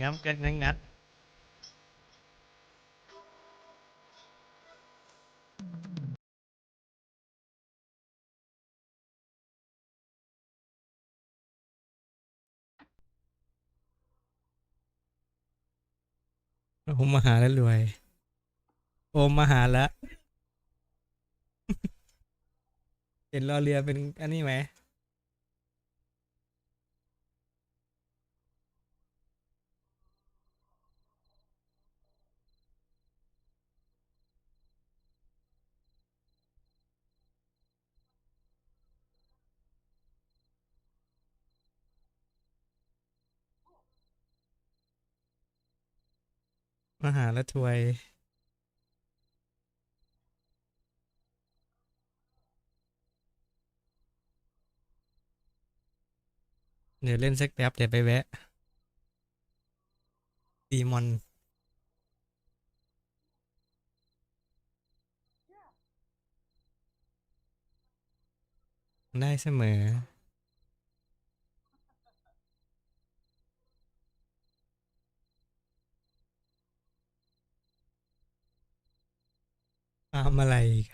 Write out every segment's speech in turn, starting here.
งับกันงัดโอมมาหาแล้วรวยโอมมาหาแล้วเห็นรอเรือเป็นอันนี้ไหมมาหาแล้วถวยเดี๋ยวเล่นสักแป๊บเดี๋ยวไปแวะตีมอนได้เสมอฟาร์มอะไรอีก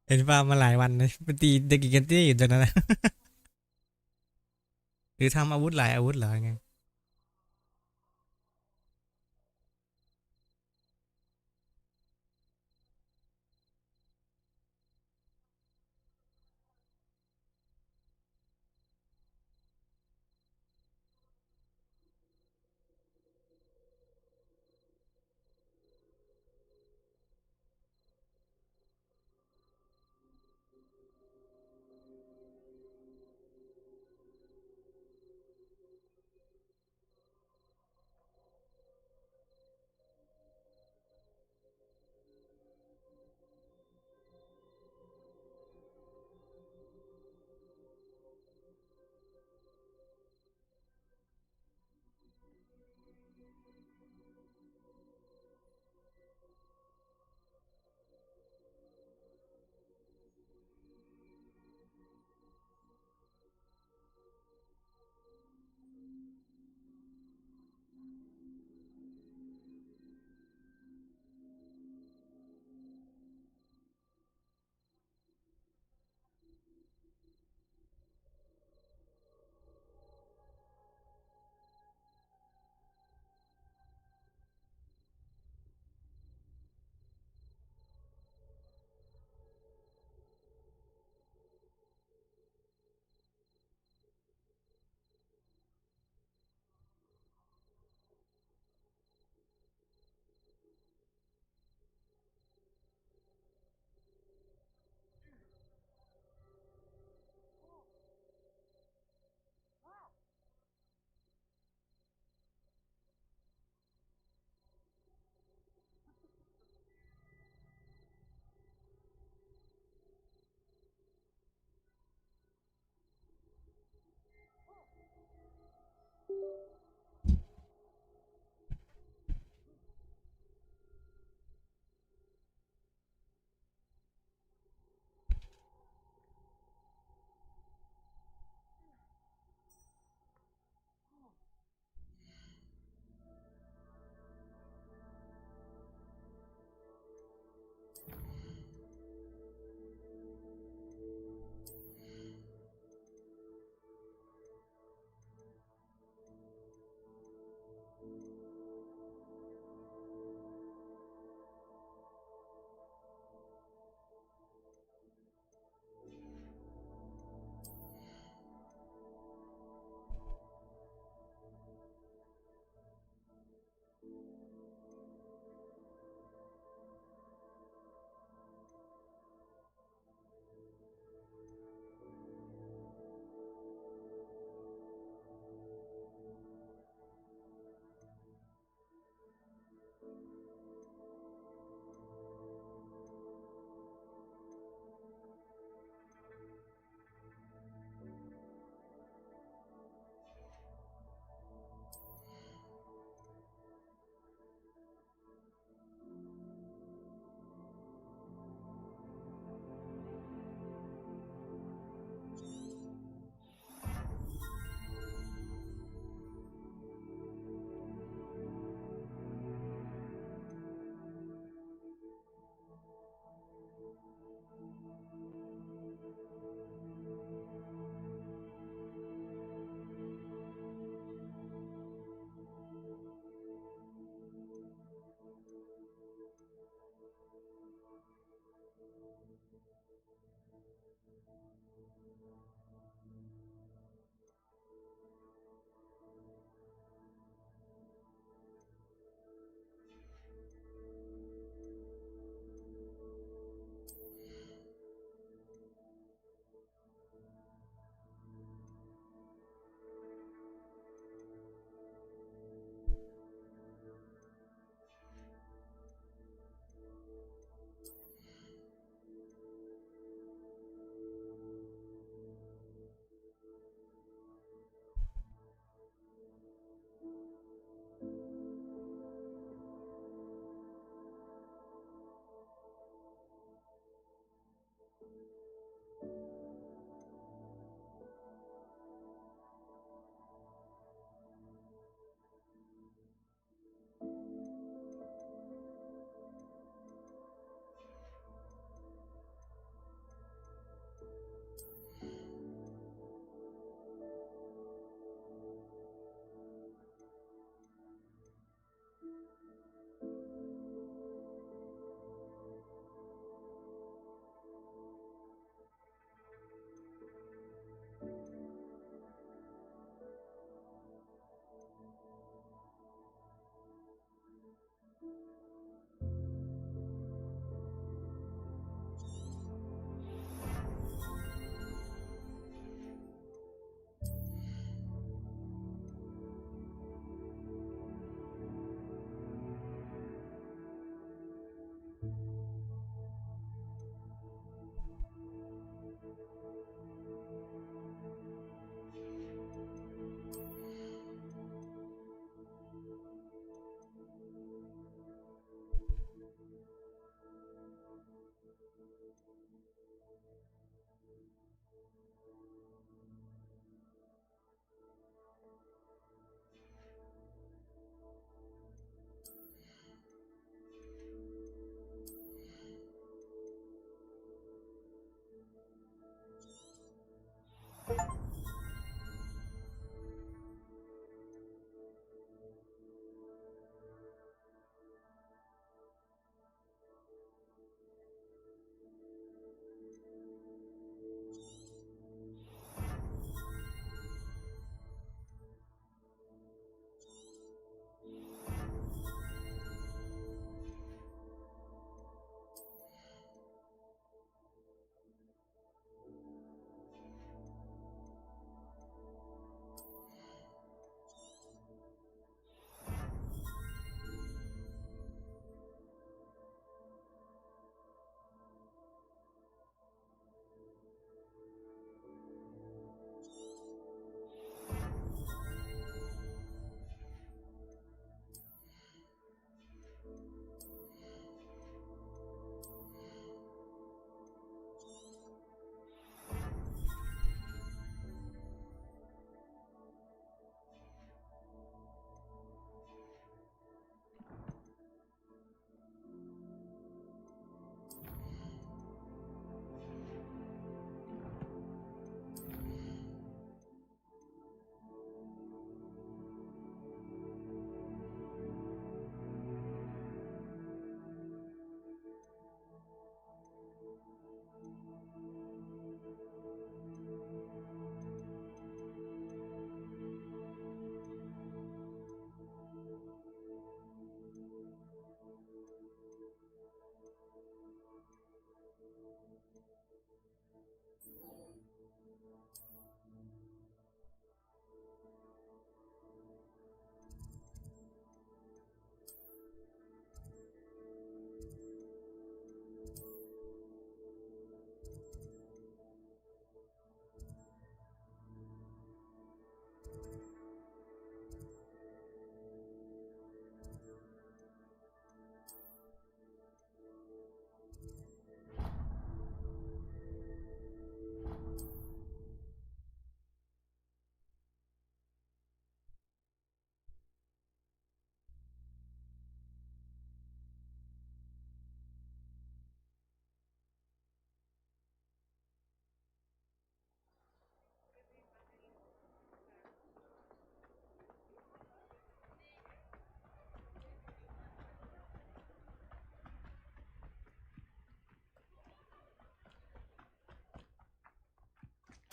เห็นฟาร์มมาหลายวันเลยไปตีเด็กกิกันตี้อยู่ตรงนั้นนะหรือทำอาวุธหลายอาวุธเหรอไง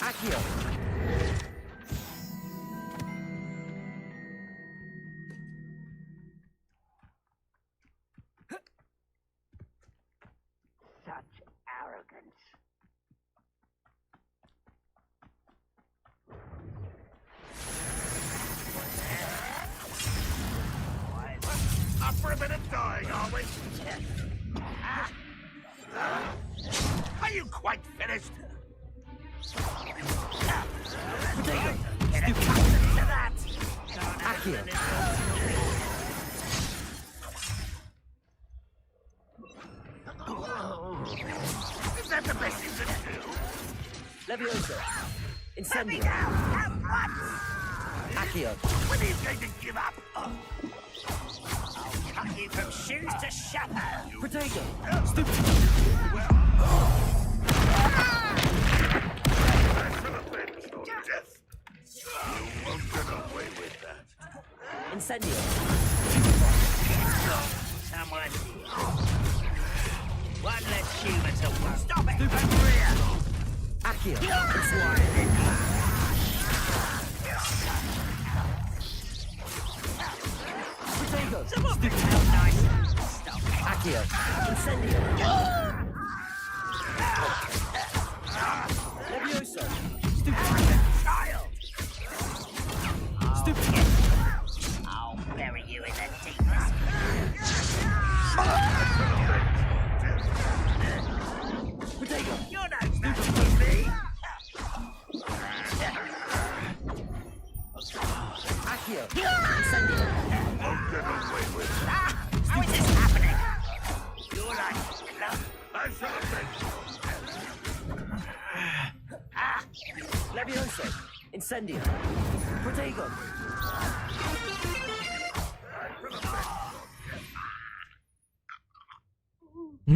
Accio. Such arrogance. Up for a bit of dying, are we? Are you quite finished? Get accustomed to that. Accio. Is that the best you can do? Levioso. Let me Incendio. down at once! Accio. When are you going to give up? I'll cut you from shoes to shadow. Protego. Death. You won't get away with that. Incendio. Someone here. One less human to work. Stop it! Rear! Accio. Protego. Someone pick it up nice. Stop it. Accio. Incendio. Levioso. Child! I'll bury you in the deepest. Protego. You're no match for me. Accio. Incendio. Won't get away with it. How is this happening? You're like club. I shall avenge you. Levioso. Incendio. Protego.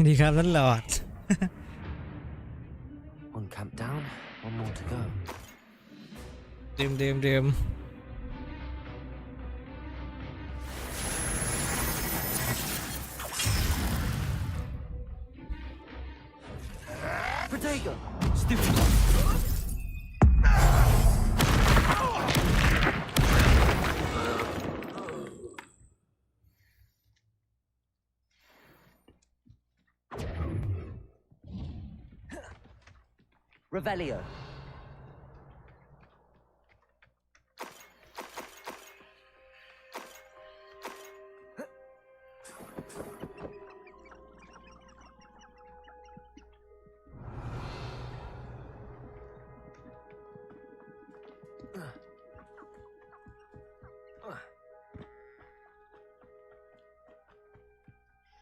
ดีครับท่านหลอด One camp down, one more to go. เดิม Protego. Stupid one. Revelio.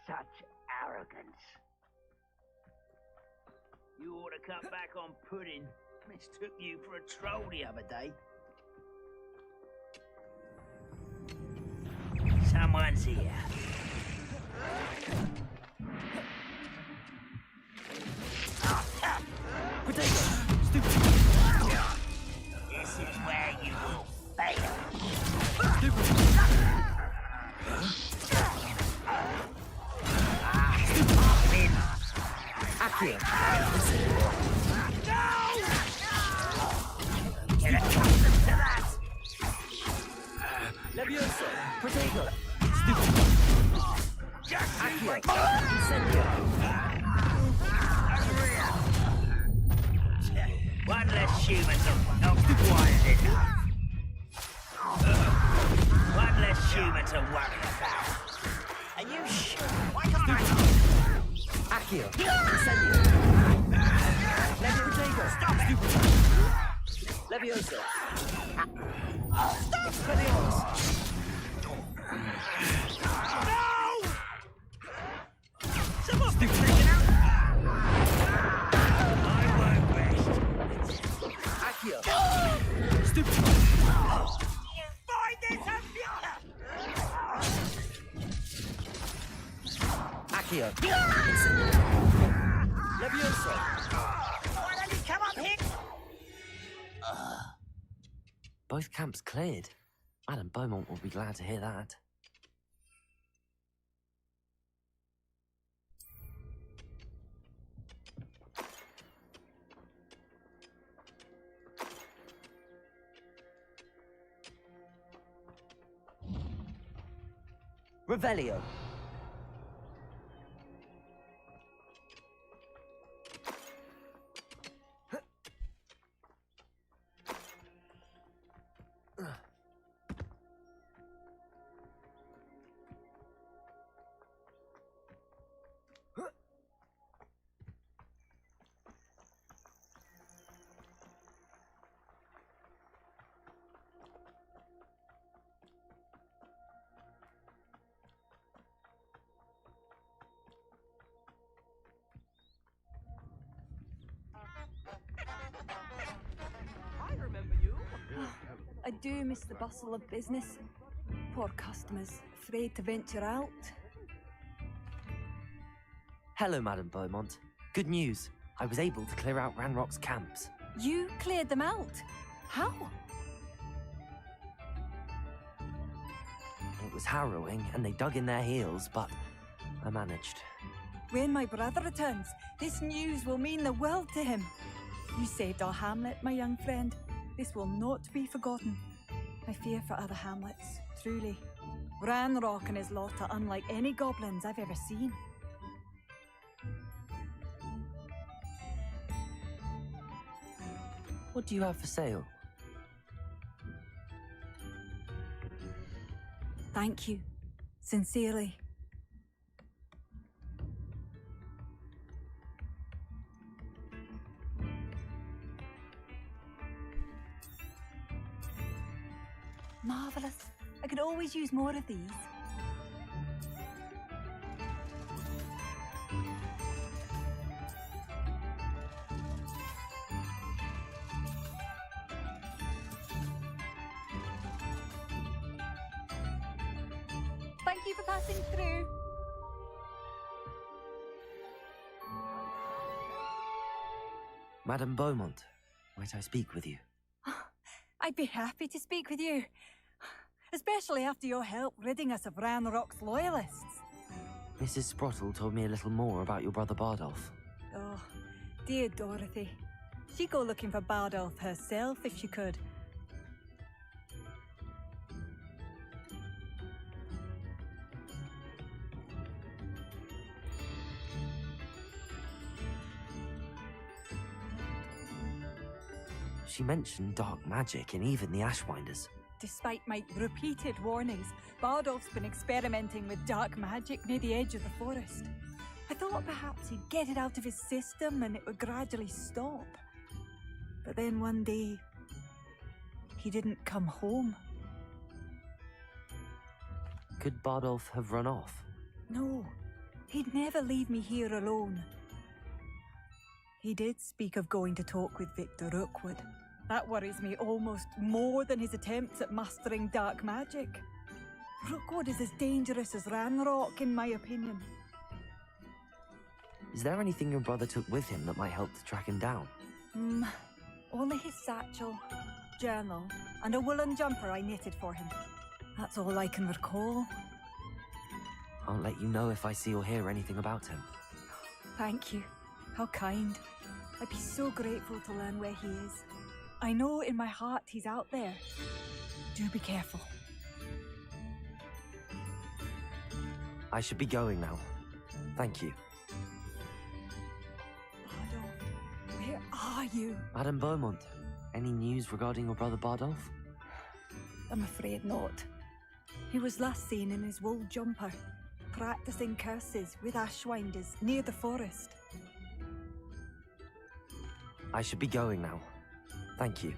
Such arrogance. You ought to cut back on pudding. Mistook you for a troll the other day. Someone's here. Protego. Stupid. This is where you will fail. Stupid. Win. Accio. Get accustomed to that. Levioso. Protego. Just Accio. Incendio. rear. One less human to not quiet enough. One less human to worry about. Are you sure? Why can't I? Accio. Incendio. Protego. Stop it! Levioso. Stop for the odds! No! Someone's been taken out! I won't rest. Accio. Stupid. You find this abuser! Accio. Incendio. Levioso. Why don't you come up here? Both camps cleared. Madam Beaumont will be glad to hear that. Revelio. I do miss the bustle of business. Poor customers, afraid to venture out. Hello, Madame Beaumont. Good news. I was able to clear out Ranrock's camps. You cleared them out? How? It was harrowing, and they dug in their heels, but I managed. When my brother returns, this news will mean the world to him. You saved our hamlet, my young friend. This will not be forgotten. I fear for other hamlets, truly. Ranrock and his lot are unlike any goblins I've ever seen. What do you have for sale? Thank you. Sincerely. Marvelous. I could always use more of these. Thank you for passing through. Madame Beaumont, might I speak with you? I'd be happy to speak with you. Especially after your help ridding us of Ranrock's loyalists. Mrs. Sprottle told me a little more about your brother Bardolph. Oh, dear Dorothy. She'd go looking for Bardolph herself if she could. She mentioned dark magic and even the Ashwinders. Despite my repeated warnings, Bardolph's been experimenting with dark magic near the edge of the forest. I thought perhaps he'd get it out of his system and it would gradually stop. But then one day, he didn't come home. Could Bardolph have run off? No, he'd never leave me here alone. He did speak of going to talk with Victor Rookwood. That worries me almost more than his attempts at mastering dark magic. Rookwood is as dangerous as Ranrock, in my opinion. Is there anything your brother took with him that might help to track him down? Only his satchel, journal, and a woolen jumper I knitted for him. That's all I can recall. I'll let you know if I see or hear anything about him. Thank you. How kind. I'd be so grateful to learn where he is. I know in my heart he's out there. Do be careful. I should be going now. Thank you. Bardolph, where are you? Madame Beaumont, any news regarding your brother Bardolph? I'm afraid not. He was last seen in his wool jumper, practicing curses with Ashwinders near the forest. I should be going now. Thank you.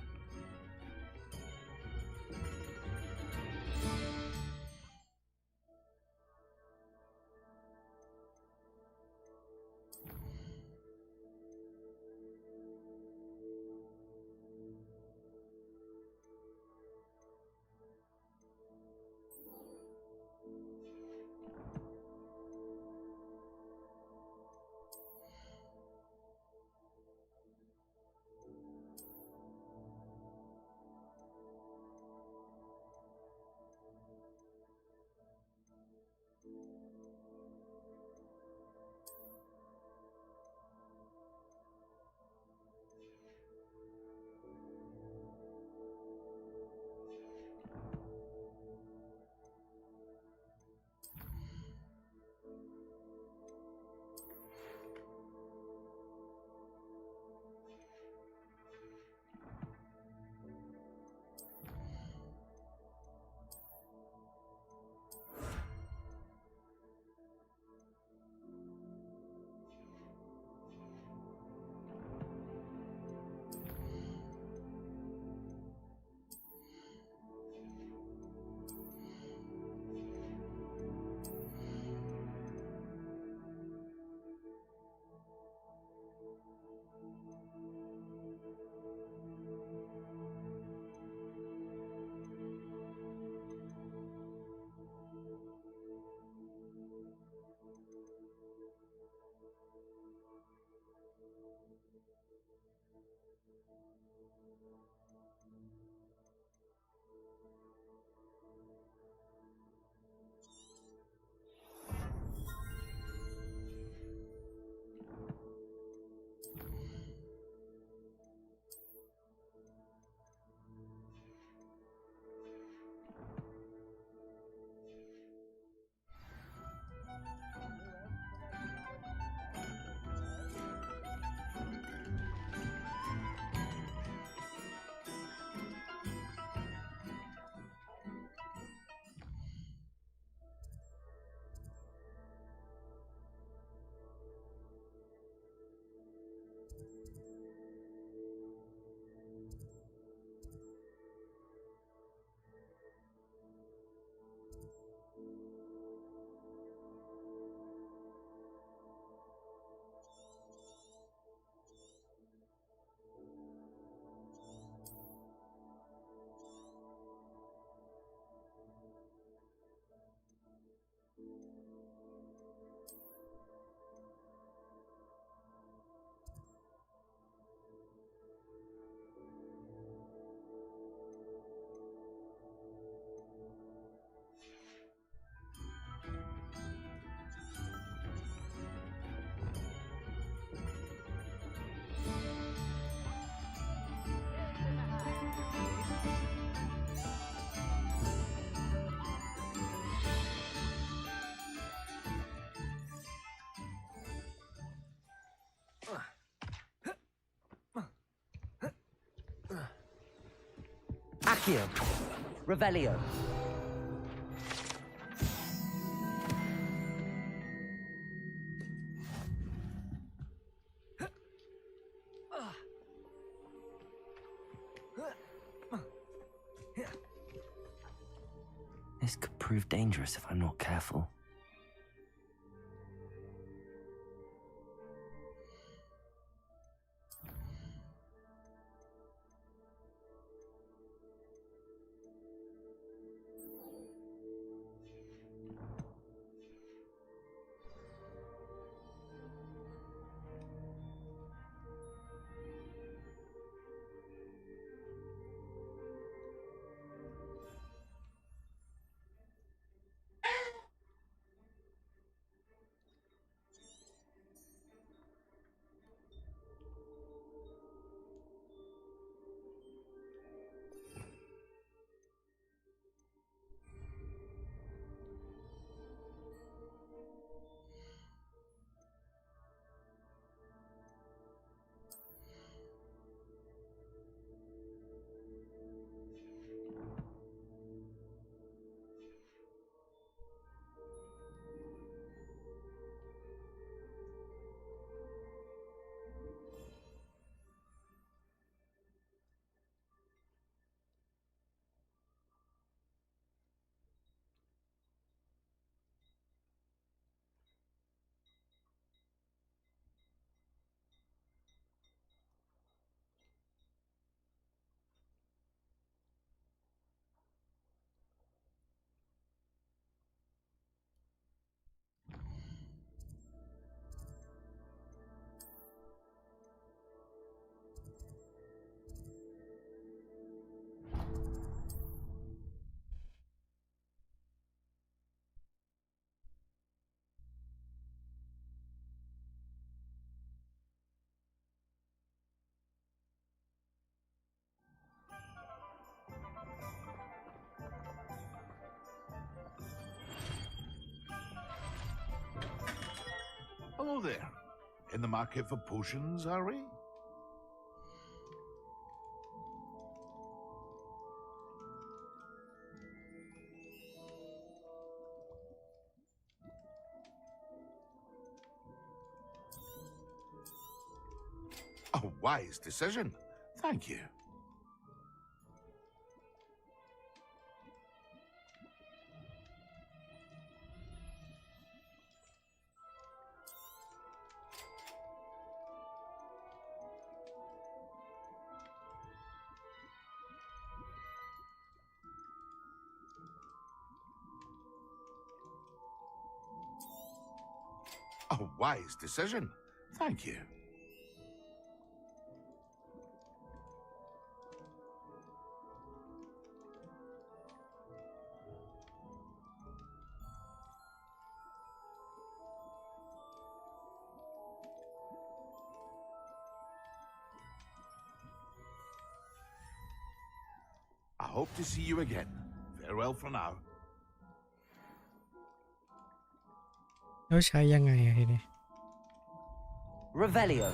Accio. Revelio. This could prove dangerous if I'm not careful. Hello there. In the market for potions, are we? A wise decision. Thank you. A wise decision. Thank you. I hope to see you again. Farewell for now. แล้วใช้ยังไงอะทีนี้ Revelio.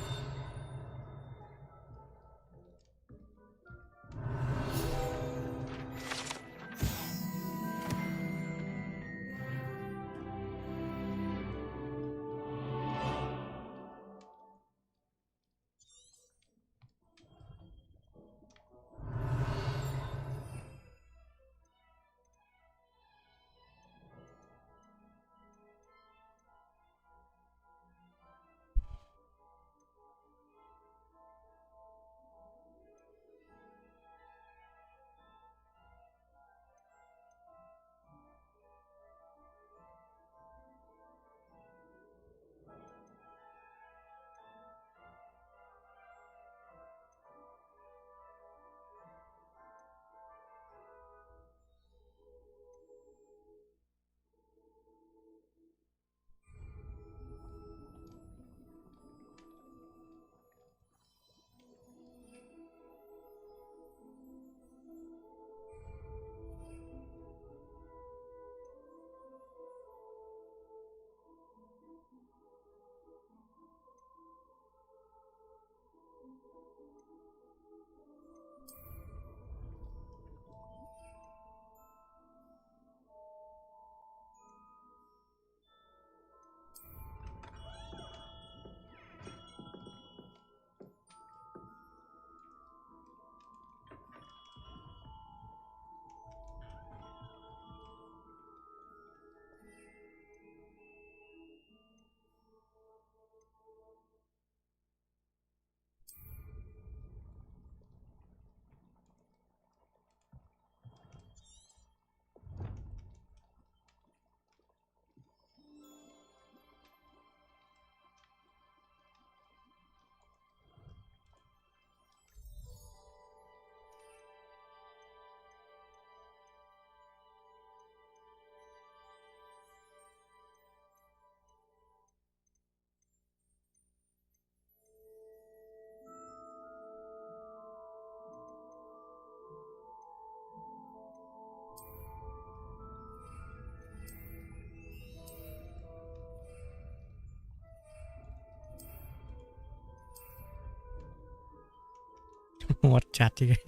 หมดจัดทีเดียว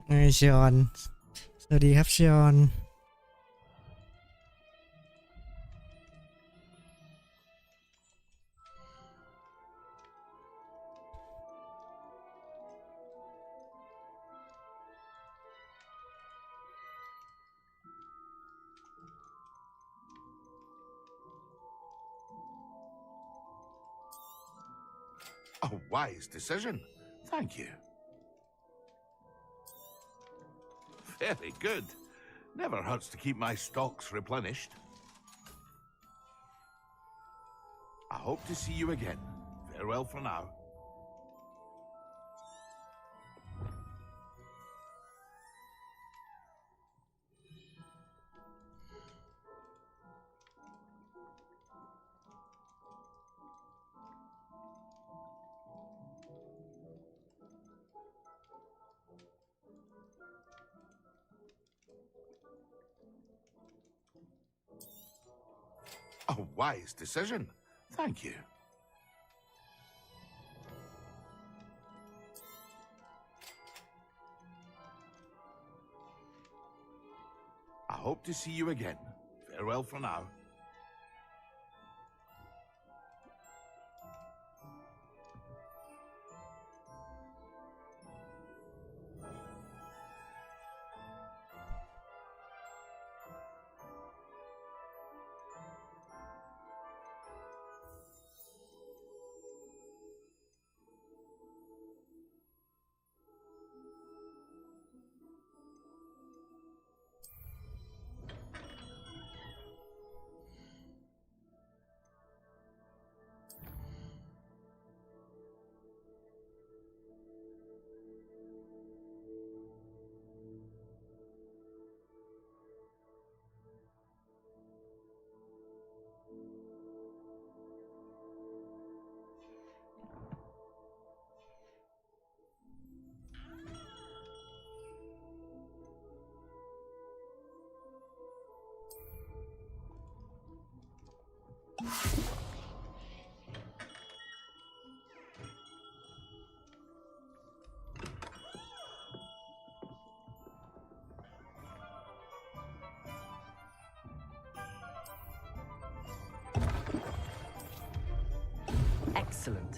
ไงชอนสวัสดีครับชอน A wise decision. Thank you. Very good. Never hurts to keep my stocks replenished. I hope to see you again. Farewell for now. A wise decision. Thank you. I hope to see you again. Farewell for now. Excellent.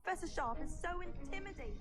Professor Sharp is so intimidating.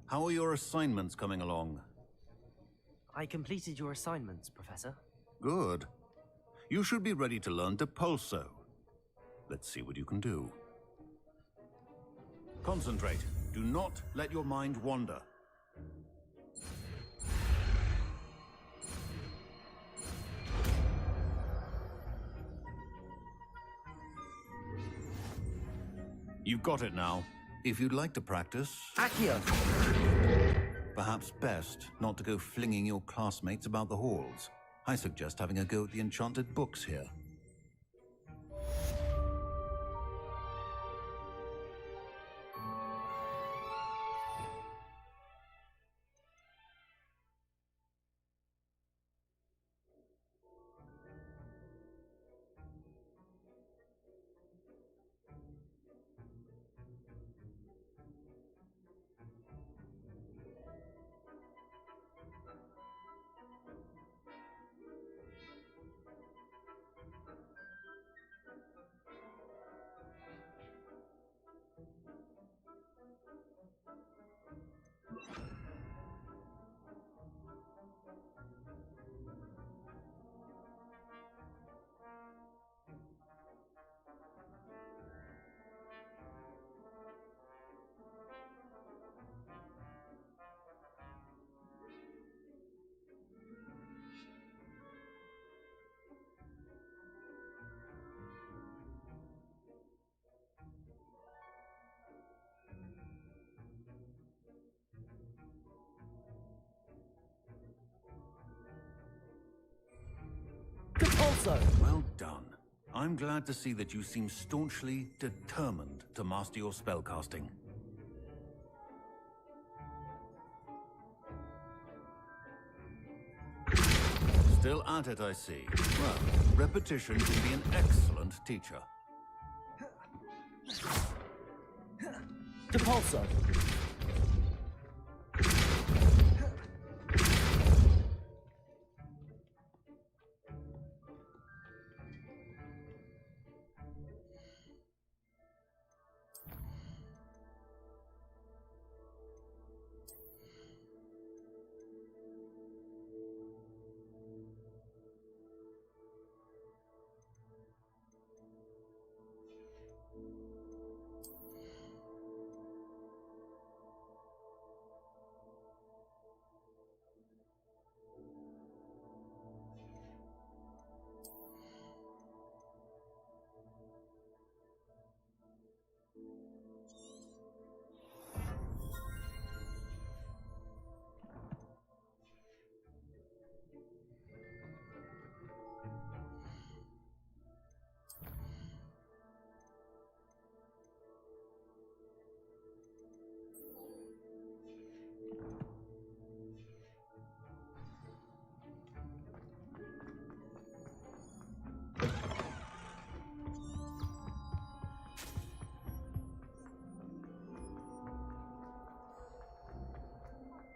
How are your assignments coming along? I completed your assignments, Professor. Good. You should be ready to learn Depulso. Let's see what you can do. Concentrate. Do not let your mind wander. You've got it now. If you'd like to practice, Accio! perhaps best not to go flinging your classmates about the halls. I suggest having a go at the enchanted books here. Depulso! Well done. I'm glad to see that you seem staunchly determined to master your spellcasting. Still at it, I see. Well, repetition can be an excellent teacher. Depulso!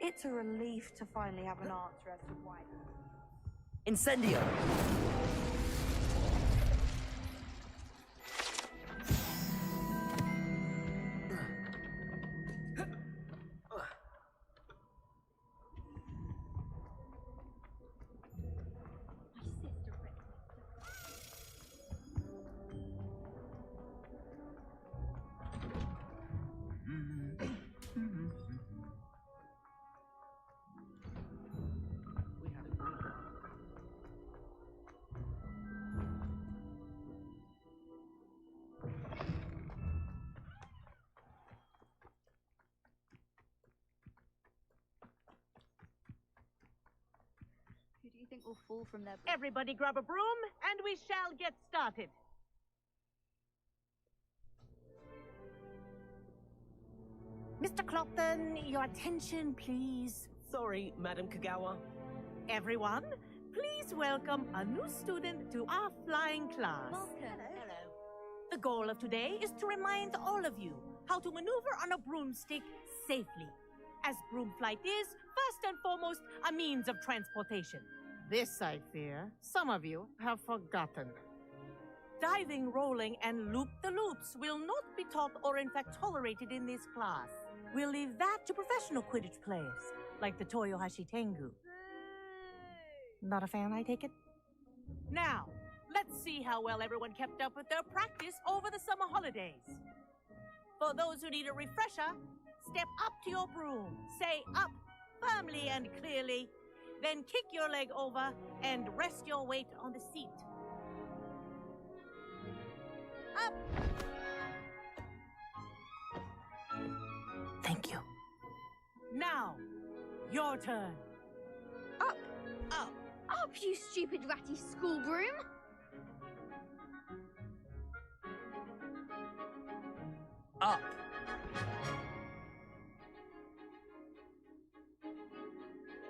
It's a relief to finally have an answer as to why. Incendio! Who do you think will fall from their... Everybody grab a broom, and we shall get started. Mr. Clopton, your attention, please. Sorry, Madam Kagawa. Everyone, please welcome a new student to our flying class. Hello. The goal of today is to remind all of you how to maneuver on a broomstick safely, as broom flight is, first and foremost, a means of transportation. This, I fear, some of you have forgotten. Diving, rolling, and loop-the-loops will not be taught or in fact tolerated in this class. We'll leave that to professional Quidditch players, like the Toyohashi Tengu. Not a fan, I take it? Now, let's see how well everyone kept up with their practice over the summer holidays. For those who need a refresher, step up to your broom, say up firmly and clearly, then kick your leg over and rest your weight on the seat. Up! Thank you. Now, your turn. Up! Up! Up, you stupid ratty school broom! Up.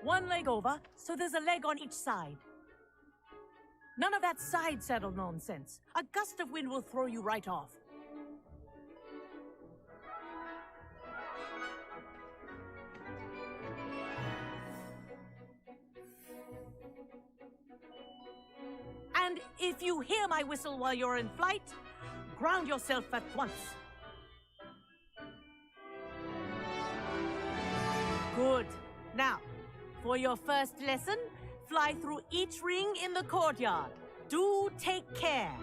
One leg over, so there's a leg on each side. None of that side saddle nonsense. A gust of wind will throw you right off. And if you hear my whistle while you're in flight, ground yourself at once. Good. Now, for your first lesson, fly through each ring in the courtyard. Do take care.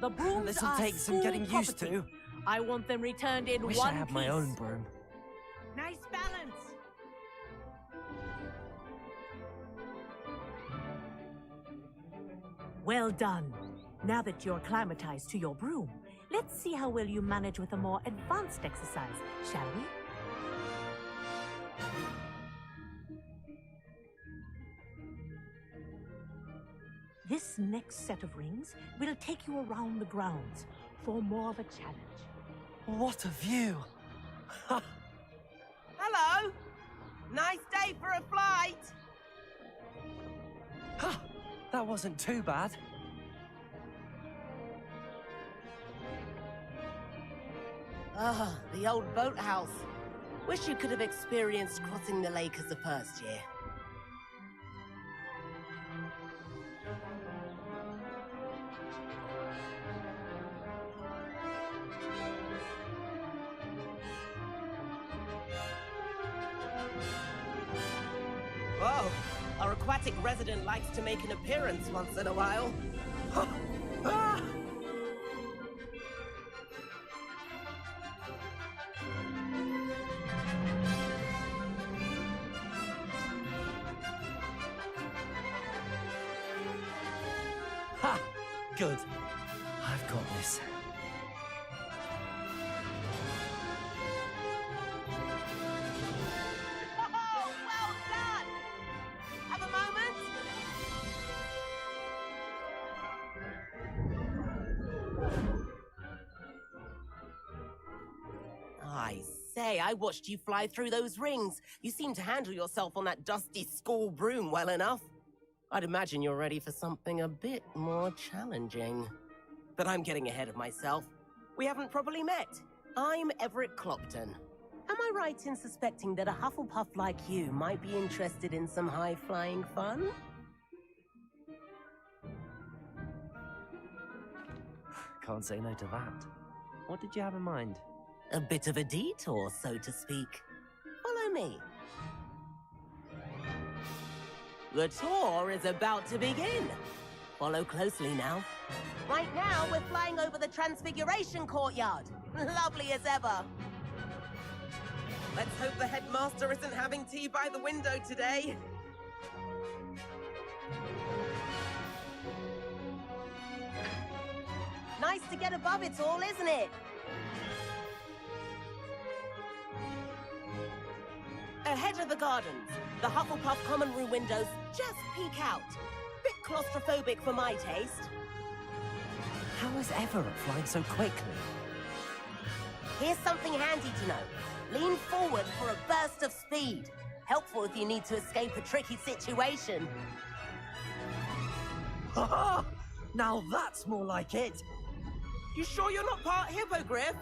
The brooms This'll are take some school getting used property. to. I want them returned in Wish one I had piece. my own broom. Nice balance. Well done. Now that you're acclimatized to your broom, let's see how well you manage with a more advanced exercise, shall we? This next set of rings will take you around the grounds for more of a challenge. What a view! Hello! Nice day for a flight! That wasn't too bad. Ah, the old boathouse. Wish you could have experienced crossing the lake as a first year. Whoa, our aquatic resident likes to make an appearance once in a while. Ah! Ha! Good. I've got this. Oh, well done! Have a moment? I say, I watched you fly through those rings. You seem to handle yourself on that dusty school broom well enough. I'd imagine you're ready for something a bit more challenging. But I'm getting ahead of myself. We haven't properly met. I'm Everett Clopton. Am I right in suspecting that a Hufflepuff like you might be interested in some high-flying fun? Can't say no to that. What did you have in mind? A bit of a detour, so to speak. Follow me. The tour is about to begin. Follow closely now. Right now, we're flying over the Transfiguration Courtyard. Lovely as ever. Let's hope the headmaster isn't having tea by the window today. Nice to get above it all, isn't it? Ahead of the gardens, the Hufflepuff common room windows just peek out. Bit claustrophobic for my taste. How is Everett flying so quickly? Here's something handy to know. Lean forward for a burst of speed. Helpful if you need to escape a tricky situation. Ha! Now that's more like it. You sure you're not part hippogriff?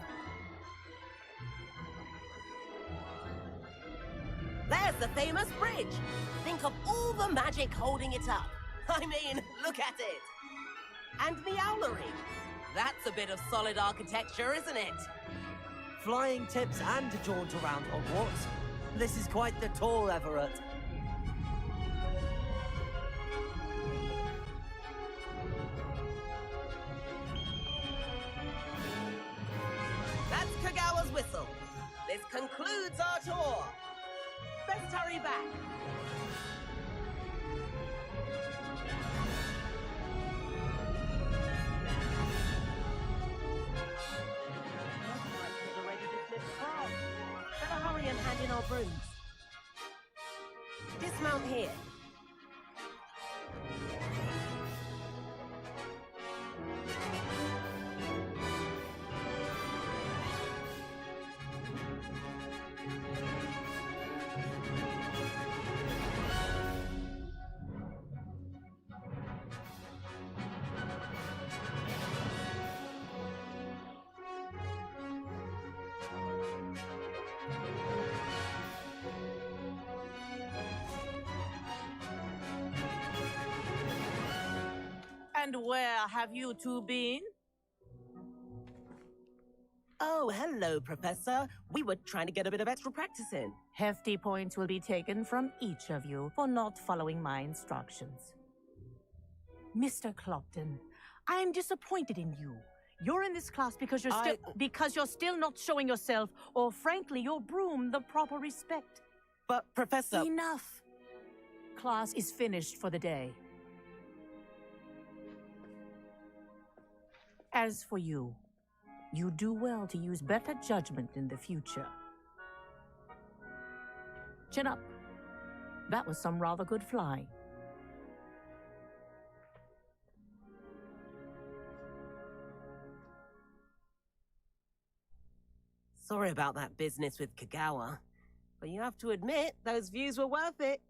There's the famous bridge. Think of all the magic holding it up. I mean, look at it. And the owlery. That's a bit of solid architecture, isn't it? Flying tips and a jaunt around Hogwarts. This is quite the tour, Everett. That's Kagawa's whistle. This concludes our tour. Best hurry back. Better hurry and hand in our brooms. Dismount here. And where have you two been? Oh, hello, Professor. We were trying to get a bit of extra practice in. Hefty points will be taken from each of you for not following my instructions. Mr. Clopton, I am disappointed in you. You're in this class because you're still not showing yourself, or frankly, your broom the proper respect. But, Professor... Enough. Class is finished for the day. As for you, you do well to use better judgment in the future. Chin up. That was some rather good flying. Sorry about that business with Kagawa, but you have to admit those views were worth it.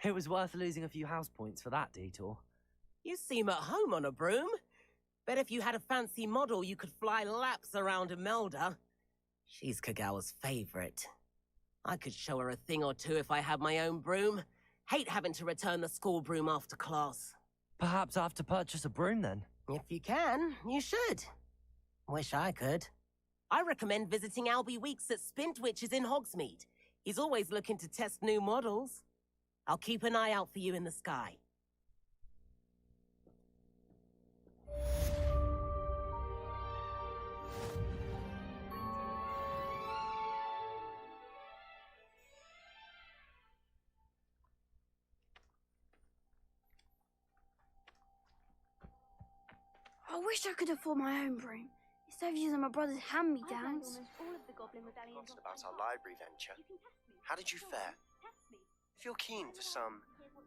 It was worth losing a few house points for that detour. You seem at home on a broom. Bet if you had a fancy model, you could fly laps around Imelda. She's Kagawa's favorite. I could show her a thing or two if I had my own broom. Hate having to return the school broom after class. Perhaps I have to purchase a broom then. If you can, you should. Wish I could. I recommend visiting Albie Weeks at Spintwitches in Hogsmeade. He's always looking to test new models. I'll keep an eye out for you in the sky. I wish I could afford my own broom, instead of using my brother's hand-me-downs. Forgotten about our library venture. How did you fare? If you're keen for some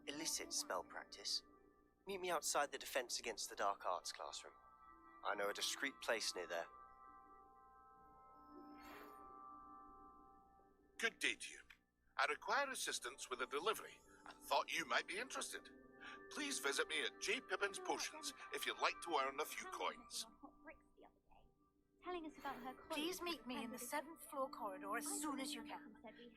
illicit spell practice, meet me outside the Defense Against the Dark Arts classroom. I know a discreet place near there. Good day to you. I require assistance with a delivery and thought you might be interested. Please visit me at J. Pippin's Potions if you'd like to earn a few coins. Please meet me in the 7th floor corridor as soon as you can.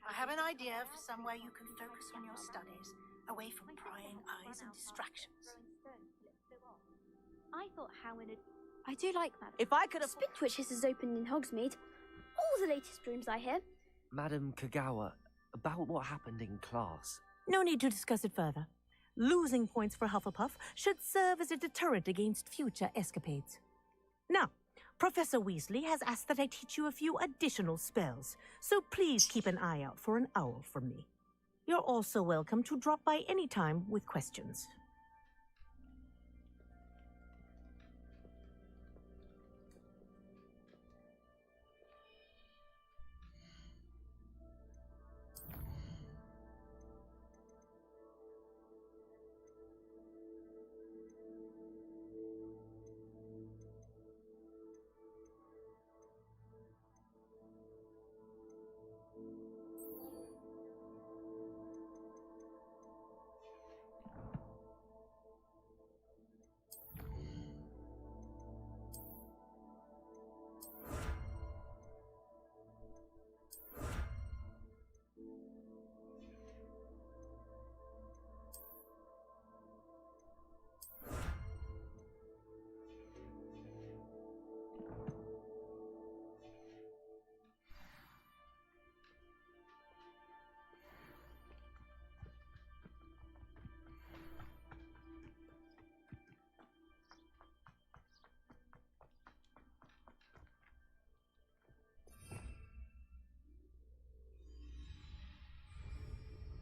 I have an idea for somewhere you can focus on your studies, away from prying eyes and distractions. I thought Howard had... I do like that. If I could have... Spintwitches is opened in Hogsmeade. All the latest brooms, I hear. Madam Kagawa, about what happened in class. No need to discuss it further. Losing points for Hufflepuff should serve as a deterrent against future escapades. Now, Professor Weasley has asked that I teach you a few additional spells, so please keep an eye out for an owl from me. You're also welcome to drop by any time with questions.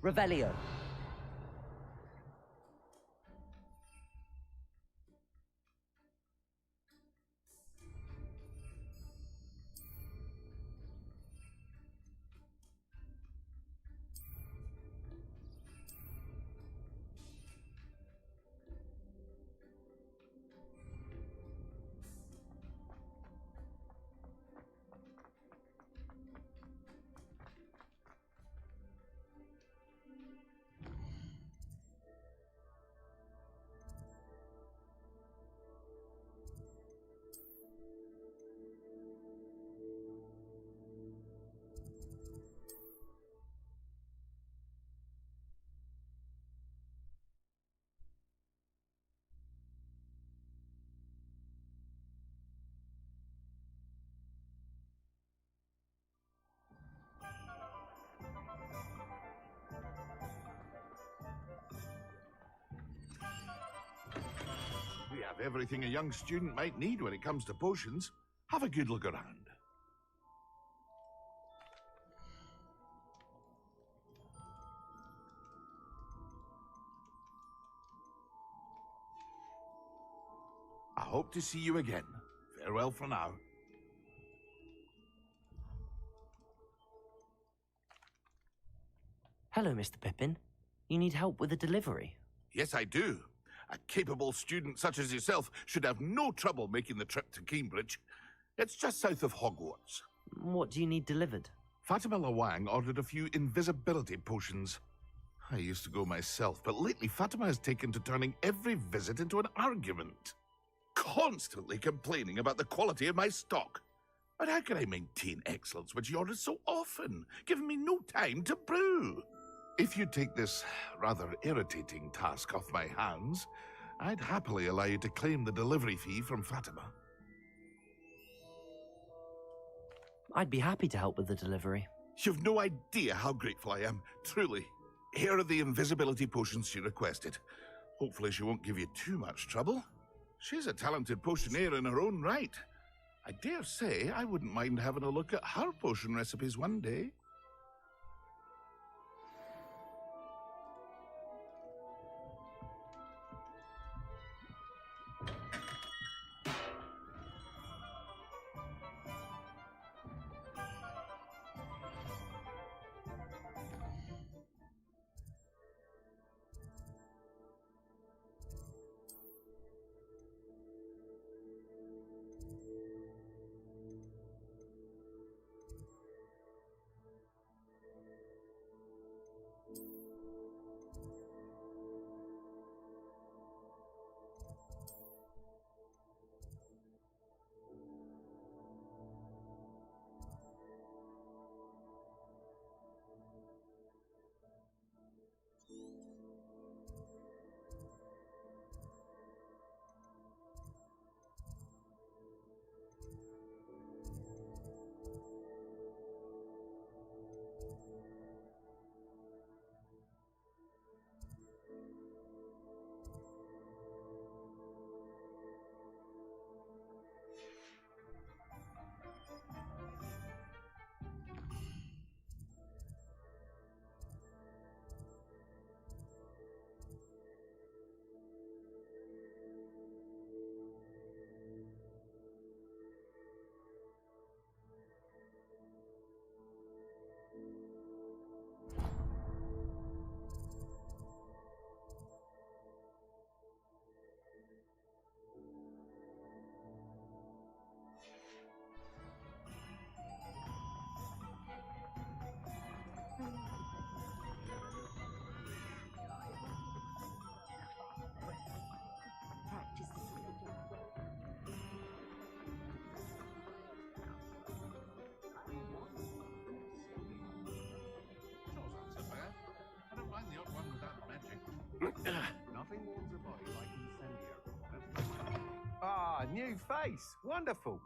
Revelio. We have everything a young student might need when it comes to potions. Have a good look around. I hope to see you again. Farewell for now. Hello, Mr. Pippin. You need help with a delivery? Yes, I do. A capable student such as yourself should have no trouble making the trip to Cambridge. It's just south of Hogwarts. What do you need delivered? Fatima Lawang ordered a few invisibility potions. I used to go myself, but lately Fatima has taken to turning every visit into an argument. Constantly complaining about the quality of my stock. But how can I maintain excellence when she orders so often, giving me no time to brew? If you take this rather irritating task off my hands, I'd happily allow you to claim the delivery fee from Fatima. I'd be happy to help with the delivery. You've no idea how grateful I am, truly. Here are the invisibility potions she requested. Hopefully she won't give you too much trouble. She's a talented potioneer in her own right. I dare say I wouldn't mind having a look at her potion recipes one day. Nothing warms a body like incendiary. Ah, new face. Wonderful.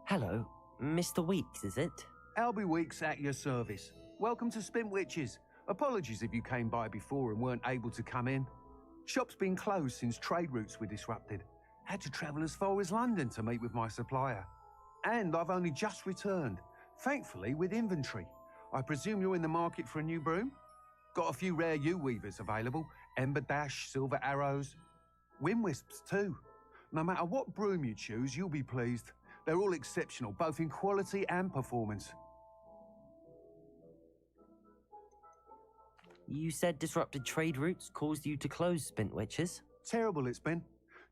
Hello, Mr. Weeks, is it? Albie Weeks at your service. Welcome to Spintwitches. Apologies if you came by before and weren't able to come in. Shop's been closed since trade routes were disrupted. Had to travel as far as London to meet with my supplier. And I've only just returned, thankfully with inventory. I presume you're in the market for a new broom? Got a few rare U-weavers available. Ember Dash, Silver Arrows. Wind Wisps too. No matter what broom you choose, you'll be pleased. They're all exceptional, both in quality and performance. You said disrupted trade routes caused you to close Spintwitches? Terrible it's been.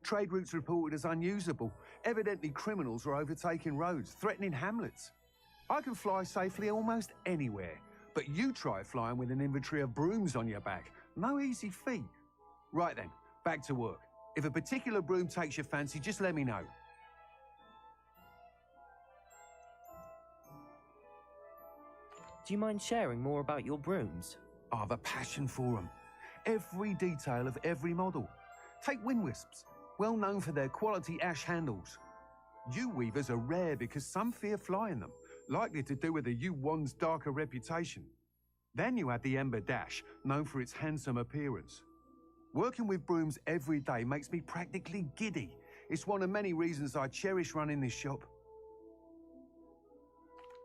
Trade routes reported as unusable. Evidently criminals are overtaking roads, threatening hamlets. I can fly safely almost anywhere, but you try flying with an inventory of brooms on your back. No easy feat. Right then, back to work. If a particular broom takes your fancy, just let me know. Do you mind sharing more about your brooms? I have a passion for them. Every detail of every model. Take Wind Wisps, well known for their quality ash handles. U-weavers are rare because some fear flying them, likely to do with the U-wand's darker reputation. Then you have the Ember Dash, known for its handsome appearance. Working with brooms every day makes me practically giddy. It's one of many reasons I cherish running this shop.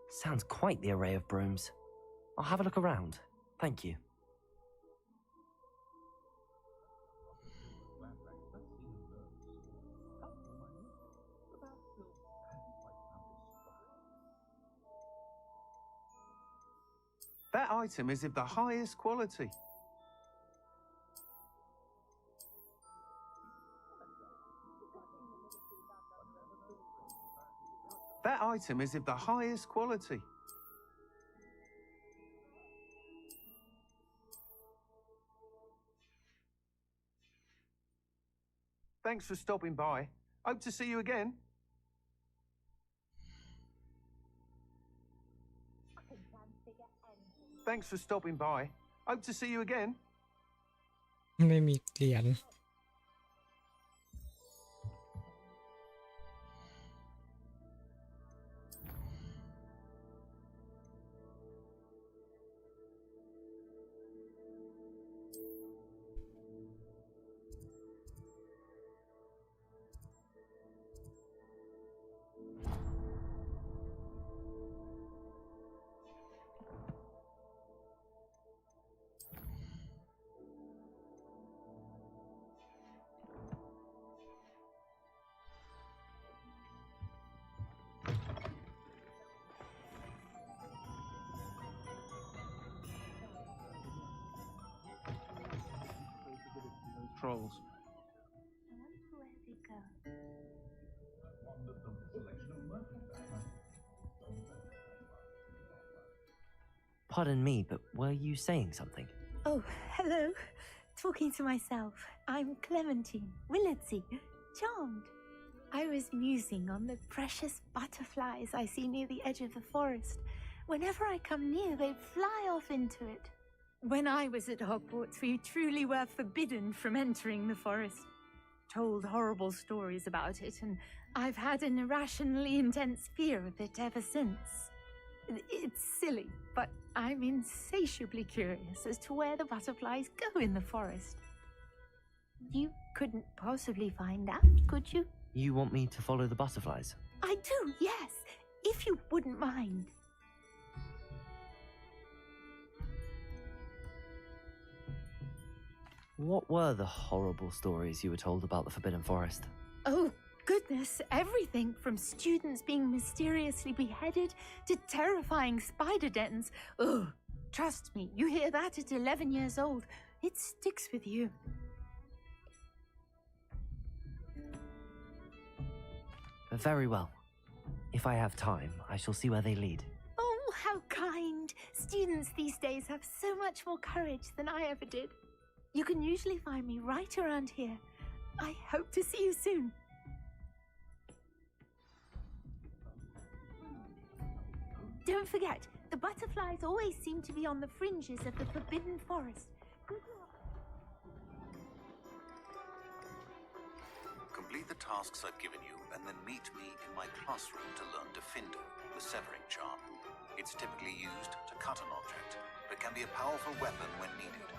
Sounds quite the array of brooms. I'll have a look around. Thank you. That item is of the highest quality. That item is of the highest quality. Thanks for stopping by. Hope to see you again. Thanks for stopping by. Hope to see you again. ไม่มีเหรียญ Trolls. Pardon me, but were you saying something? Oh, hello. Talking to myself. I'm Clementine, Willardsy, charmed. I was musing on the precious butterflies I see near the edge of the forest. Whenever I come near, they fly off into it. When I was at Hogwarts, we truly were forbidden from entering the forest. Told horrible stories about it, and I've had an irrationally intense fear of it ever since. It's silly, but I'm insatiably curious as to where the butterflies go in the forest. You couldn't possibly find out, could you? You want me to follow the butterflies? I do, yes, if you wouldn't mind. What were the horrible stories you were told about the Forbidden Forest? Oh, goodness, everything from students being mysteriously beheaded to terrifying spider dens. Oh, trust me, you hear that at 11 years old, it sticks with you. Very well. If I have time, I shall see where they lead. Oh, how kind. Students these days have so much more courage than I ever did. You can usually find me right around here. I hope to see you soon. Don't forget, the butterflies always seem to be on the fringes of the Forbidden Forest. Complete the tasks I've given you, and then meet me in my classroom to learn Defendo, the severing charm. It's typically used to cut an object, but can be a powerful weapon when needed.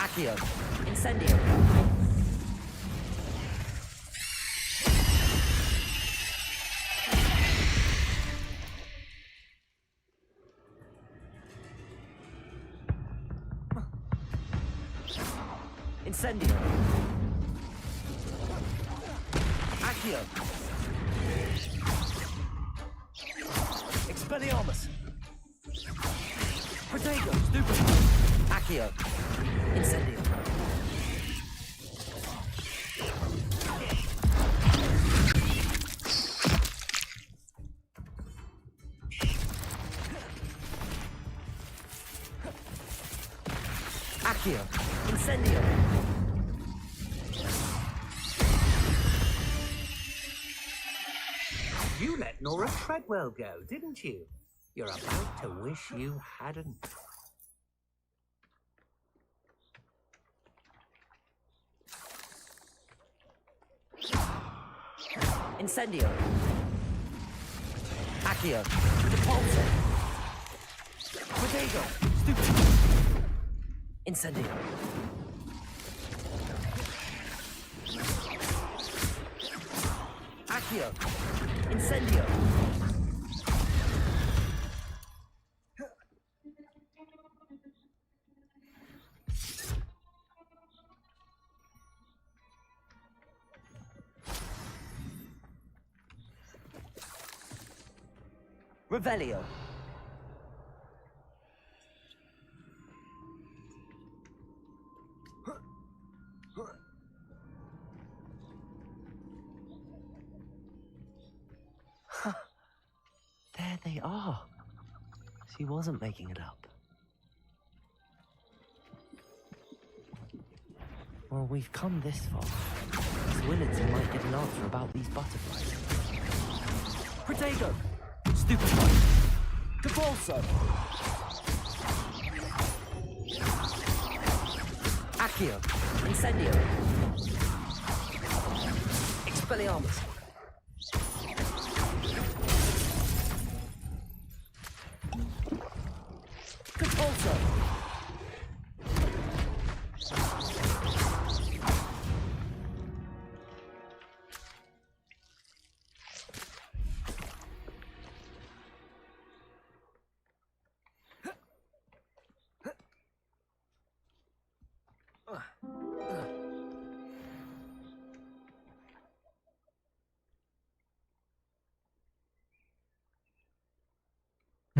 Accio. Incendio. Incendio. Accio. Expelliarmus. Protego. Stupid. Accio. Incendio. Accio. Incendio. You let Nora Treadwell go, didn't you? You're about to wish you hadn't. Incendio. Accio. Depulso. Protego. Stupid. Incendio. Accio. Incendio. Revelio. There they are. She wasn't making it up. Well, we've come this far. Miss Willardson might get an answer about these butterflies. Protego! Stupid one! Depulso! Accio! Incendio! Expelliarmus! Depulso!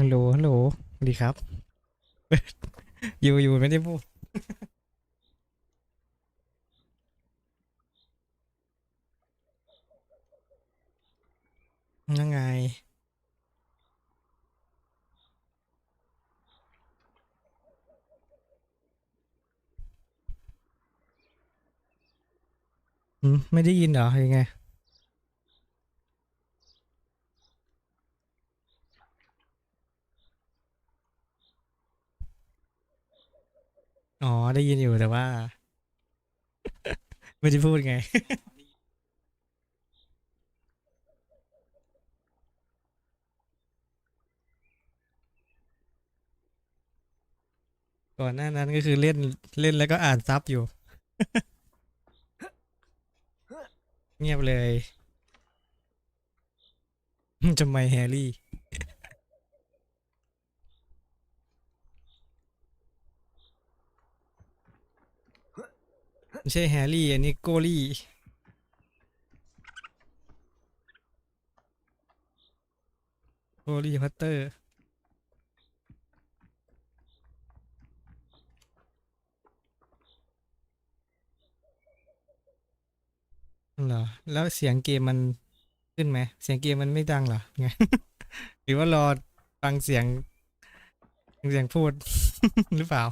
Hello ฮัลโหลสวัสดีครับ อยู่ไม่ได้พูด ยังไงไม่ได้ยินเหรอยังไงอ๋อได้ยินอยู่แต่ว่า ไม่ได้พูดไง ก่อนหน้านั้นก็คือเล่นแล้วก็อ่านซับอยู่ เงียบเลย ทำไมแฮร์รี่ ไม่ใช่แฮร์รี่อันนี้โกลี่พอตเตอร์เหรอแล้วเสียงเกมมันขึ้นไหมเสียงเกมมันไม่ดังเหรอไง หรือว่ารอฟังเสียงพูด หรือเปล่า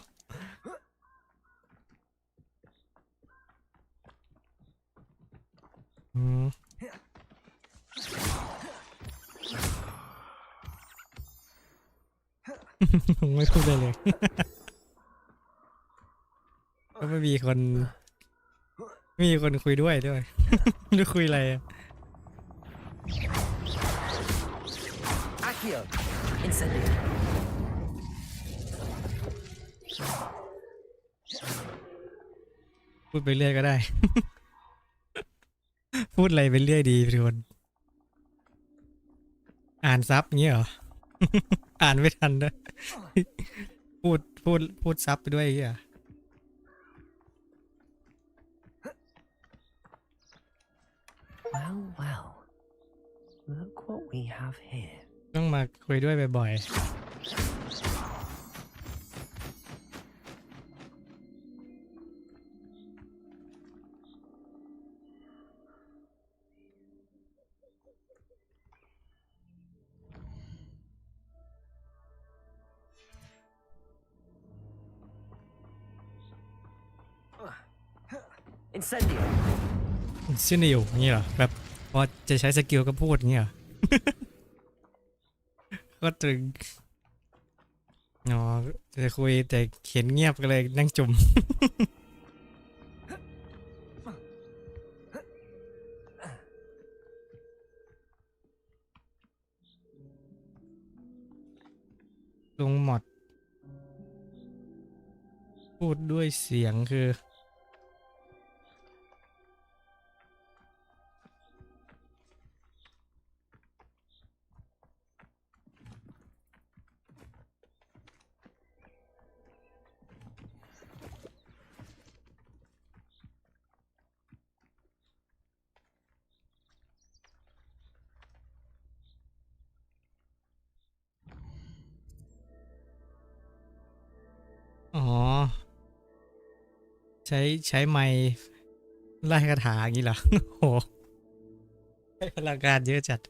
ไม่พูดเลย ก็ไม่มีคนคุยด้วย ไม่รู้คุยอะไร Accio! Incendio! พูดไปเรื่อยก็ได้ พูดอะไรไปเรื่อยดีทุกคนอ่านซับอย่างเงี้ยเหรอ อ่านไม่ทันด้วย พูดซับไปด้วยอย่างเงี้ย Well, well. Look what we have here. ต้องมาคุยด้วยบ่อยๆ Incendio ชื่อนิวอย่างเงี้ยเหรอแบบพอจะใช้สกิลก็พูดอย่างเงี้ยเหรอ ก็ตรึงอ๋อจะคุยแต่เขียนเงียบก็เลยนั่งจุ่ม ลงหมดพูดด้วยเสียงคืออ๋อใช้ไมค์ไล่คาถาอย่างนี้เหรอ โอ้โหใช้พลังงานเยอะจัด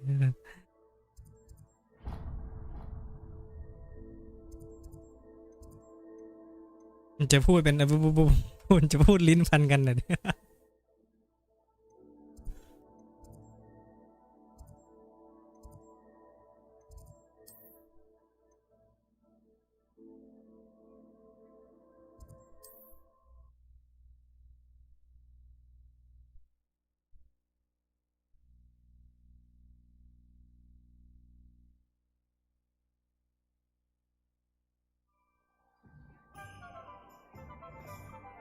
มันจะพูดเป็นปุ๊บปุ๊บปุ๊บมันจะพูดลิ้นพันกันน่ะเนี่ย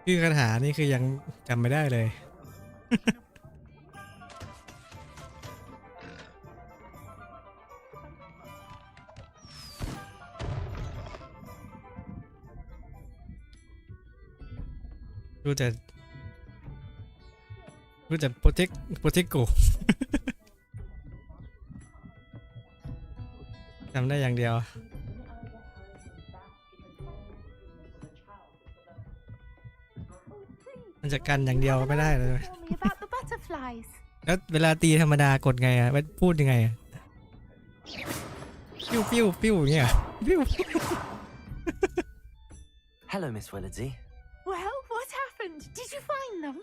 ชื่อคาถานี่คือยังจำไม่ได้เลย รู้แต่โปรเทคโก จำได้อย่างเดียว มันจะกันอย่างเดียวไม่ได้เลย Tell me about the butterflies. แล้วเวลาตีธรรมดากดไงอ่ะพูดยังไงอ่ะปิ้วปิ้วปิ้วอย่างเงี้ยปิ้ว Hello, Miss Willardsey. Well, what happened? Did you find them?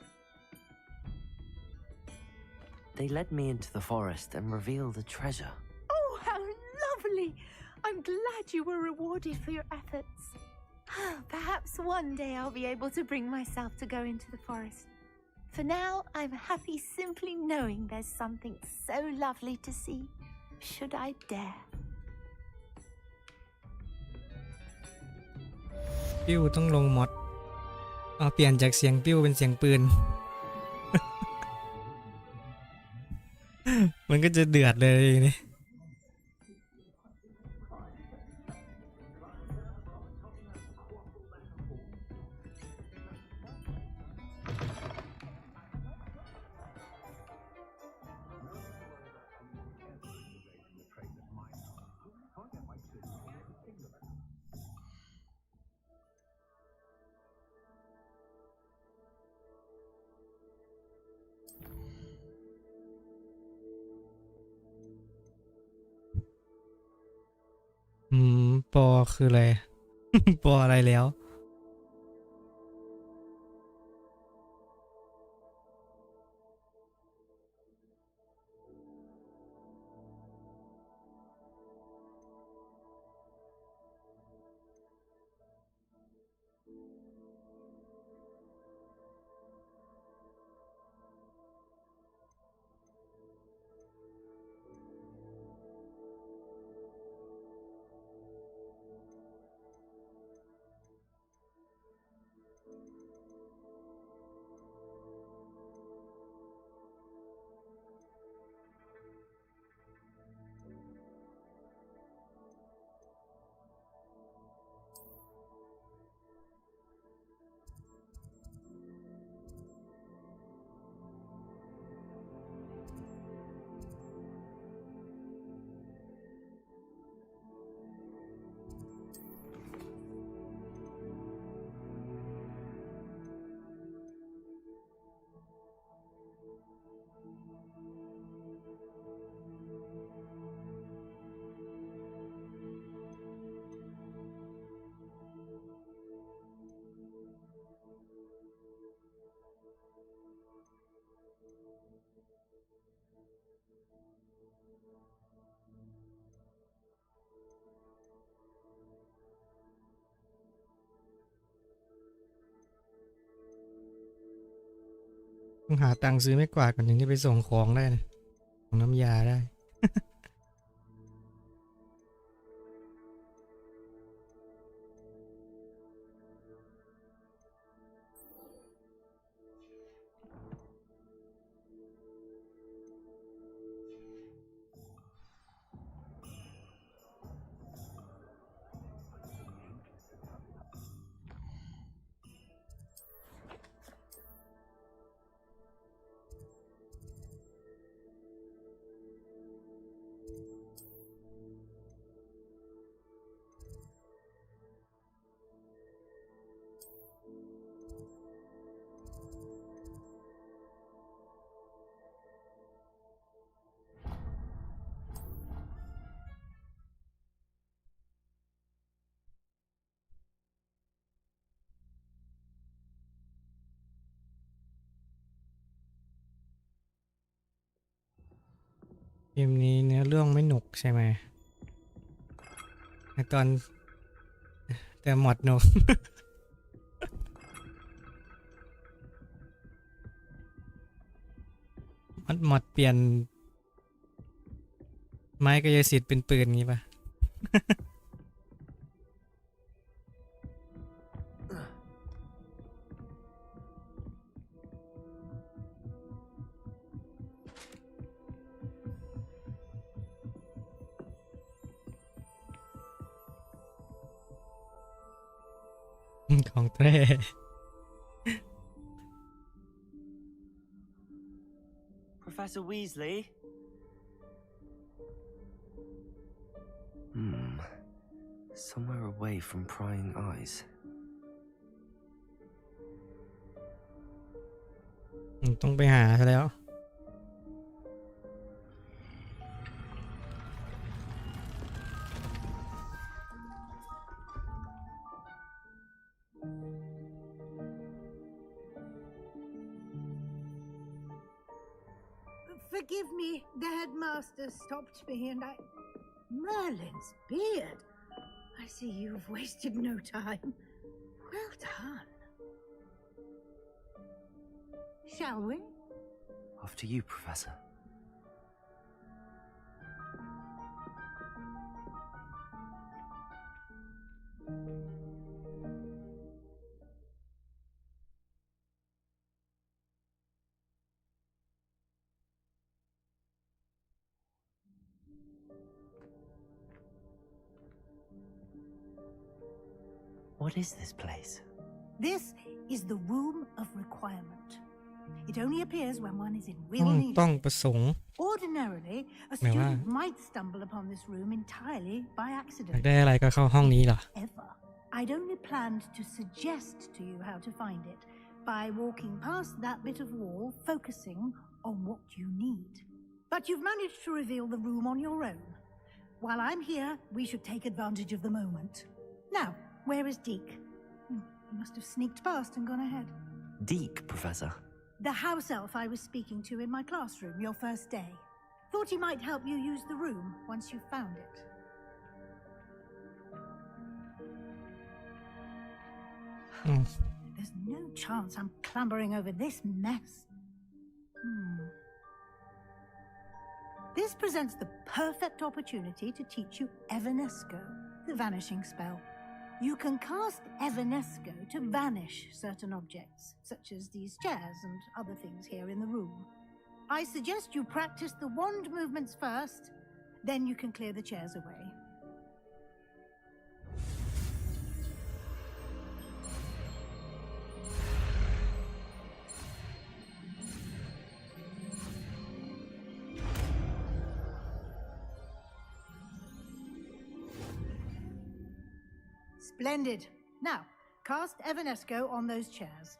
They led me into the forest and revealed a treasure. Oh, how lovely! I'm glad you were rewarded for your efforts. Perhaps one day I'll be able to bring myself to go into the forest. For now, I'm happy simply knowing there's something so lovely to see, should I dare. ปิ้วต้องลงมอดเอาเปลี่ยนจากเสียงปิ้วเป็นเสียงปืน มันก็จะเดือดเลยนี่ ปอคืออะไร ปออะไรแล้ว ต้องหาตังค์ซื้อไม่กวาดก่อนถึงจะไปส่งของได้นะส่งน้ำยาได้ เกมนี้เนื้อเรื่องไม่หนุกใช่ไหมแต่หมดหนุก หมดเปลี่ยนไม้กายสิทธิ์เป็นปืนงี้ป่ะ ของแท้ Professor Weasley? Somewhere away from prying eyes. ต้องไปหาซะแล้ว Forgive me, the headmaster stopped me and I... Merlin's beard! I see you've wasted no time. Well done. Shall we? After you, Professor. What is this place? This is the Room of Requirement. It only appears when one is in real need. ต้องประสงค์ Ordinarily, a หมายว่า student might stumble upon this room entirely by อยาก accident. ได้อะไรก็เข้าห้องนี้เหรอ Ever. I'd only planned to suggest to you how to find it by walking past that bit of wall, focusing on what you need. But you've managed to reveal the room on your own. While I'm here, we should take advantage of the moment. Now, where is Deke? He must have sneaked past and gone ahead. Deke, Professor. The house elf I was speaking to in my classroom your first day. Thought he might help you use the room once you found it. There's no chance I'm clambering over this mess. This presents the perfect opportunity to teach you Evanesco, the vanishing spell. You can cast Evanesco to vanish certain objects, such as these chairs and other things here in the room. I suggest you practice the wand movements first, then you can clear the chairs away. Splendid. Now, cast Evanesco on those chairs.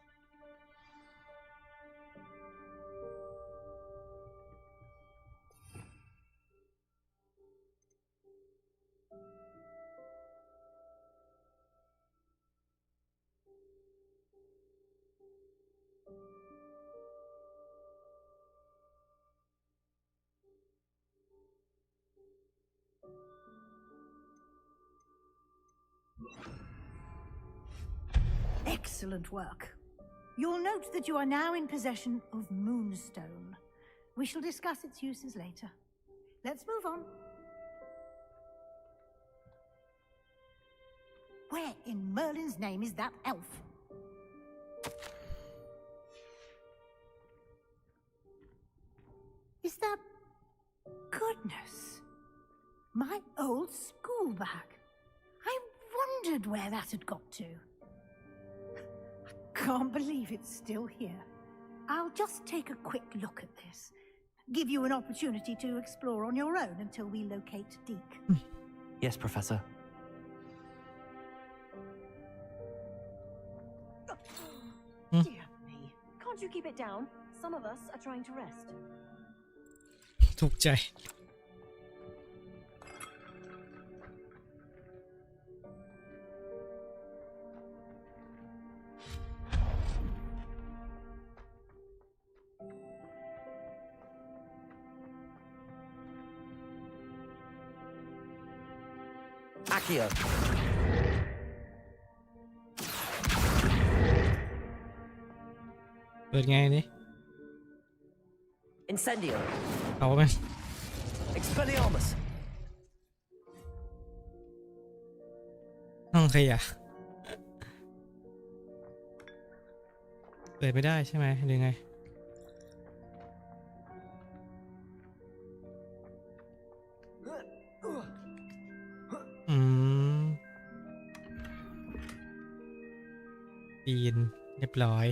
Excellent work. You'll note that you are now in possession of Moonstone. We shall discuss its uses later. Let's move on. Where in Merlin's name is that elf? Is that... Goodness! My old school bag. I wondered where that had got to. I can't believe it's still here. I'll just take a quick look at this. Give you an opportunity to explore on your own until we locate Deke. Yes, Professor. Dear me. Can't you keep it down? Some of us are trying to rest. ถูกใจ Accio. เปิดไงนี่ Incendio. เอาไหม Expelliarmus. ห้องขยะเปิดไม่ได้ใช่ไหมหรือไงปีนเรียบร้อย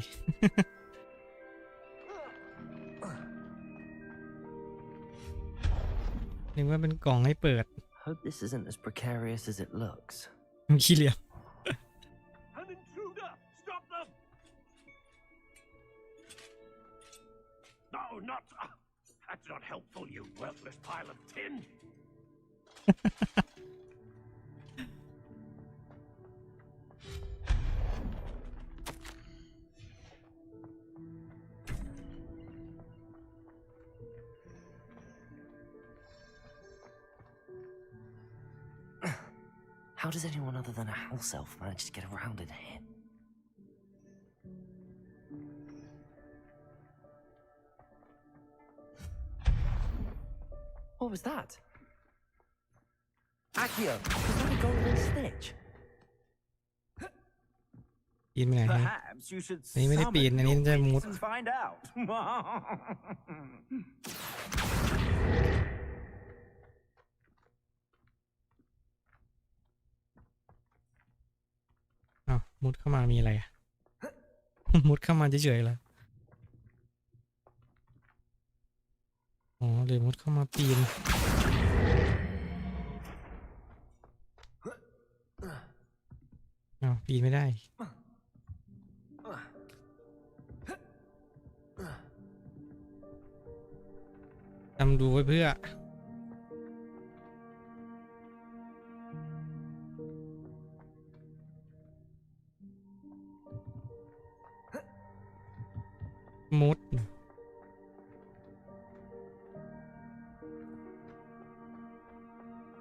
นึกว่าเป็นกล่องให้เปิด Hope this isn't as precarious as it looks. มันขี้เหลี่ยม An intruder! Stop them! No, not... that's not helpful, you worthless pile of tin! How does anyone other than a house elf manage to get around in here? What was that? Accio, is that a golden snitch? ปีนไปไหนนี่ Perhaps you should อันนี้ไม่ได้ปีน อันนี้จะมุด and find out. อ้าวมุดเข้ามามีอะไรอ่ะ มุดเข้ามาเฉยๆเหรออ๋อหรือมุดเข้ามาปีนอ้าวปีนไม่ได้ทำดูไว้เพื่อมุด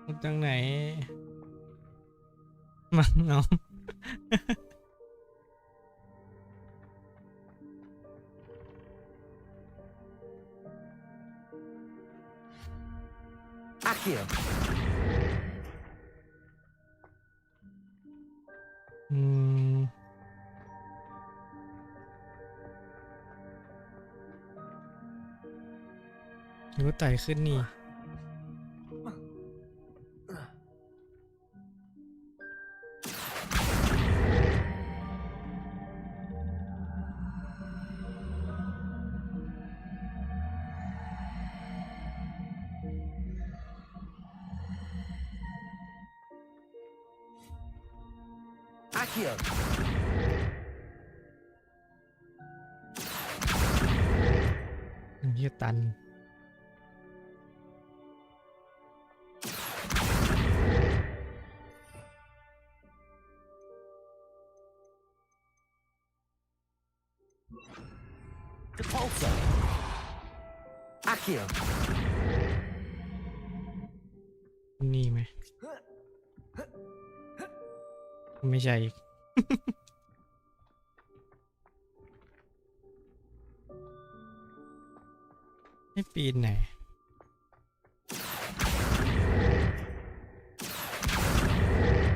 มุดจังไหนมาเอา Accio. รถไต่ขึ้นนี่Accio. เฮียตัน Depulso. Accio. นี่ไหม ไม่ใช่อีก ไม่ปีนไหน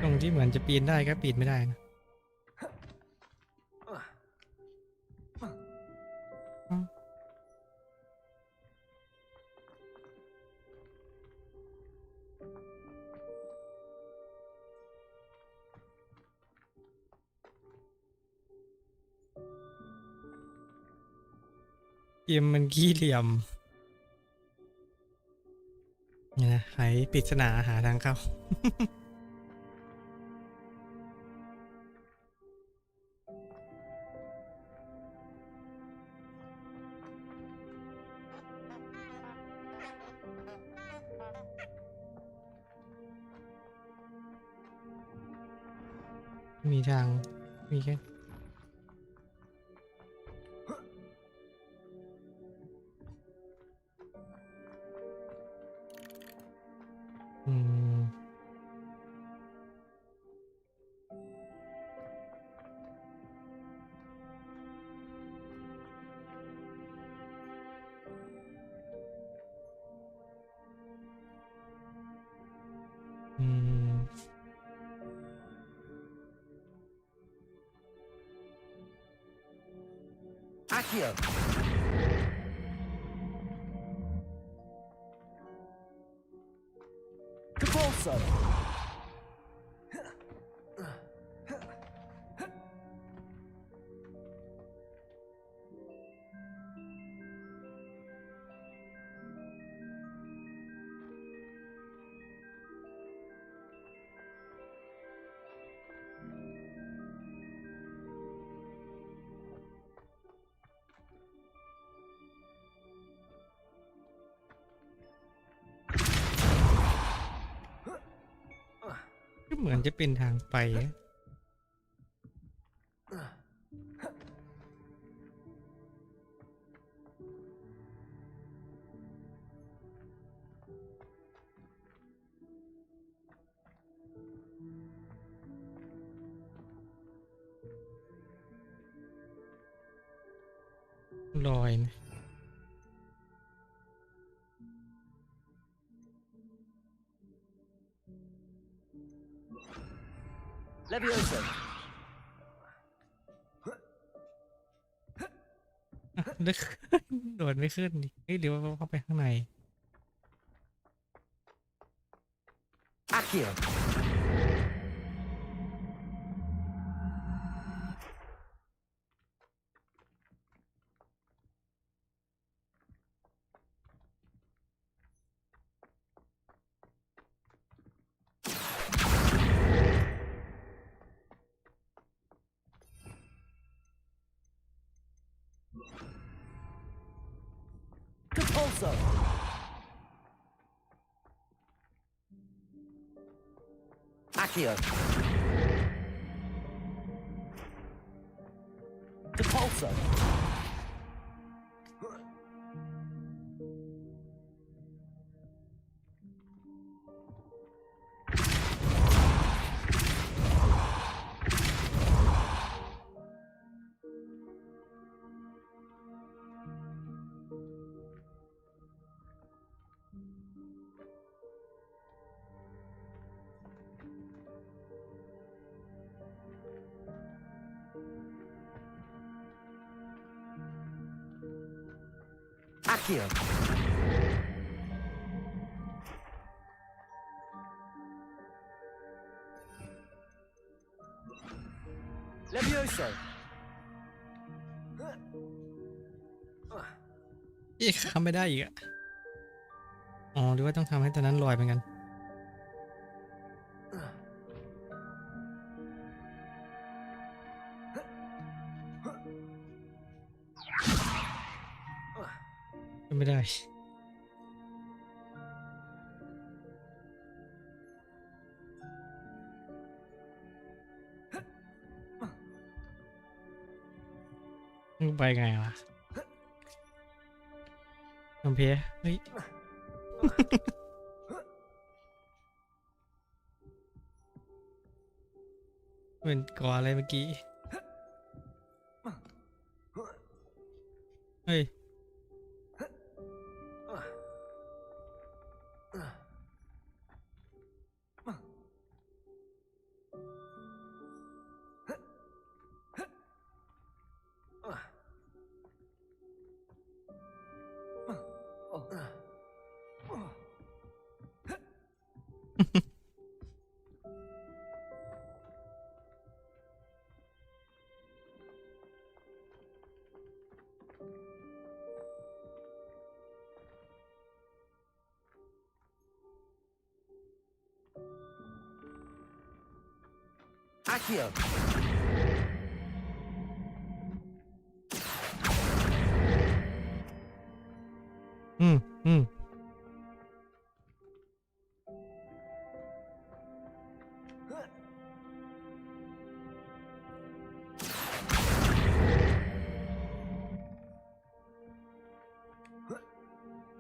ตรงที่เหมือนจะปีนได้ก็ปีนไม่ได้นะเกมมันขี้เหลี่ยมนี่นะไขปริศนาหาทางเข้า มีทางมีแค่อืมอืมAccio. Capulso.ก็เหมือนจะเป็นทางไปนะลอยนะ Levioso. ลึก โดดไม่ขึ้นดิเฮ้ยหรือว่าเข้าไปข้างใน Accio. Capulso. Accio. Capulso. Accio. Levioso. อีกทำไม่ได้อีกอะอ๋อหรือว่าต้องทำให้ตัวนั้นลอยเหมือนกันไม่ได้ไปไงวะลำเพยเฮ้ย เป็นก่ออะไรเมื่อกี้เฮ้ย Accio. อืม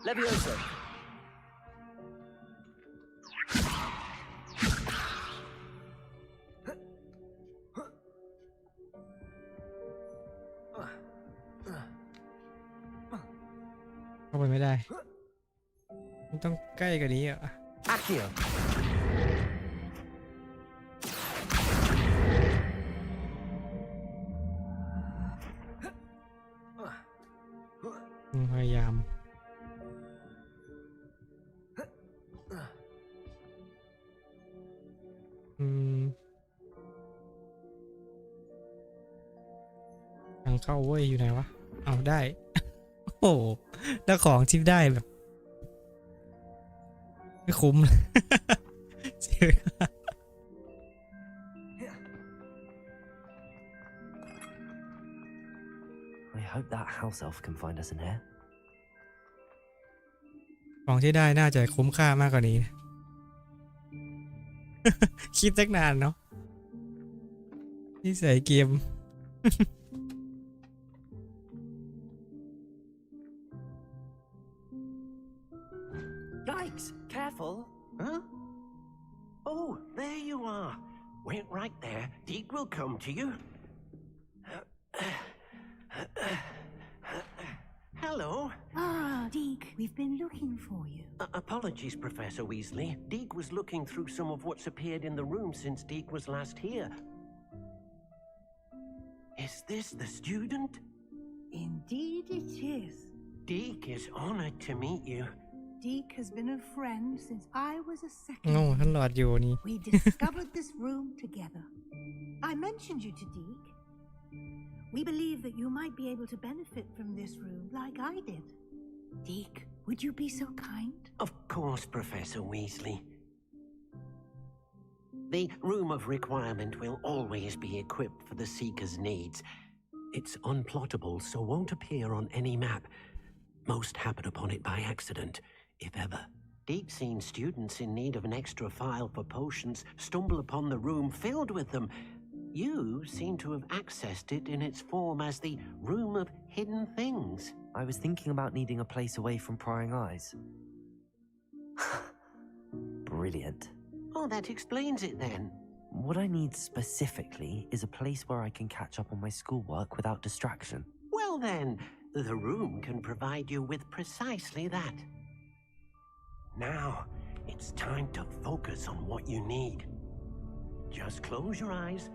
Levioso.เข้าไปไม่ได้มันต้องใกล้กว่านี้อ่ะ Accio. พยายามทางเข้าเว้ยอยู่ไหนวะเอาได้ โอ้โหแล้วของที่ได้แบบไม่คุ้มเลย I hope that house elf can find us in here. ของที่ได้น่าจะคุ้มค่ามากกว่านี้ คิดตั้งนานเนาะที่ใส่เกม Yikes! Careful! Huh? Oh, there you are. Wait right there. Deke will come to you. Hello. Ah, Deke, we've been looking for you. Apologies, Professor Weasley. Deke was looking through some of what's appeared in the room since Deke was last here. Is this the student? Indeed it is. Deke is honored to meet you. Deke has been a friend since I was a second. โง่ท่านหลอดอยู่นี่ We discovered this room together. I mentioned you to Deke. We believe that you might be able to benefit from this room like I did. Deke, would you be so kind? Of course, Professor Weasley. The Room of Requirement will always be equipped for the Seeker's needs. It's unplottable, so won't appear on any map. Most happen upon it by accident, if ever. Deep-seen students in need of an extra file for potions stumble upon the room filled with them. You seem to have accessed it in its form as the Room of Hidden Things. I was thinking about needing a place away from prying eyes. Brilliant. Oh, that explains it then. What I need specifically is a place where I can catch up on my schoolwork without distraction. Well then, the room can provide you with precisely that. Now, it's time to focus on what you need. Just close your eyes.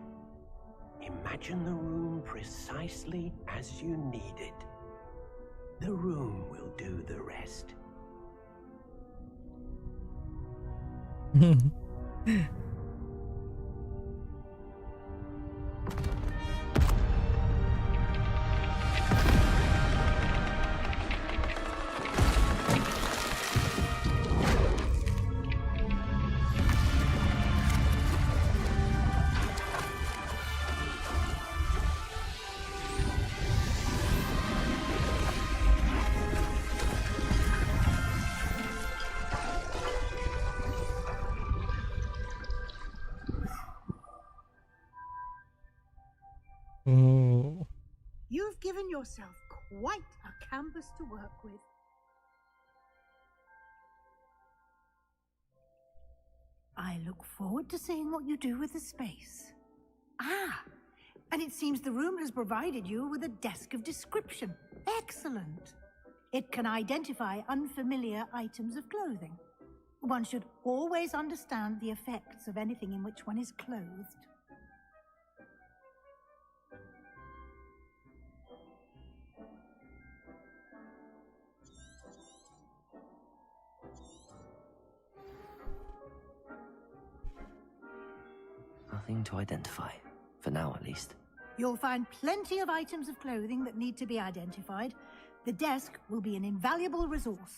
Imagine the room precisely as you need it. The room will do the rest. โอ้ You've given yourself quite a canvas to work with. I look forward to seeing what you do with the space. Ah, and it seems the room has provided you with a desk of description. Excellent. It can identify unfamiliar items of clothing. One should always understand the effects of anything in which one is clothed. Nothing to identify, for now at least. You'll find plenty of items of clothing that need to be identified. The desk will be an invaluable resource.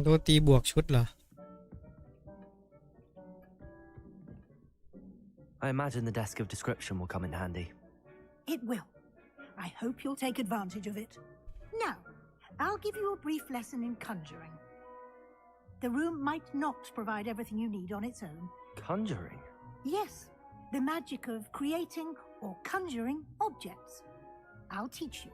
โดนตีบวกชุดเหรอ I imagine the desk of description will come in handy. It will. I hope you'll take advantage of it. Now, I'll give you a brief lesson in conjuring. The room might not provide everything you need on its own. Conjuring? Yes, the magic of creating or conjuring objects. I'll teach you.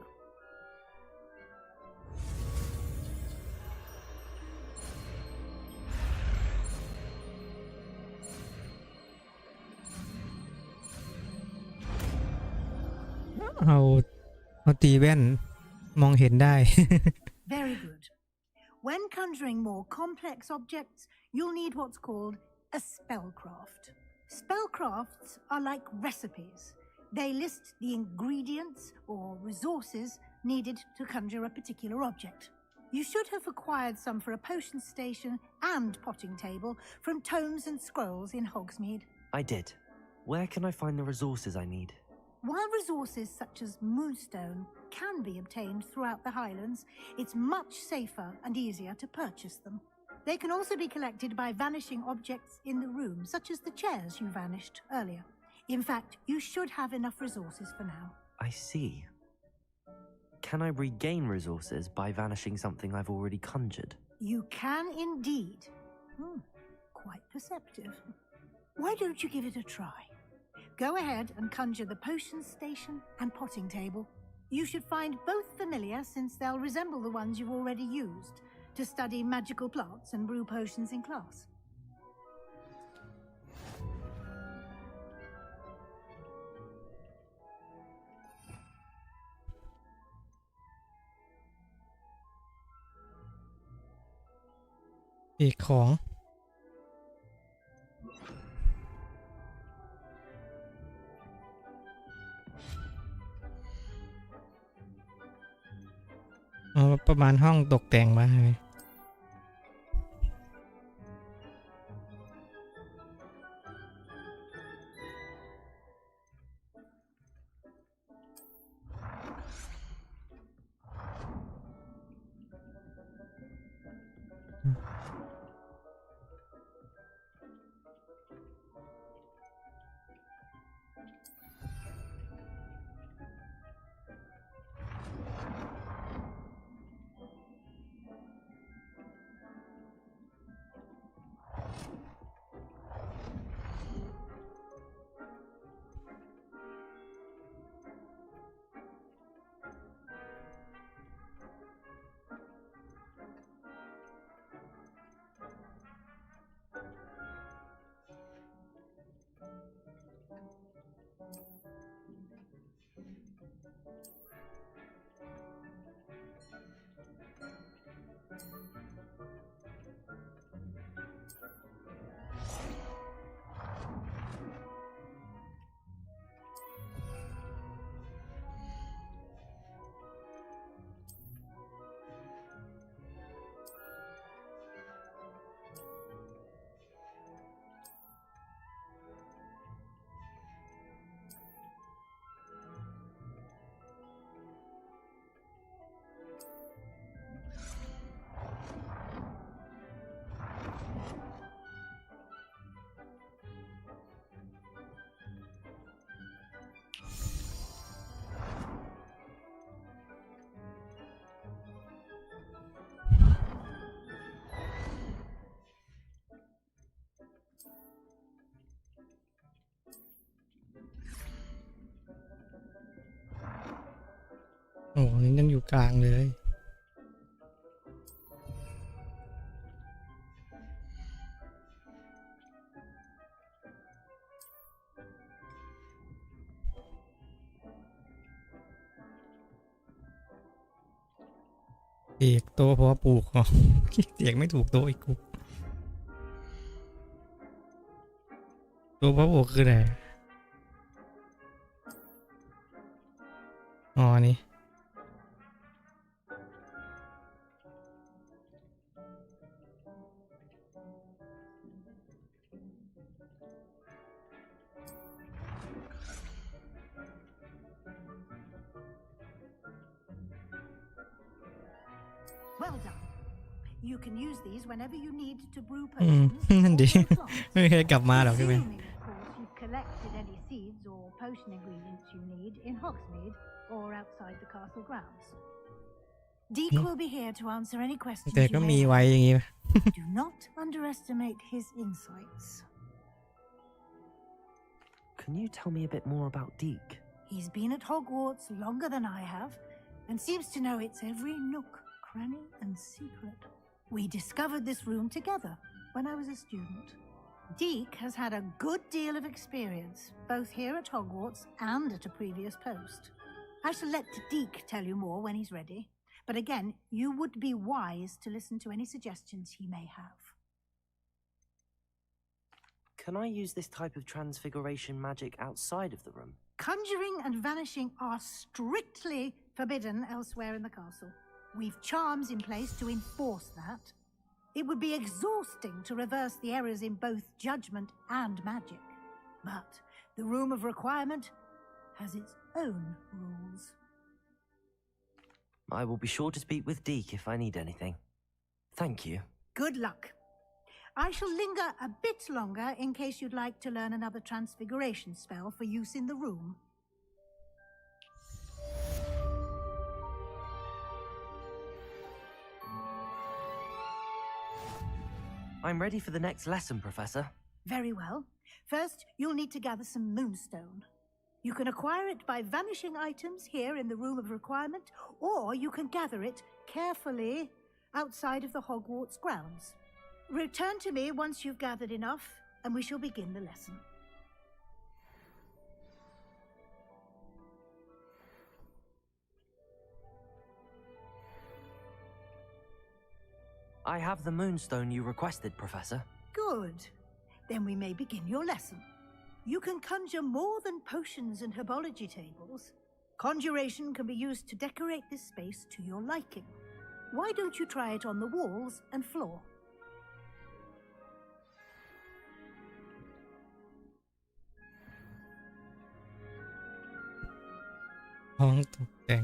เอาตีแว่นมองเห็นได้ Very good. When conjuring more complex objects, you'll need what's called a spellcraft. Spellcrafts are like recipes. They list the ingredients or resources needed to conjure a particular object. You should have acquired some for a potion station and potting table from tomes and scrolls in Hogsmeade. I did. Where can I find the resources I need? While resources such as moonstone can be obtained throughout the Highlands, it's much safer and easier to purchase them. They can also be collected by vanishing objects in the room, such as the chairs you vanished earlier. In fact, you should have enough resources for now. I see. Can I regain resources by vanishing something I've already conjured? You can indeed. Quite perceptive. Why don't you give it a try? Go ahead and conjure the potion station and potting table. You should find both familiar since they'll resemble the ones you've already used to study magical plants and brew potions in class. April ของประมาณห้องตกแต่งมาให้โอ้นี่ยังอยู่กลางเลยเอกโตพอปลูกเหรอเอกไม่ถูกโตอีกกูตัวพอปลูกคืออะไรอ๋อนี่Well done. You can use these whenever you need to brew potions. นั่นดิไม่มีใครกลับมาหรอกใช่ไหม Assuming, of course, you've collected any seeds or potion ingredients you need in Hogsmeade or outside the castle grounds. Deek will be here to answer any questions แต่ you ก็ may มีไว้ have. อย่างงี้ Do not underestimate his insights. Can you tell me a bit more about Deek? He's been at Hogwarts longer than I have and seems to know its every nook, cranny, and secret. We discovered this room together when I was a student. Deek has had a good deal of experience, both here at Hogwarts and at a previous post. I shall let Deek tell you more when he's ready, but again, you would be wise to listen to any suggestions he may have. Can I use this type of transfiguration magic outside of the room? Conjuring and vanishing are strictly forbidden elsewhere in the castle. We've charms in place to enforce that. It would be exhausting to reverse the errors in both judgment and magic. But the Room of Requirement has its own rules. I will be sure to speak with Deek if I need anything. Thank you. Good luck. I shall linger a bit longer in case you'd like to learn another transfiguration spell for use in the room. I'm ready for the next lesson, Professor. Very well. First, you'll need to gather some moonstone. You can acquire it by vanishing items here in the Room of Requirement, or you can gather it carefully outside of the Hogwarts grounds. Return to me once you've gathered enough, and we shall begin the lesson. I have the moonstone you requested, Professor. Good. Then we may begin your lesson. You can conjure more than potions and herbology tables. Conjuration can be used to decorate this space to your liking. Why don't you try it on the walls and floor? ห้องตกแต่ง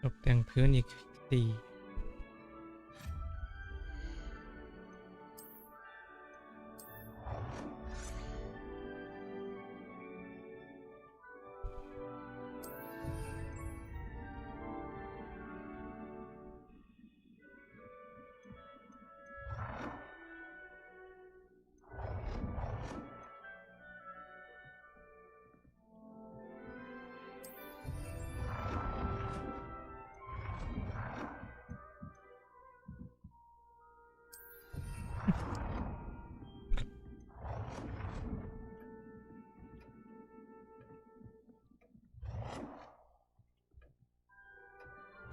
ตกแต่งพื้นอีก4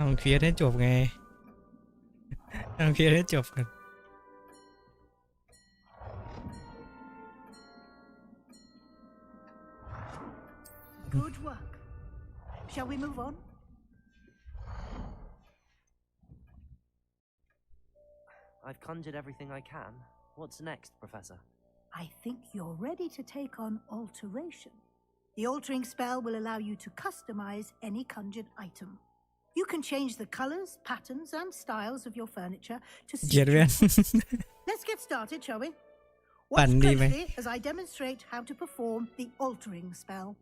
ทำเคลียร์ให้จบไงทำเคลียร์ให้จบกัน Good work. Shall we move on? I've conjured everything I can. What's next, Professor? I think you're ready to take on alteration. The altering spell will allow you to customize any conjured item. You can change the colors, patterns, and styles of your furniture to suit your taste. Let's get started, shall we? Watch closely as I demonstrate how to perform the altering spell.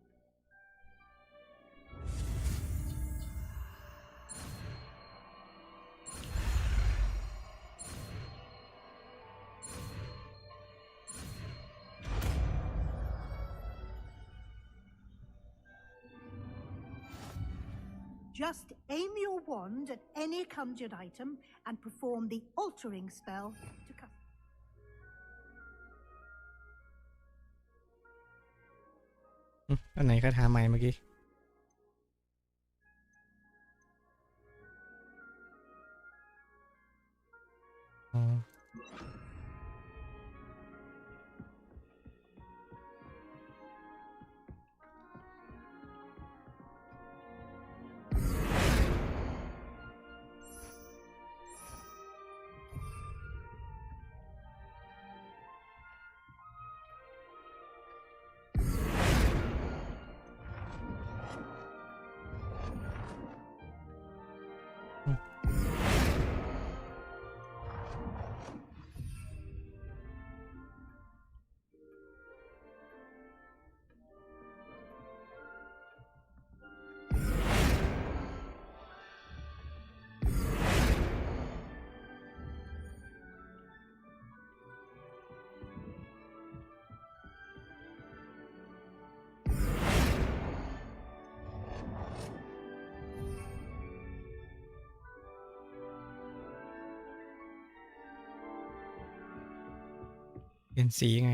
Just aim your wand at any conjured item and perform the altering spell to custom. อันไหนคาถาใหม่เมื่อกี้อ๋อเปลี่ยนสีไง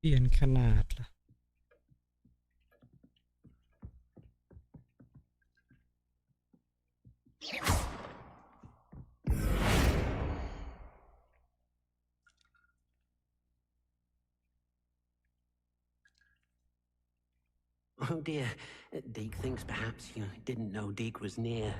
เปลี่ยนขนาดล่ะOh dear, Deke thinks perhaps you didn't know Deke was near.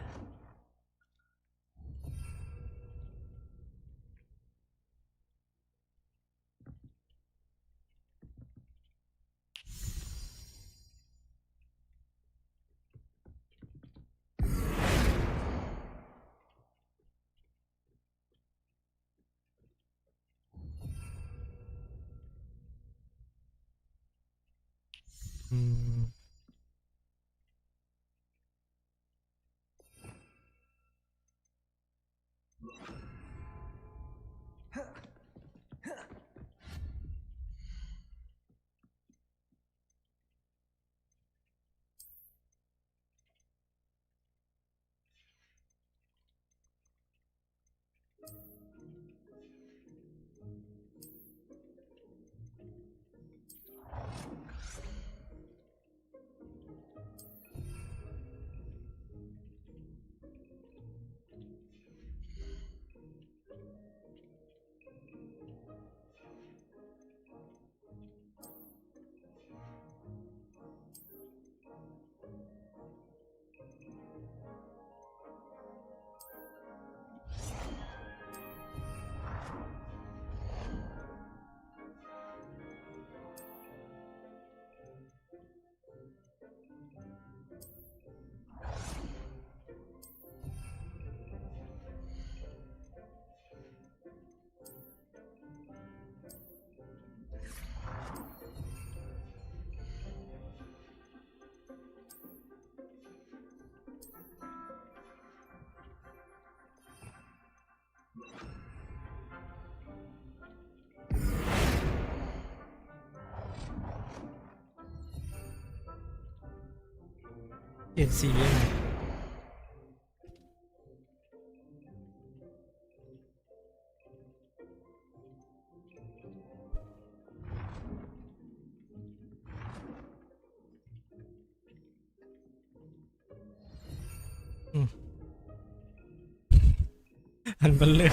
Hmm. Tiền xì này. Anh vẫn lên.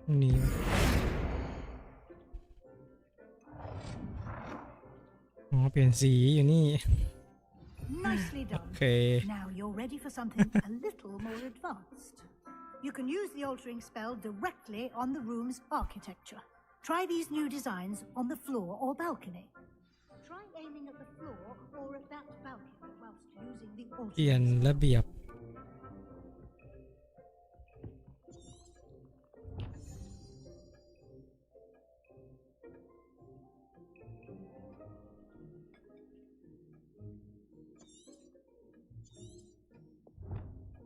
Nhiều. Ồ. เปลี่ยนสีอยู่นี่ Nicely done. Okay. Now you're ready for something a little more advanced. You can use the altering spell directly on the room's architecture. Try these new designs on the floor or balcony. Try aiming at the floor or at that balcony whilst using the เปลี่ยน altering ระเบียบ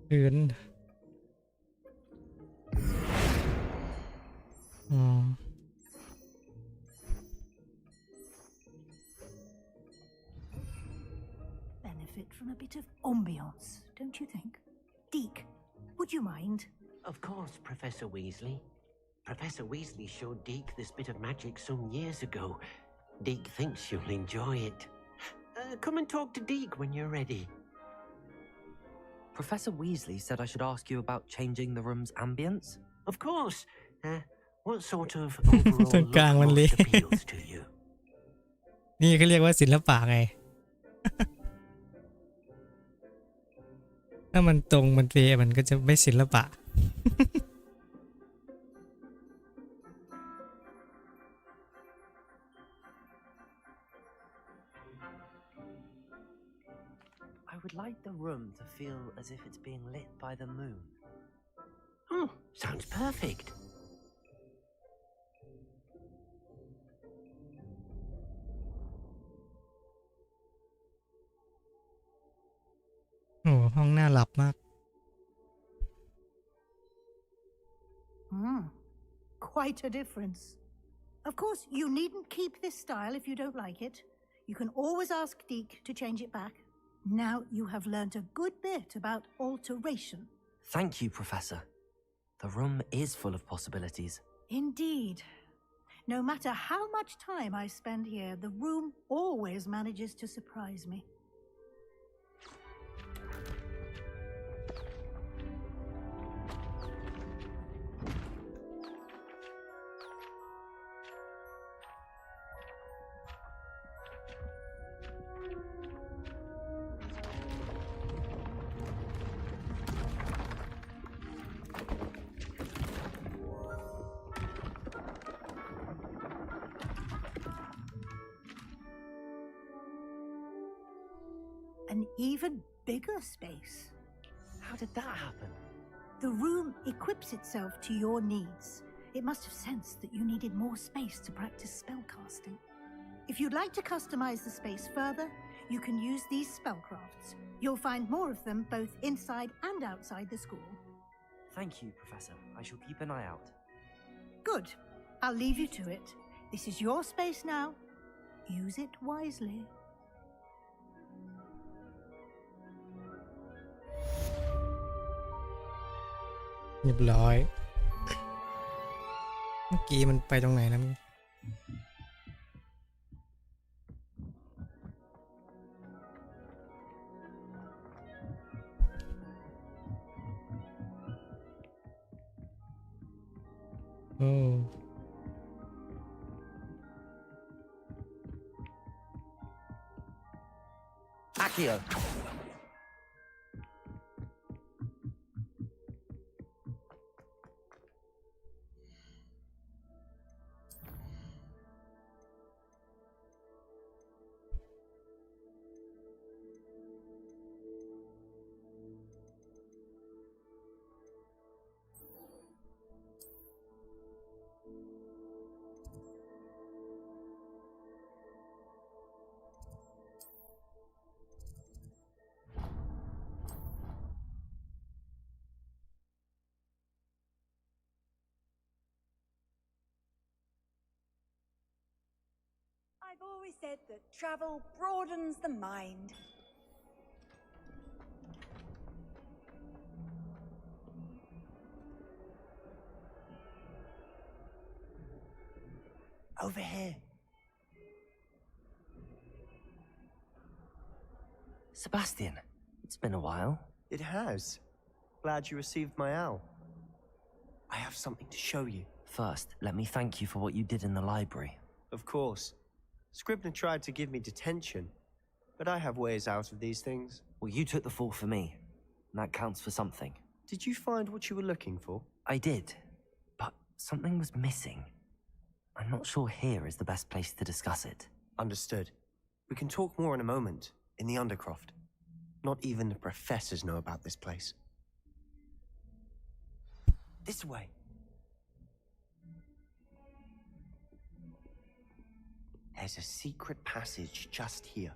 พื้นอ๋อ benefit from a bit of ambiance, don't you think? Deke, would you mind? Of course, Professor Weasley. Professor Weasley showed Deke this bit of magic some years ago. Deke thinks you'll enjoy it. Come and talk to Deke when you're ready. Professor Weasley said I should ask you about changing the room's ambience. Of course. What sort of overall ตรงกลางมัน look เลย most appeals to you? นี่เขาเรียกว่าศิลปะไง ถ้ามันตรงมันเป๊ะมันก็จะไม่ศิลปะ I would like the room to feel as if it's being lit by the moon. Oh, sounds perfect. โอ้ห้องน่าหลับมาก Quite a difference. Of course, you needn't keep this style if you don't like it. You can always ask Deke to change it back. Now you have learnt a good bit about alteration. Thank you, Professor. The room is full of possibilities. Indeed. No matter how much time I spend here, the room always manages to surprise me. An even bigger space. How did that happen? The room equips itself to your needs. It must have sensed that you needed more space to practice spellcasting. If you'd like to customize the space further, you can use these spellcrafts. You'll find more of them both inside and outside the school. Thank you, Professor. I shall keep an eye out. Good. I'll leave you to it. This is your space now. Use it wisely. เรียบร้อย เมื่อกี้มันไปตรงไหนนะมึงโอ้ Accio. I've always said that travel broadens the mind. Over here. Sebastian, it's been a while. It has. Glad you received my owl. I have something to show you. First, let me thank you for what you did in the library. Of course. Scribner tried to give me detention, but I have ways out of these things. Well, you took the fall for me, and that counts for something. Did you find what you were looking for? I did, but something was missing. I'm not sure here is the best place to discuss it. Understood. We can talk more in a moment, in the Undercroft. Not even the professors know about this place. This way. There's a secret passage just here.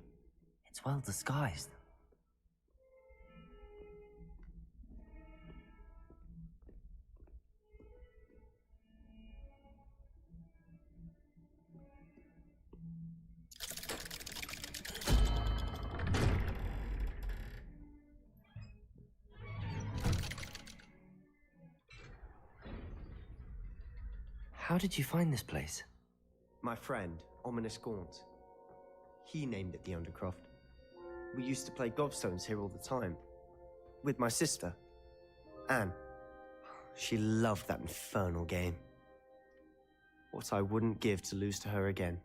It's well disguised. How did you find this place? My friend, Ominous Gaunt. He named it the Undercroft. We used to play gobstones here all the time. With my sister, Anne. She loved that infernal game. What I wouldn't give to lose to her again.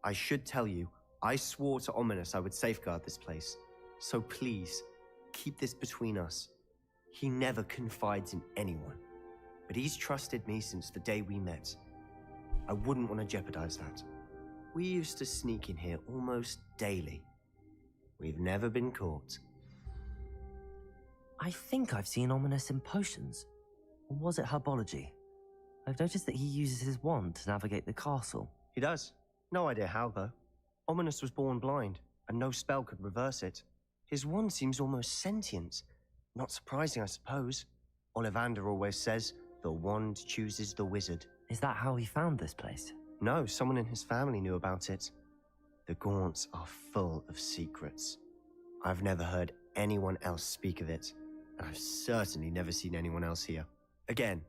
I should tell you, I swore to Ominous I would safeguard this place. So please, keep this between us. He never confides in anyone. But he's trusted me since the day we met. I wouldn't want to jeopardize that. We used to sneak in here almost daily. We've never been caught. I think I've seen Ominous in potions. Or was it herbology? I've noticed that he uses his wand to navigate the castle. He does. No idea how, though. Ominous was born blind, and no spell could reverse it. His wand seems almost sentient. Not surprising, I suppose. Ollivander always says, the wand chooses the wizard. Is that how he found this place? No, someone in his family knew about it. The Gaunts are full of secrets. I've never heard anyone else speak of it, and I've certainly never seen anyone else here. Again,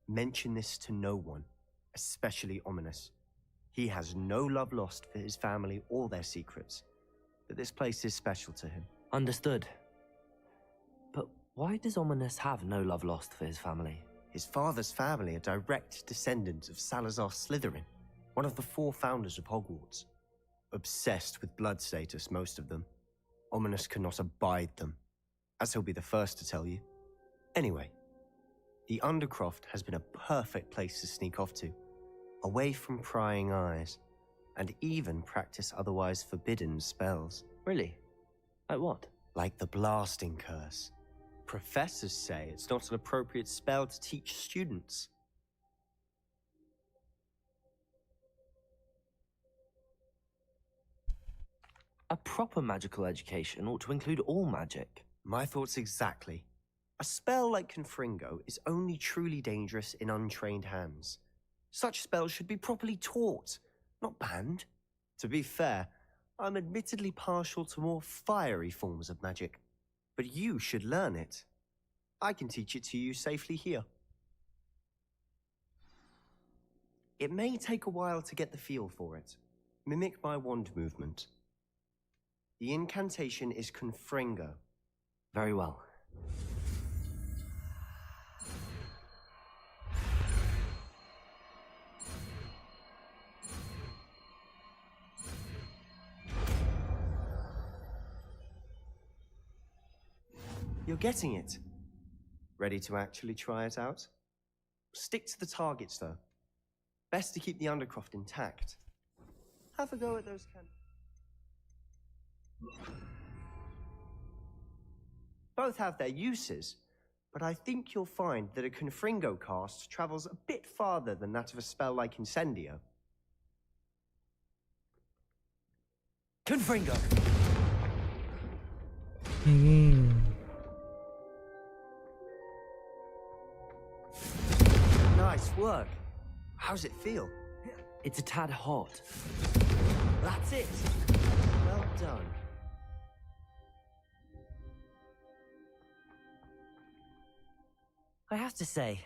mention this to no one, especially Ominous. He has no love lost for his family or their secrets, but this place is special to him. Understood. But why does Ominous have no love lost for his family? His father's family are direct descendants of Salazar Slytherin, one of the 4 founders of Hogwarts. Obsessed with blood status, most of them. Ominous cannot abide them, as he'll be the first to tell you. Anyway, the Undercroft has been a perfect place to sneak off to, away from prying eyes, and even practice otherwise forbidden spells. Really? Like what? Like the Blasting Curse. Professors say it's not an appropriate spell to teach students. A proper magical education ought to include all magic. My thoughts exactly. A spell like Confringo is only truly dangerous in untrained hands. Such spells should be properly taught, not banned. To be fair, I'm admittedly partial to more fiery forms of magic, but you should learn it. I can teach it to you safely here. It may take a while to get the feel for it. Mimic my wand movement. The incantation is Confringo. Very well. You're getting it. Ready to actually try it out? Stick to the targets, though. Best to keep the Undercroft intact. Have a go at those cannons. Both have their uses, but I think you'll find that a Confringo cast travels a bit farther than that of a spell like Incendio. Confringo! Nice work. How's it feel? It's a tad hot. That's it. Well done. I have to say,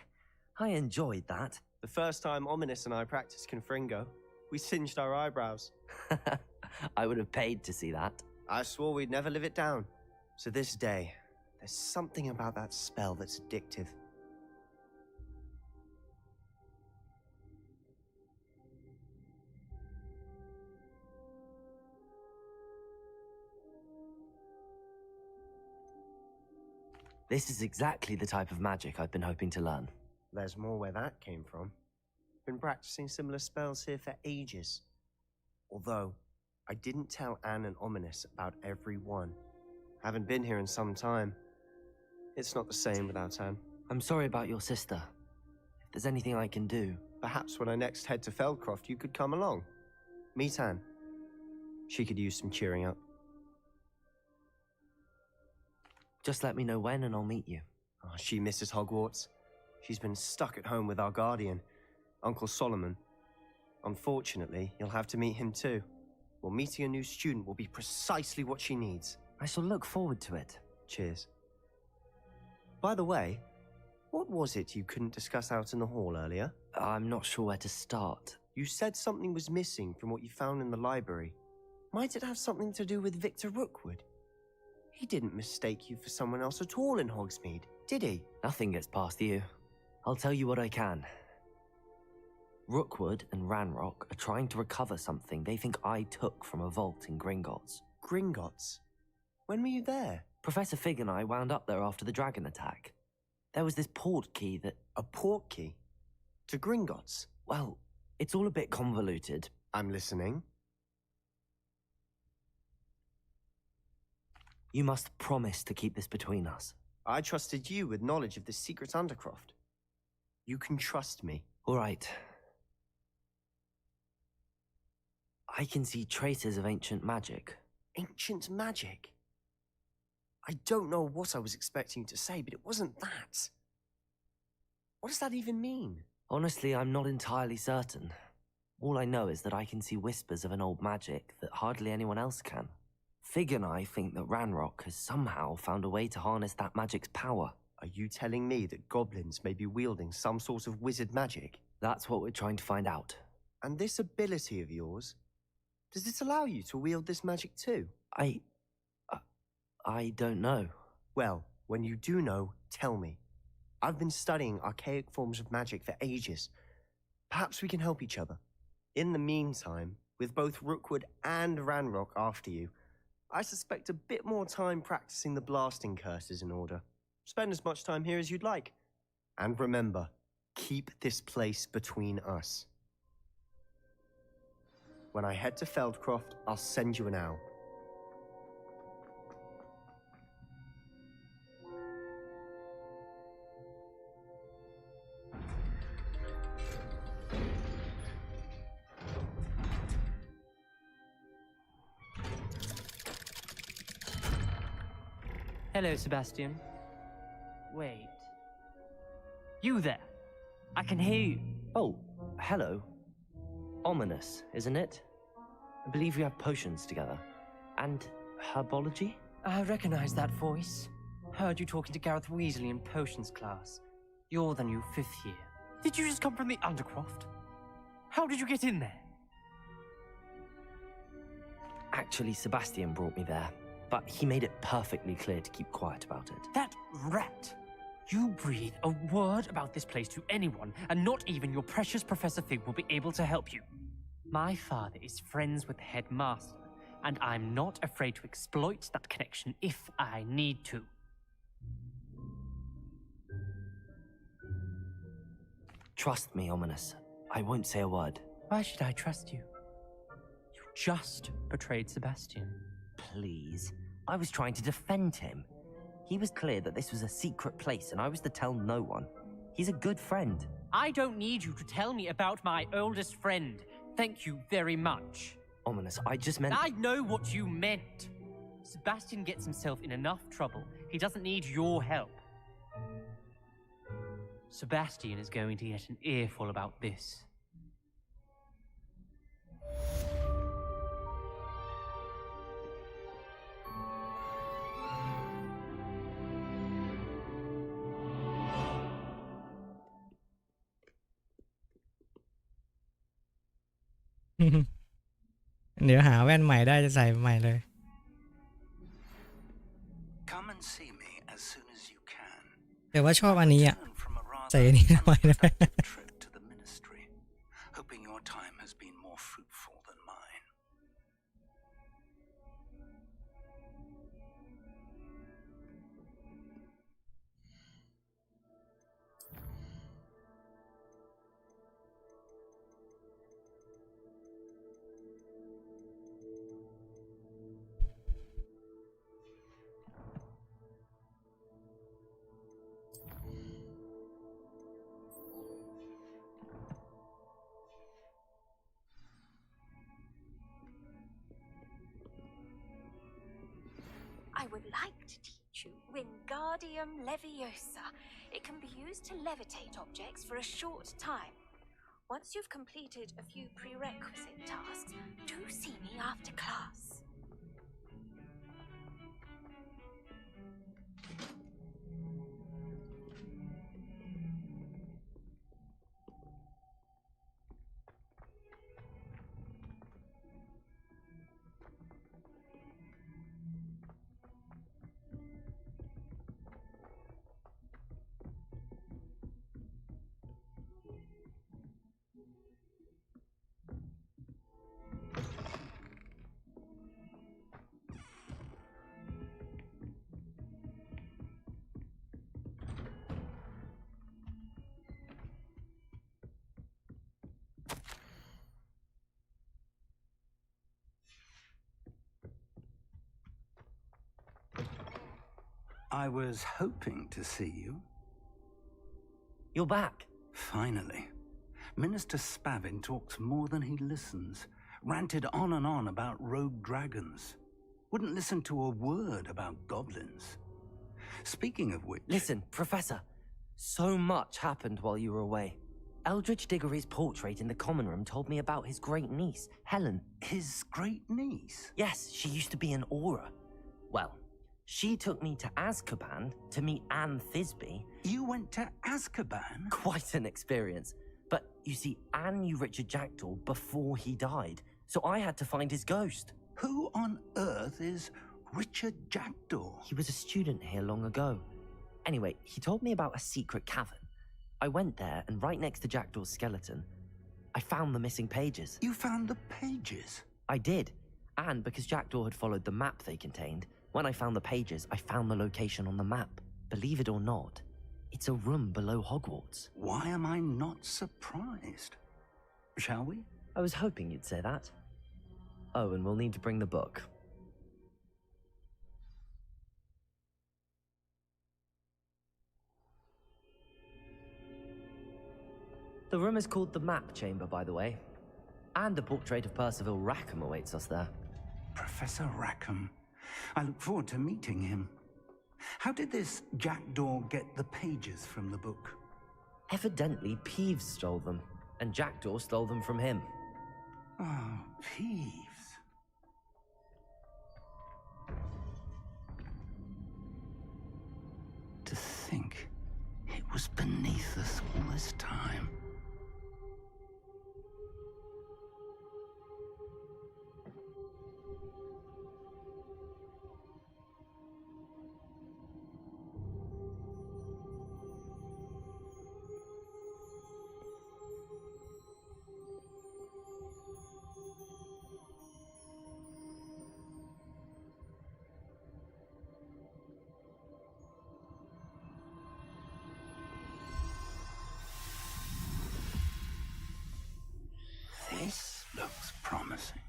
I enjoyed that. The first time Ominous and I practiced Confringo, we singed our eyebrows. I would have paid to see that. I swore we'd never live it down. To this day, there's something about that spell that's addictive. This is exactly the type of magic I've been hoping to learn. There's more where that came from. Been practicing similar spells here for ages. Although, I didn't tell Anne and Ominous about every one. Haven't been here in some time. It's not the same without Anne. I'm sorry about your sister. If there's anything I can do... Perhaps when I next head to Feldcroft, you could come along. Meet Anne. She could use some cheering up. Just let me know when and I'll meet you. Oh, she misses Hogwarts. She's been stuck at home with our guardian, Uncle Solomon. Unfortunately, you'll have to meet him too. Well, meeting a new student will be precisely what she needs. I shall look forward to it. Cheers. By the way, what was it you couldn't discuss out in the hall earlier? I'm not sure where to start. You said something was missing from what you found in the library. Might it have something to do with Victor Rookwood? He didn't mistake you for someone else at all in Hogsmeade, did he? Nothing gets past you. I'll tell you what I can. Rookwood and Ranrock are trying to recover something they think I took from a vault in Gringotts. Gringotts? When were you there? Professor Fig and I wound up there after the dragon attack. There was this port key that... A port key? To Gringotts? Well, it's all a bit convoluted. I'm listening. You must promise to keep this between us. I trusted you with knowledge of the secret Undercroft. You can trust me. All right. I can see traces of ancient magic. Ancient magic? I don't know what I was expecting you to say, but it wasn't that. What does that even mean? Honestly, I'm not entirely certain. All I know is that I can see whispers of an old magic that hardly anyone else can. Fig and I think that Ranrock has somehow found a way to harness that magic's power. Are you telling me that goblins may be wielding some sort of wizard magic? That's what we're trying to find out. And this ability of yours, does it allow you to wield this magic too? I don't know. Well, when you do know, tell me. I've been studying archaic forms of magic for ages. Perhaps we can help each other. In the meantime, with both Rookwood and Ranrock after you, I suspect a bit more time practicing the blasting curses in order. Spend as much time here as you'd like. And remember, keep this place between us. When I head to Feldcroft, I'll send you an owl. Hello, Sebastian. Wait. You there? I can hear you. Oh, hello. Ominous, isn't it? I believe we have potions together. And herbology? I recognize that voice. Heard you talking to Gareth Weasley in potions class. You're the new 5th year. Did you just come from the Undercroft? How did you get in there? Actually, Sebastian brought me there. But he made it perfectly clear to keep quiet about it. That rat! You breathe a word about this place to anyone, and not even your precious Professor Fig will be able to help you. My father is friends with the headmaster, and I'm not afraid to exploit that connection if I need to. Trust me, Ominous. I won't say a word. Why should I trust you? You just betrayed Sebastian. Please. I was trying to defend him. He was clear that this was a secret place and I was to tell no one. He's a good friend. I don't need you to tell me about my oldest friend. Thank you very much. Ominous, I just meant... I know what you meant. Sebastian gets himself in enough trouble. He doesn't need your help. Sebastian is going to get an earful about this. Mm-hmm. เดี๋ยวหาแว่นใหม่ได้จะใส่ใหม่เลย Come and see me as soon as you can. แต่ว่าชอบอันนี้อ่ะใส่อันนี้ทำไมนะ Trip to the ministry, hoping your time has been more fruitful than mine. like to teach you Wingardium Leviosa. It can be used to levitate objects for a short time. Once you've completed a few prerequisite tasks, do see me after class. I was hoping to see you. You're back. Finally. Minister Spavin talks more than he listens. Ranted on and on about rogue dragons. Wouldn't listen to a word about goblins. Speaking of which... Listen, Professor. So much happened while you were away. Eldridge Diggory's portrait in the common room told me about his great niece, Helen. His great niece? Yes, she used to be an Auror. Well, she took me to Azkaban to meet Anne Thisbe. You went to Azkaban? Quite an experience. But you see, Anne knew Richard Jackdaw before he died, so I had to find his ghost. Who on earth is Richard Jackdaw? He was a student here long ago. Anyway, he told me about a secret cavern. I went there, and right next to Jackdaw's skeleton, I found the missing pages. You found the pages? I did. And because Jackdaw had followed the map they contained, when I found the pages, I found the location on the map. Believe it or not, it's a room below Hogwarts. Why am I not surprised? Shall we? I was hoping you'd say that. Oh, and we'll need to bring the book. The room is called the Map Chamber, by the way. And a portrait of Percival Rackham awaits us there. Professor Rackham. I look forward to meeting him. How did this Jackdaw get the pages from the book? Evidently, Peeves stole them, and Jackdaw stole them from him. Oh, Peeves. To think it was beneath us all this time. This looks promising.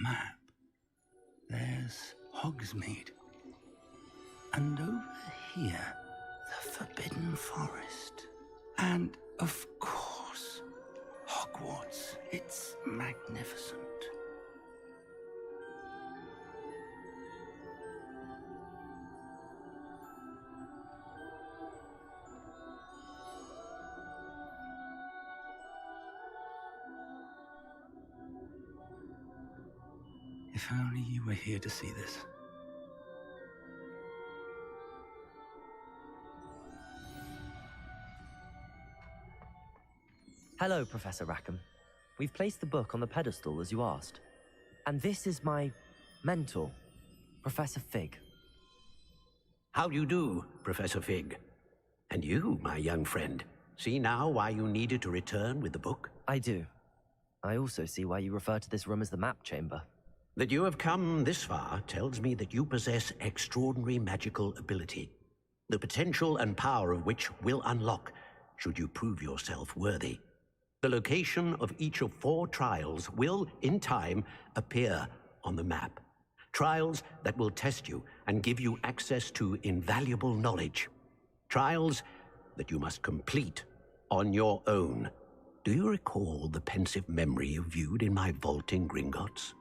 Map. There's Hogsmeade. And over here, the Forbidden Forest. And, of course, Hogwarts. It's magnificent. If only you were here to see this. Hello, Professor Rackham. We've placed the book on the pedestal as you asked. And this is my mentor, Professor Fig. How do you do, Professor Fig? And you, my young friend, see now why you needed to return with the book? I do. I also see why you refer to this room as the Map Chamber. That you have come this far tells me that you possess extraordinary magical ability, the potential and power of which will unlock should you prove yourself worthy. The location of each of 4 trials will, in time, appear on the map. Trials that will test you and give you access to invaluable knowledge. Trials that you must complete on your own. Do you recall the pensive memory you viewed in my vault in Gringotts?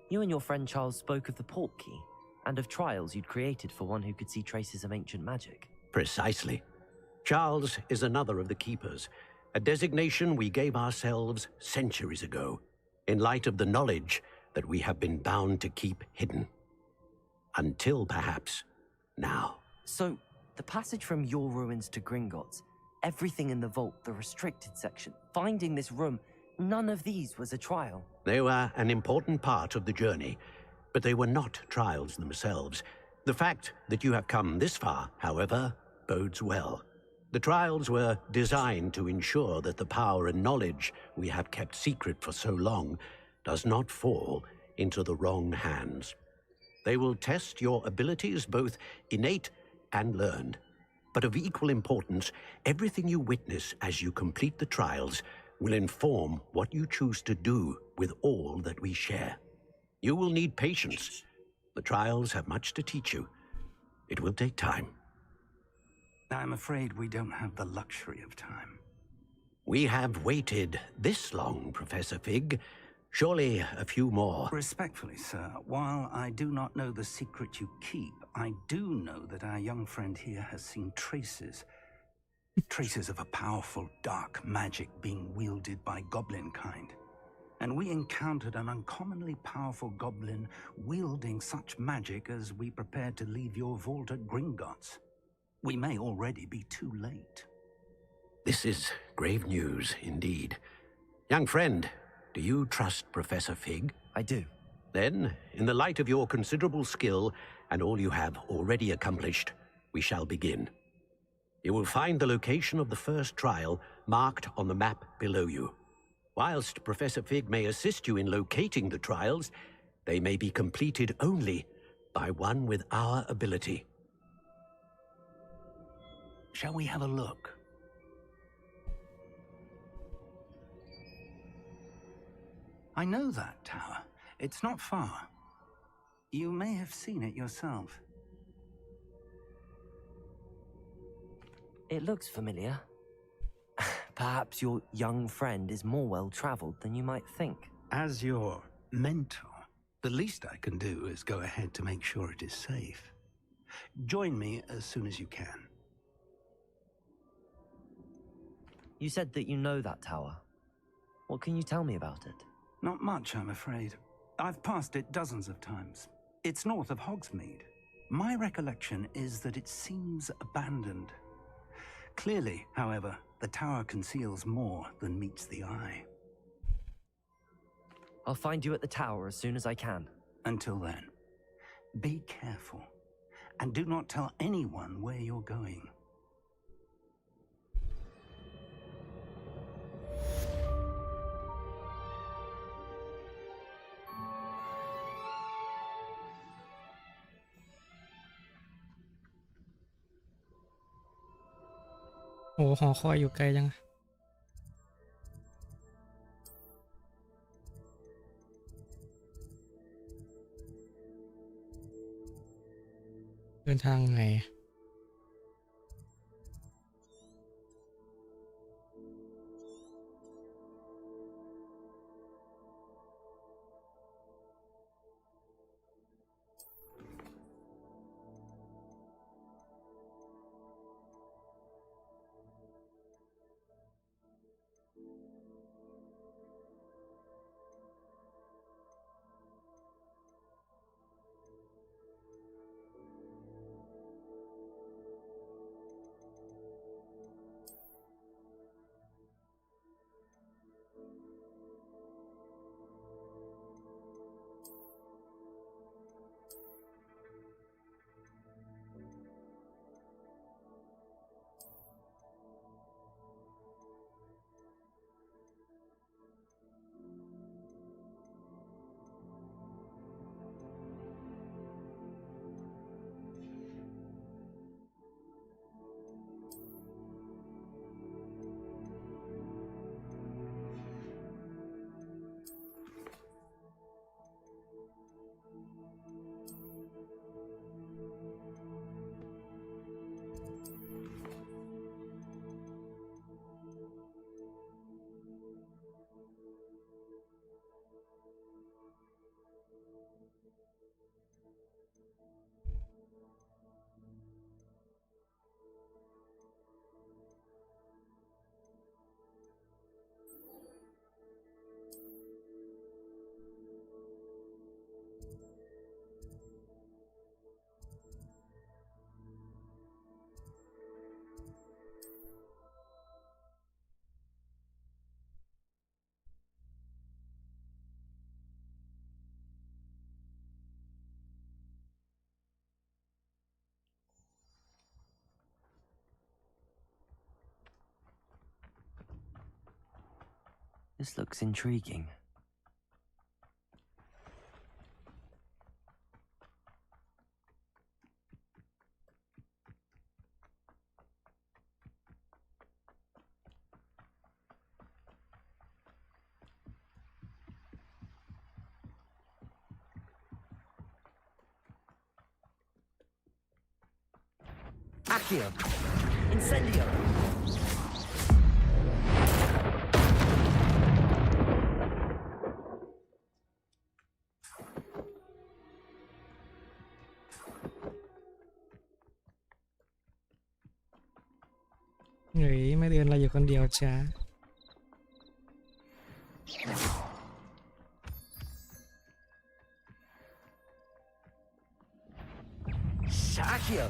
You and your friend Charles spoke of the port key, and of trials you'd created for one who could see traces of ancient magic. Precisely. Charles is another of the Keepers, a designation we gave ourselves centuries ago, in light of the knowledge that we have been bound to keep hidden. Until, perhaps, now. So, the passage from your ruins to Gringotts, everything in the vault, the restricted section, finding this room, none of these was a trial. They were an important part of the journey, but they were not trials themselves. The fact that you have come this far, however, bodes well. The trials were designed to ensure that the power and knowledge we have kept secret for so long does not fall into the wrong hands. They will test your abilities, both innate and learned. But of equal importance, everything you witness as you complete the trials will inform what you choose to do with all that we share. You will need patience. The trials have much to teach you. It will take time. I'm afraid we don't have the luxury of time. We have waited this long, Professor Fig. Surely a few more. Respectfully, sir, while I do not know the secret you keep, I do know that our young friend here has seen traces of a powerful dark magic being wielded by goblin kind. And we encountered an uncommonly powerful goblin wielding such magic as we prepared to leave your vault at Gringotts. We may already be too late. This is grave news indeed. Young friend, do you trust Professor Fig? I do. Then, in the light of your considerable skill and all you have already accomplished, we shall begin. You will find the location of the first trial marked on the map below you. Whilst Professor Fig may assist you in locating the trials, they may be completed only by one with our ability. Shall we have a look? I know that tower. It's not far. You may have seen it yourself. It looks familiar. Perhaps your young friend is more well-traveled than you might think. As your mentor, the least I can do is go ahead to make sure it is safe. Join me as soon as you can. You said that you know that tower. What can you tell me about it? Not much, I'm afraid. I've passed it dozens of times. It's north of Hogsmeade. My recollection is that it seems abandoned. Clearly, however, the tower conceals more than meets the eye. I'll find you at the tower as soon as I can. Until then, be careful, and do not tell anyone where you're going. Oh, หอคอยอยู่ไกลจังเดินทางไง This looks intriguing. Accio! Incendio! เฮ้ยไม่เดินเราอยู่คนเดียวจ้า Accio!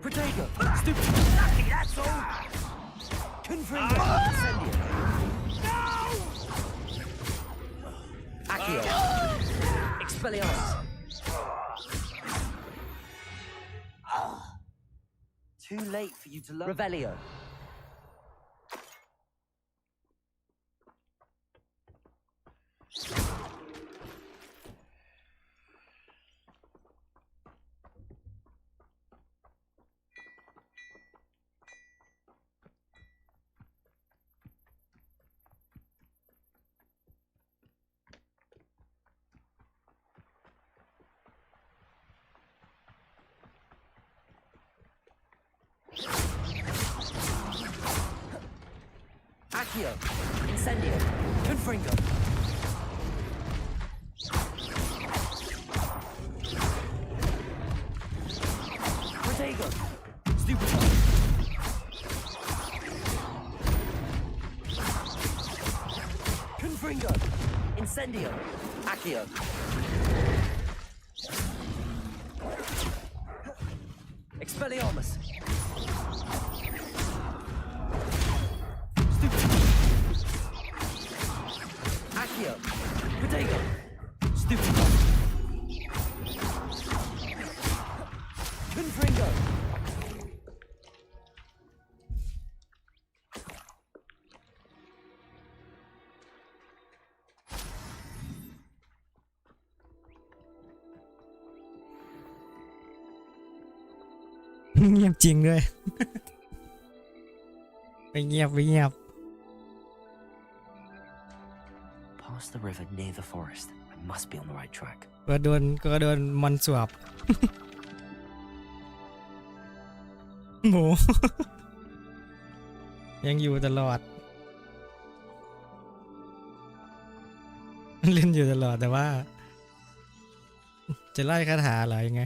Protego! Stupid! Lucky, that's all! Confringo! Incendio! No! Accio! Expelliarmus! Too late for you to learn. Revelio! Accio! Incendio! Confringo! Protego! Stupid! Confringo! Incendio! Accio! Expelliarmus! Accio! Protego! Stupid! Confringo!เงียบจริงด้วย ไปเงียบ Past the river near the forest. I must be on the right track. ก็โดนมันสวบ หมู ยังอยู่ตลอด เล่นอยู่ตลอดแต่ว่า จะไล่คาถาอะไรยังไง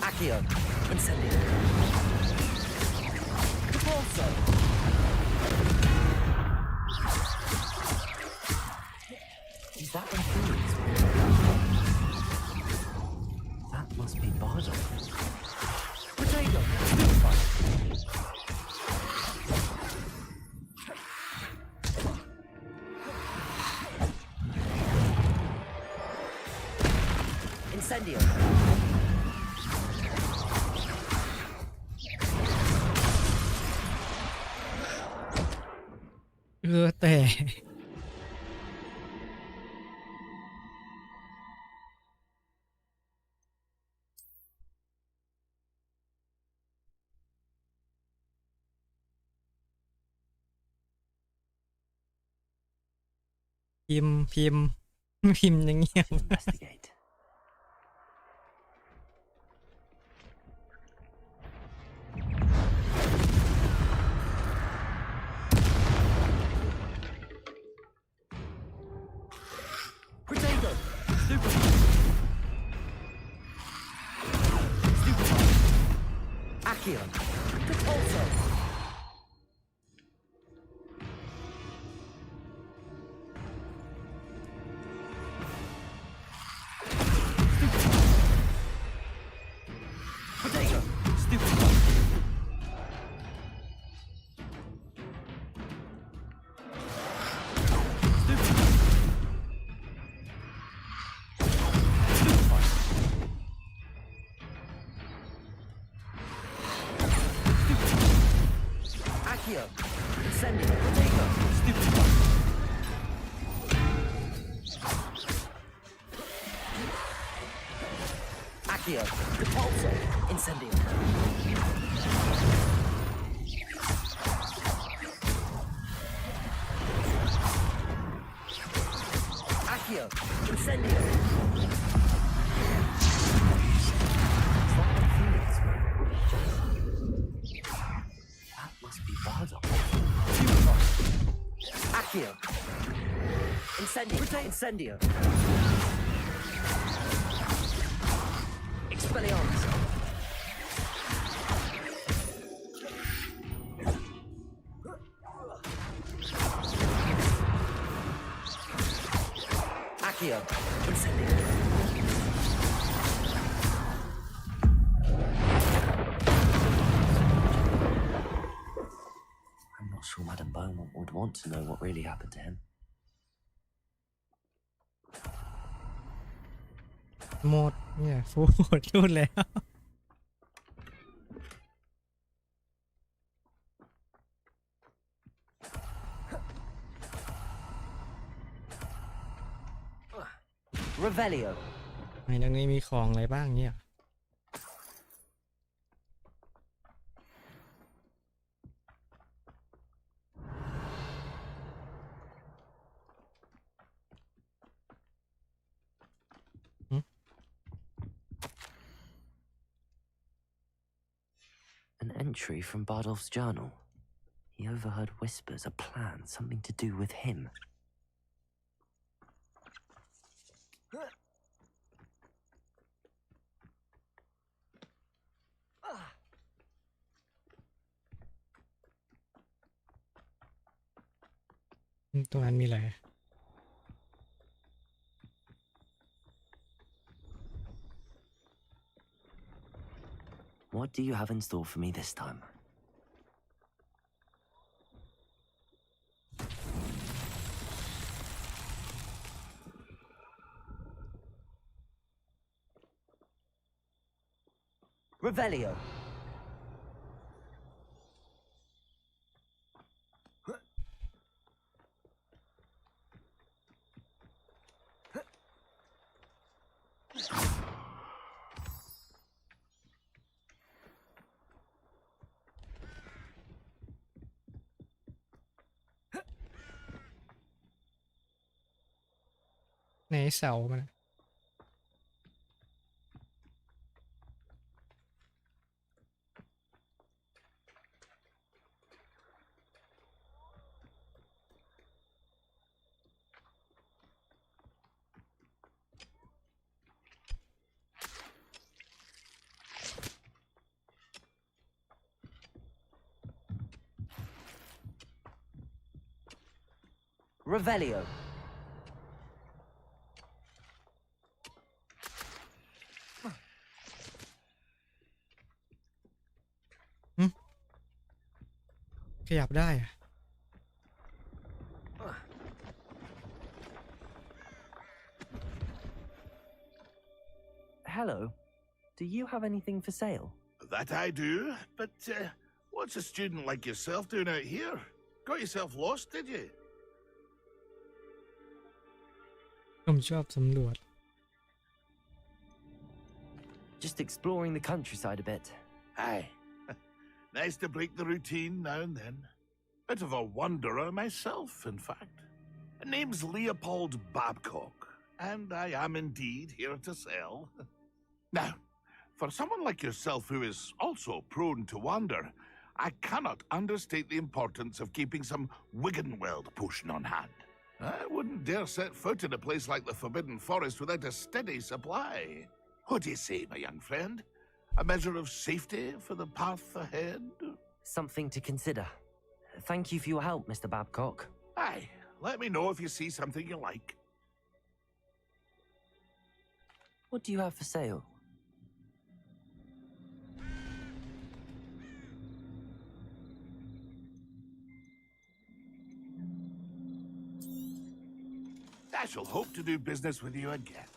Accio! Incendio! Capolso! Is that influence? That must be Bardo. Potato! Stupefy! Incendio!แต่ พิมพ์อย่างเงี้ย Investigate. Potato! Stupid! Stupid! Accio! Capolso! Potato! Stupid! Accio. Incendio. Potato. Stupid one. Accio. Repulso. Incendio. Accio. Incendio. That must be Bardock. Accio. Incendio. Incendio. Expelliarmus. Accio. Incendio. I'm not sure Madame Beaumont would want to know what really happened to him. หมดเนี่ยฟูหมดรุ่นแล้ว Revelio. ในตรงนี้มีของอะไรบ้างเนี่ยAn entry from Bardolph's journal. He overheard whispers, a plan, something to do with him. ตัวนั้นมีอะไร What do you have in store for me this time? Revelio.ในเสามัน Revelio. Hmm? ขยับได้อะ Hello. Do you have anything for sale? That I do, but what's a student like yourself doing out here? Got yourself lost, did you? ผมชอบสำรวจ Just exploring the countryside a bit. Aye. Nice to break the routine now and then. Bit of a wanderer myself, in fact. Name's Leopold Babcock, and I am indeed here to sell. Now, for someone like yourself who is also prone to wander, I cannot understate the importance of keeping some Wiggenweld potion on hand. I wouldn't dare set foot in a place like the Forbidden Forest without a steady supply. What do you say, my young friend? A measure of safety for the path ahead? Something to consider. Thank you for your help, Mr. Babcock. Aye, let me know if you see something you like. What do you have for sale? I shall hope to do business with you again.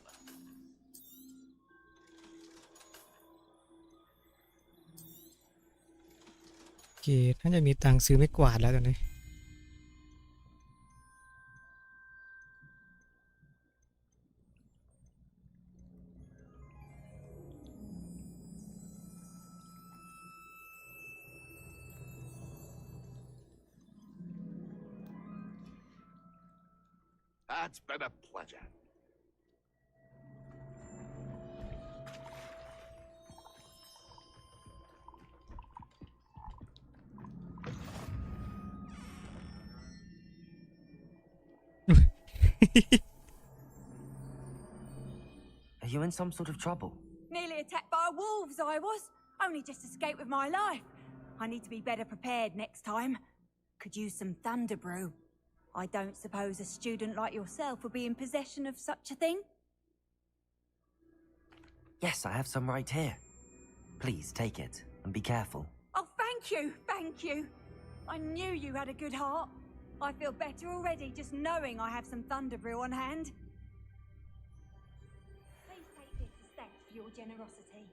เคน่าจะมีตังค์ซื้อไม่กวาดแล้วตอนนี้ That's been a pleasure. Are you in some sort of trouble? Nearly attacked by wolves, I was. Only just escaped with my life. I need to be better prepared next time. Could use some thunder brew. I don't suppose a student like yourself would be in possession of such a thing? Yes, I have some right here. Please take it and be careful. Oh, thank you, thank you. I knew you had a good heart. I feel better already just knowing I have some thunder brew on hand. Please take this as thanks for your generosity.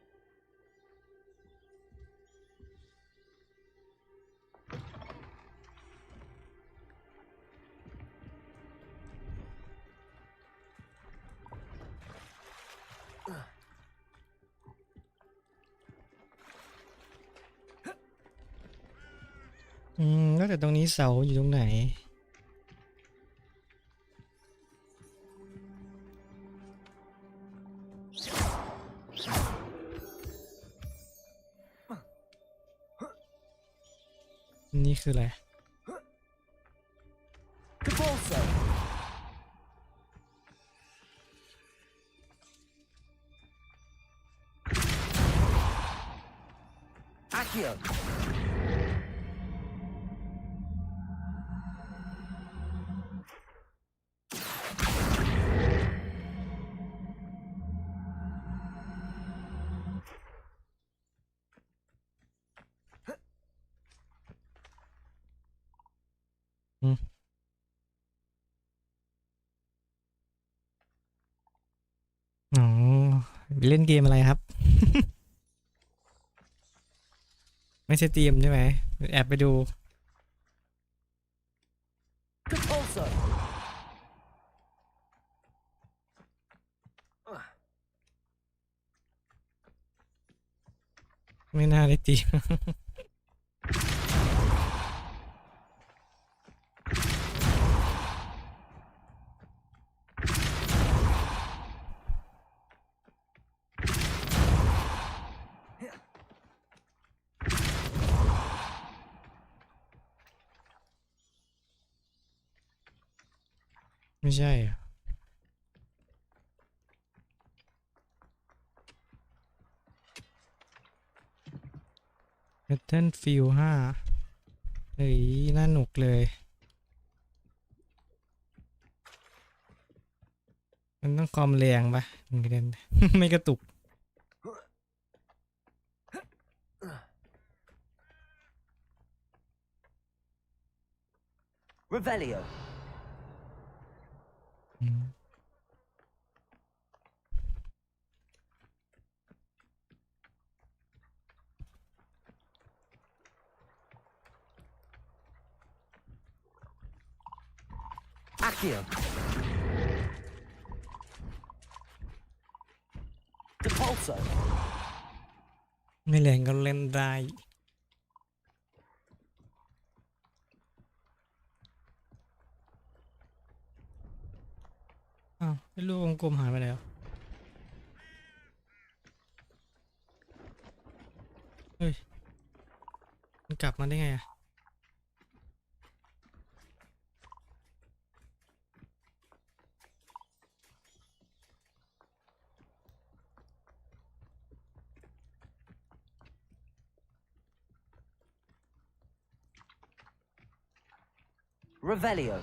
Ừ, แล้วแต่ตรงนี้เสาอยู่ตรงไหน นี่คืออะไร Accio! Ừ. อ๋อเล่นเกมอะไรครับ ไม่ใช่เตรียมใช่ไหมแอบไปดู ไม่น่าได้เตรียม ไม่ใช่อะ Battlefield 5เฮ้ยน่าหนุกเลย มันต้องความแรงปะถึงจะเล่น ไม่กระตุก Revelio. อืม Accio! Depulso! ไม่แรงก็เล่นได้ อ้าวไอ้ลูกวงกลมหายไปแล้ว เฮ้ย มันกลับมาได้ไงอะ Revelio.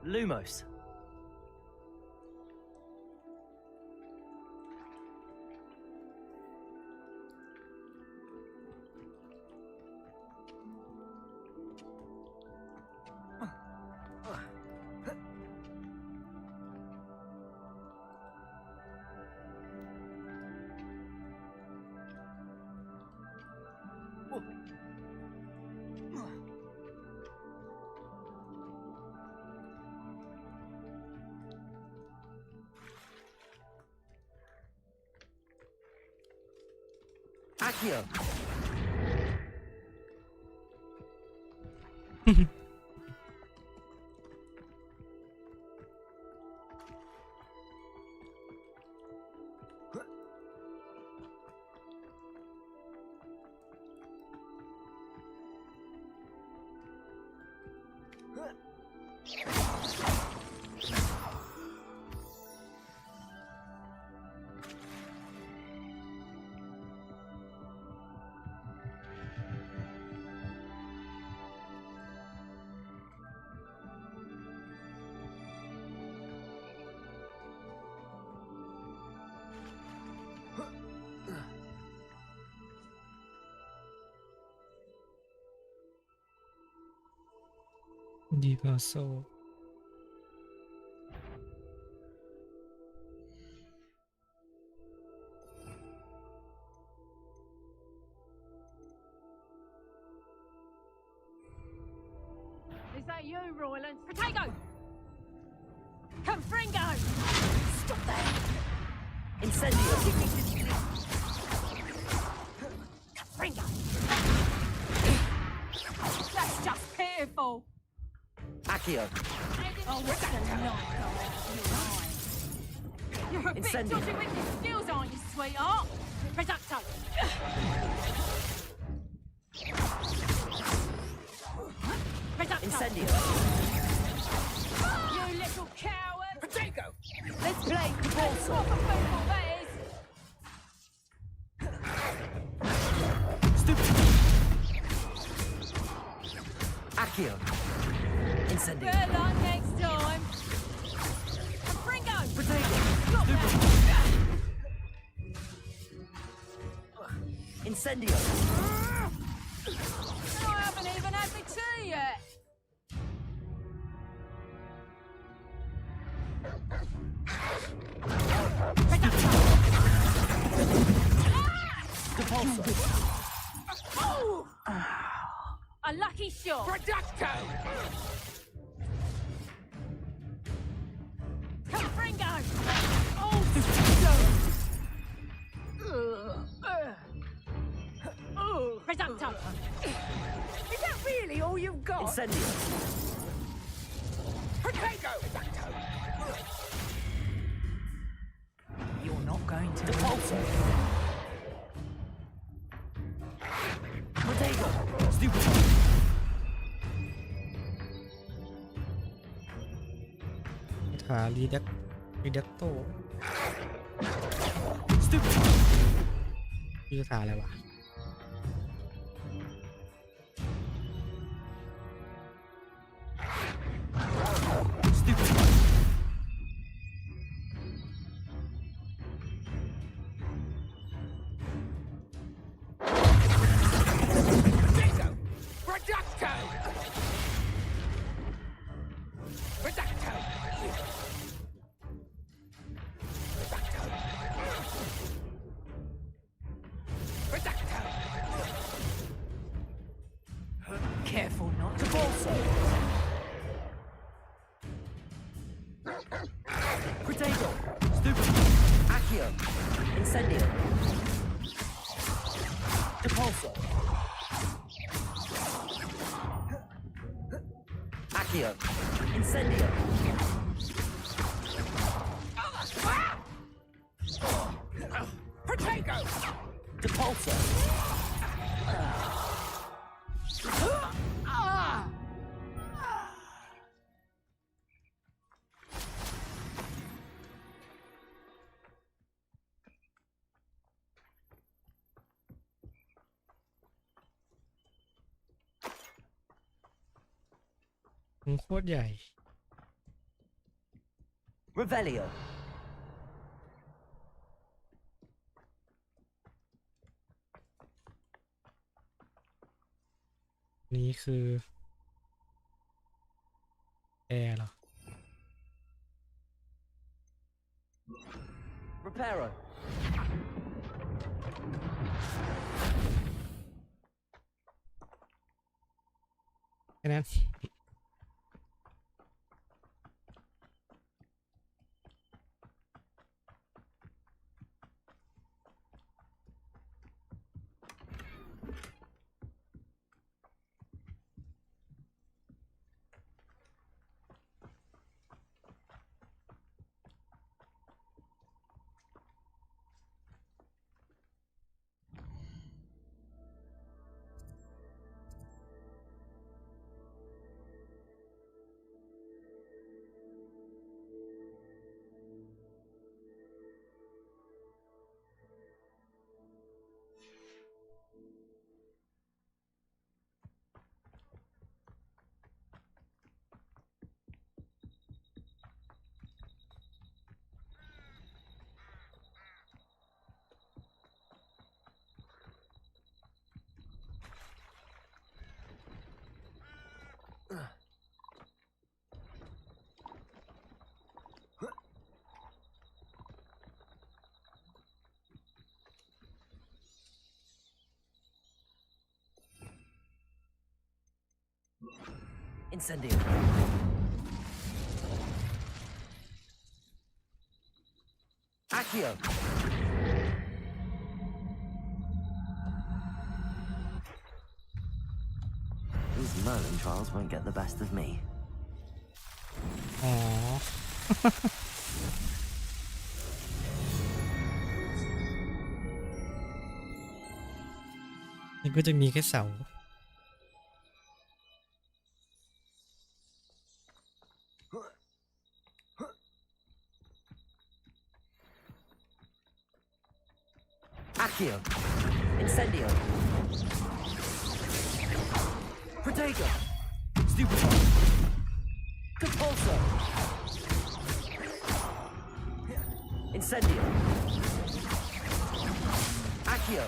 Lumos. Accio. ดีพาโซ Is that you, Royland? Potato! Confringo! Stop there. Incendio. Confringo! That's just pitiful. Accio. Oh, what's that knock out of your eye? You're a bit Incendio. dodgy with your skills, aren't you, sweetheart? Reducto. Reducto. Incendio. You little coward. Potato. Let's play Balsa. what a football that is. Stupid. Accio. Incendio. Good luck next time. Confringo. Potato. Stop Stupid. that. Incendio. I haven't even had my tea yet. Oh! A lucky shot. Reducto. Confringo. Oh, Reducto. Is that really all you've got? Incendio. Potato. You're not going to. Depulso. Potato. Stupid. คารีดัตโต Stupid. ชื่อคาอะไรวะ Stupid. Potato. Reducto. Reducto. Reducto. Careful not to. Depulso. Potato. Stupid. Accio. Incendio. Depulso. Accio. Incendio. Potato. Depulso. Ah! มันโคตรใหญ่ Revelio. นี่คือแอร์เหรอ Reparo. แค่นั้น Potato. Incendio. Accio. These Merlin trials won't get the best of me. อ๋อ นี่ก็จะมีแค่เสา Accio. Incendio. Protego. Stupefy. Compulso. Incendio. Accio.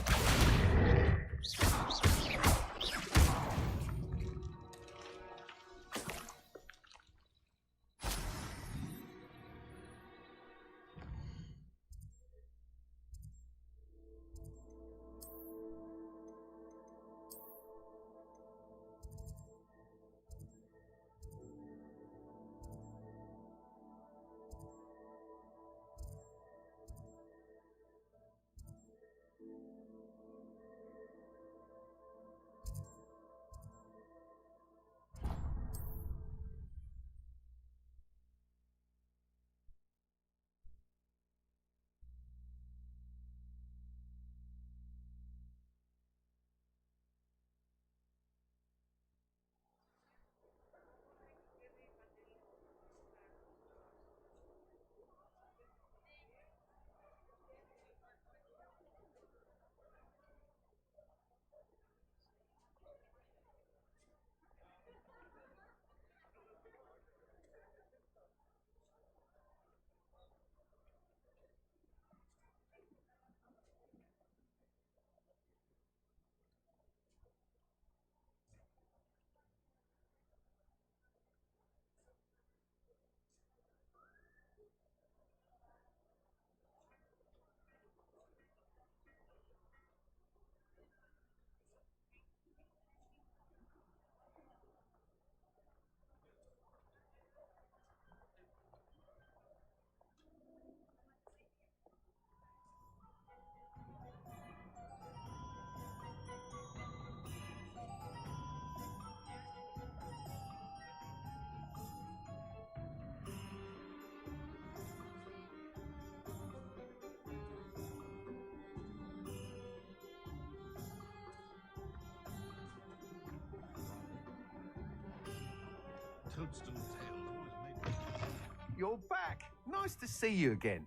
You're back. Nice to see you again.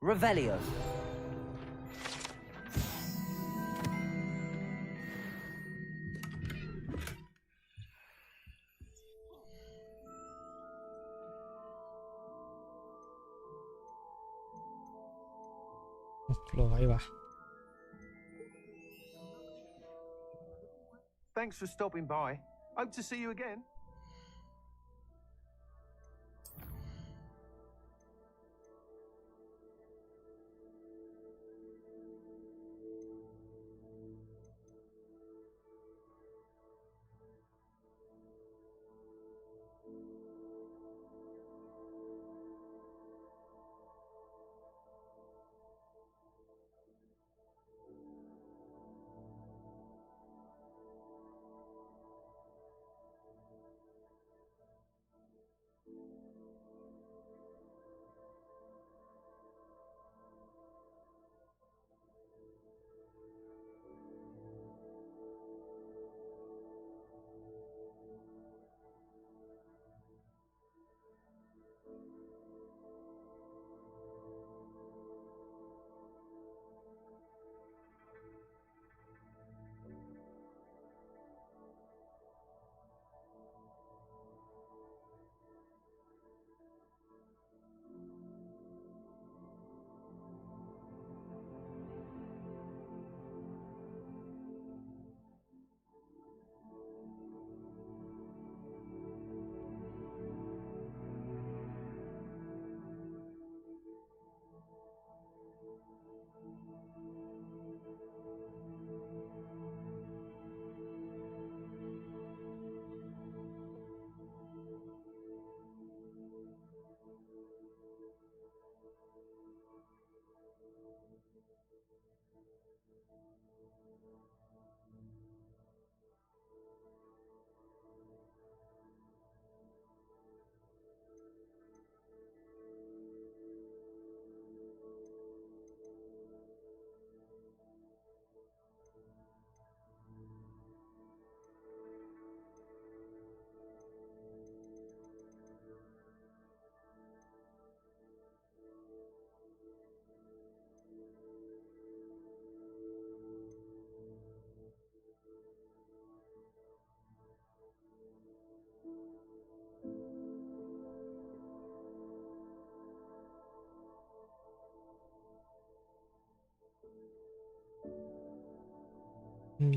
Revelio. Thanks for stopping by. Hope to see you again.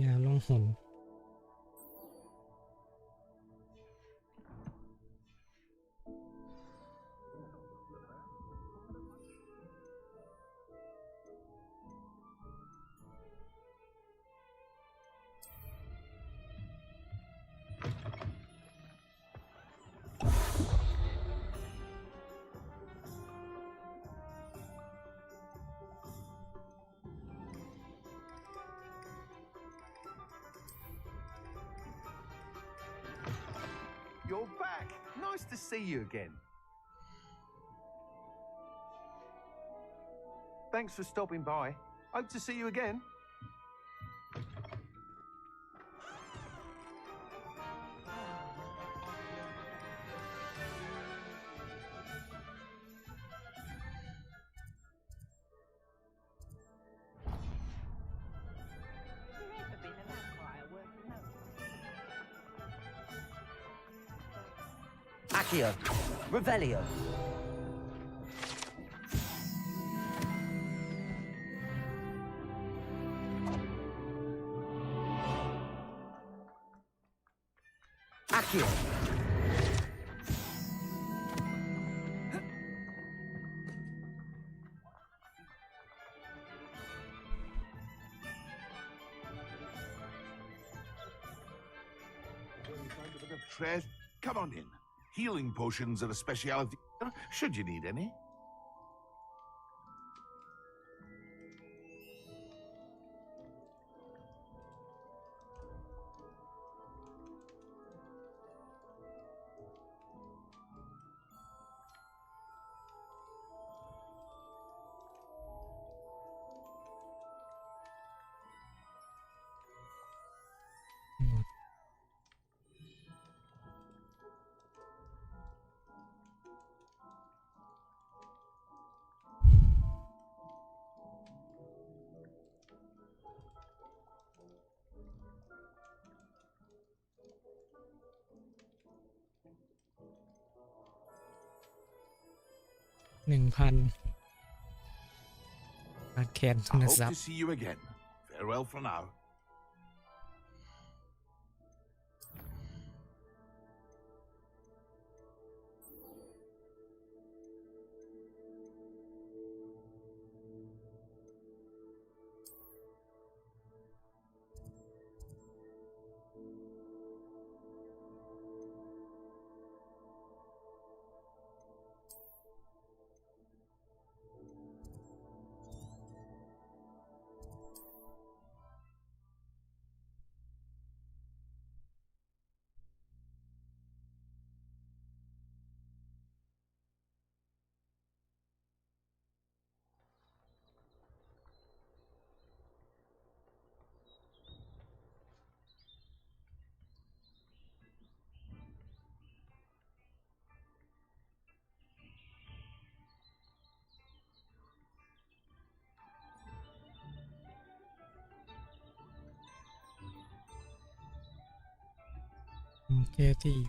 ยาล่องหนYou're back. Nice to see you again. Thanks for stopping by. Hope to see you again. Accio, Revelio. Accio. Treasure. Come on in. Healing potions are a speciality. Should you need any? $1,000 ขาดแคลนทุ I น hope ทรัพ to ย์ see you again. Farewell for now. Katie.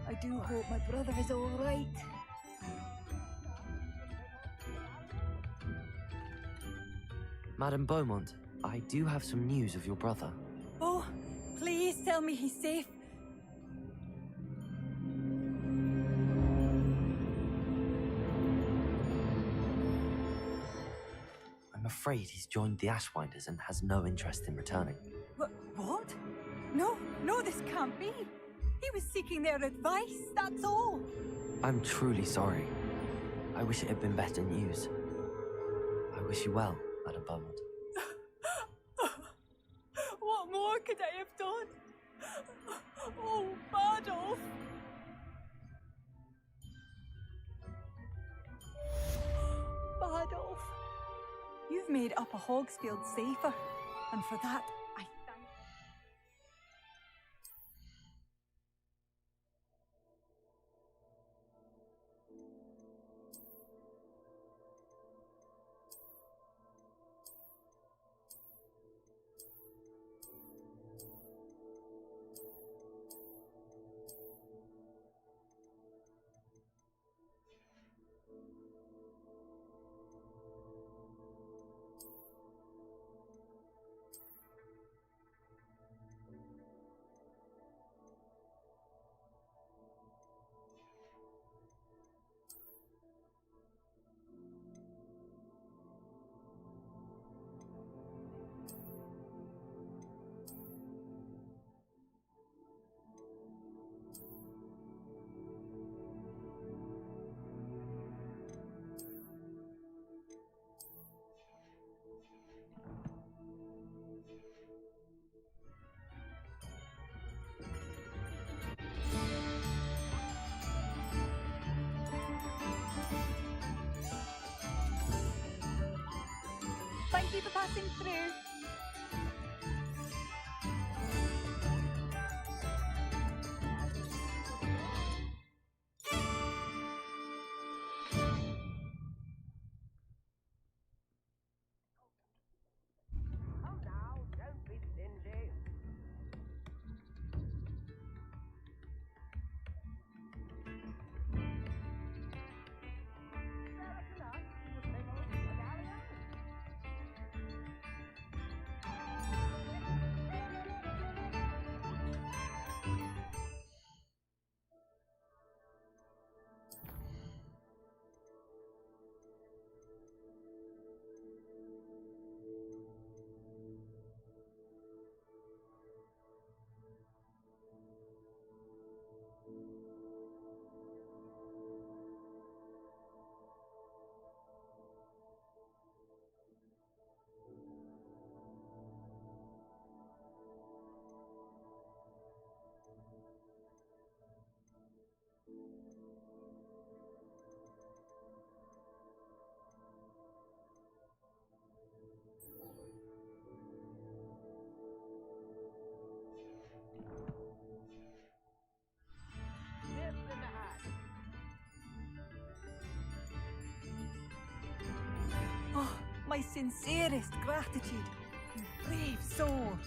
I do hope my brother is all right. Madam Beaumont, I do have some news of your brother. Oh, please tell me he's safe. I'm afraid he's joined the Ashwinders and has no interest in returning. What? No, this can't be. He was seeking their advice, that's all. I'm truly sorry. I wish it had been better news. I wish you well, Madam Beaumont. What more could I have done? Oh, Bardolph! Bardolph, you've made Upper Hogsfield safer, and for that, I thank you. you for passing through. Oh, my sincerest gratitude. You brave soul.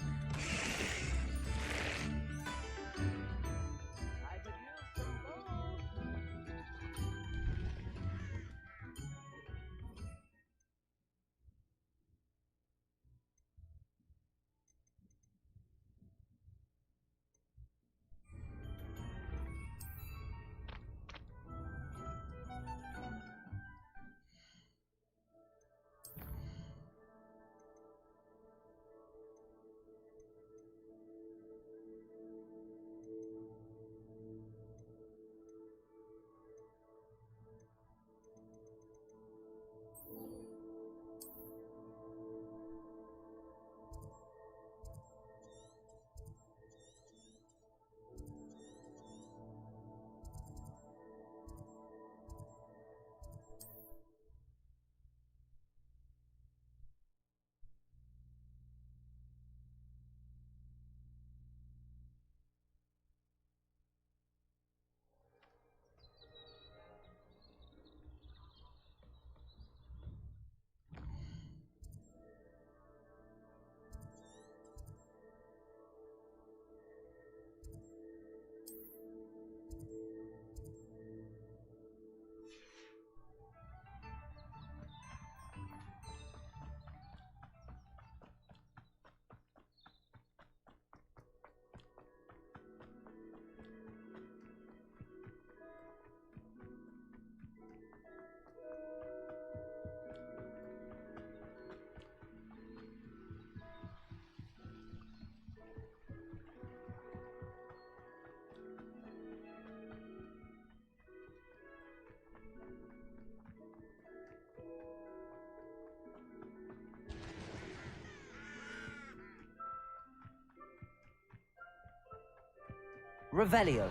Revelio.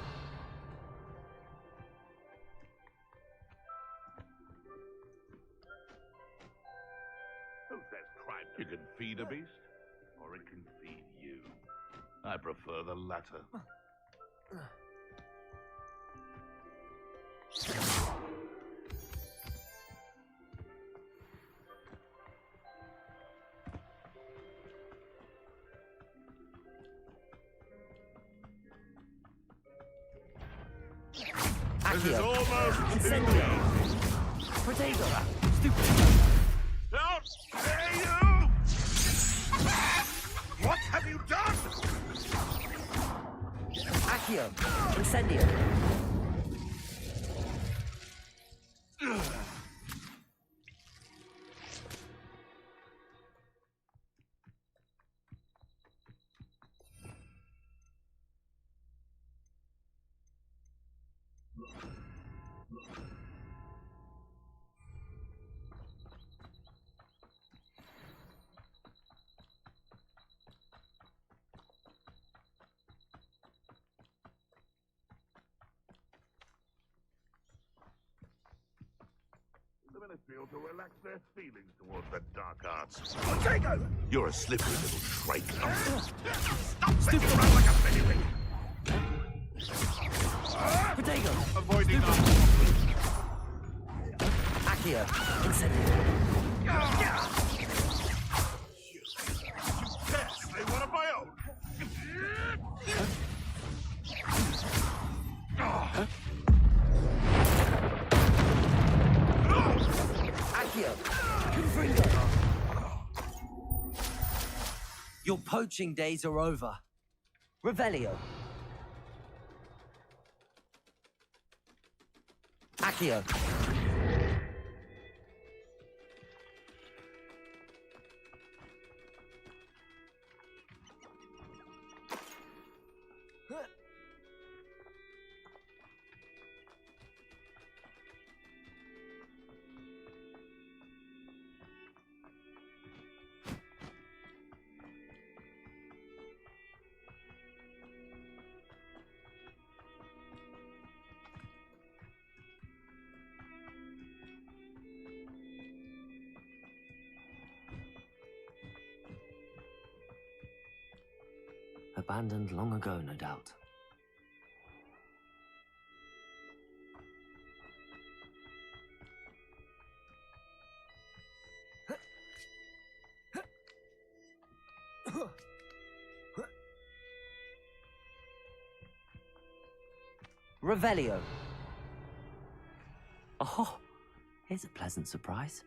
Who says crime? You can feed a beast, or it can feed you. I prefer the latter. This is almost Incendio. Protego. Stupid. Don't dare you! What have you done? Accio. Incendio. feel to relax their feelings towards the dark arts. Potato! You're a slippery little shrike. Stop sticking around like a pennywig! Potato! Avoiding our... Accio! Incendiary! Yes, I want of my own. Accio! Confringo! Your poaching days are over. Revelio. Accio. Abandoned long ago, no doubt. Revelio. Oh, here's a pleasant surprise.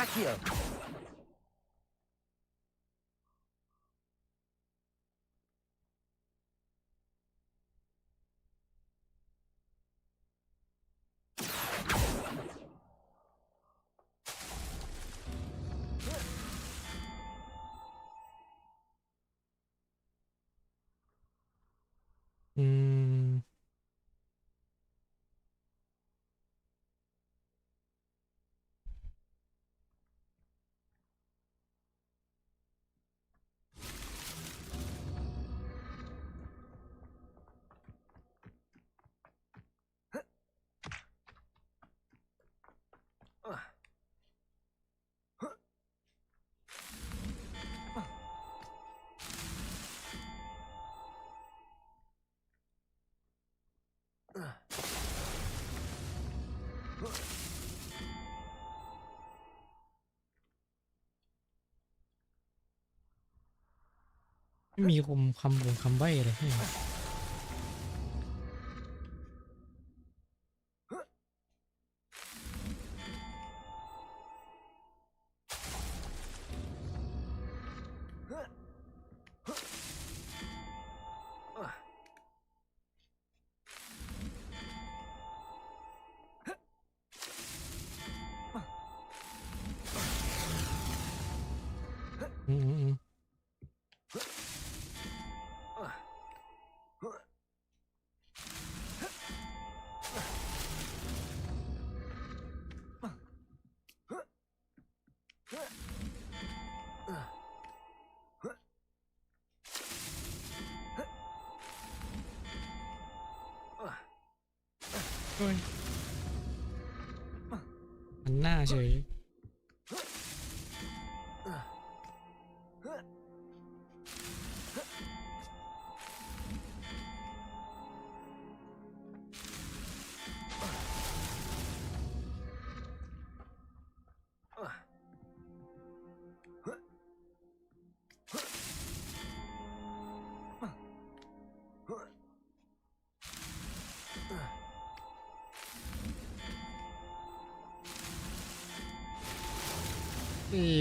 Accio. Hmm. Khôngมีคำใบ้อะไรให้ มันหน้าเฉย Accio.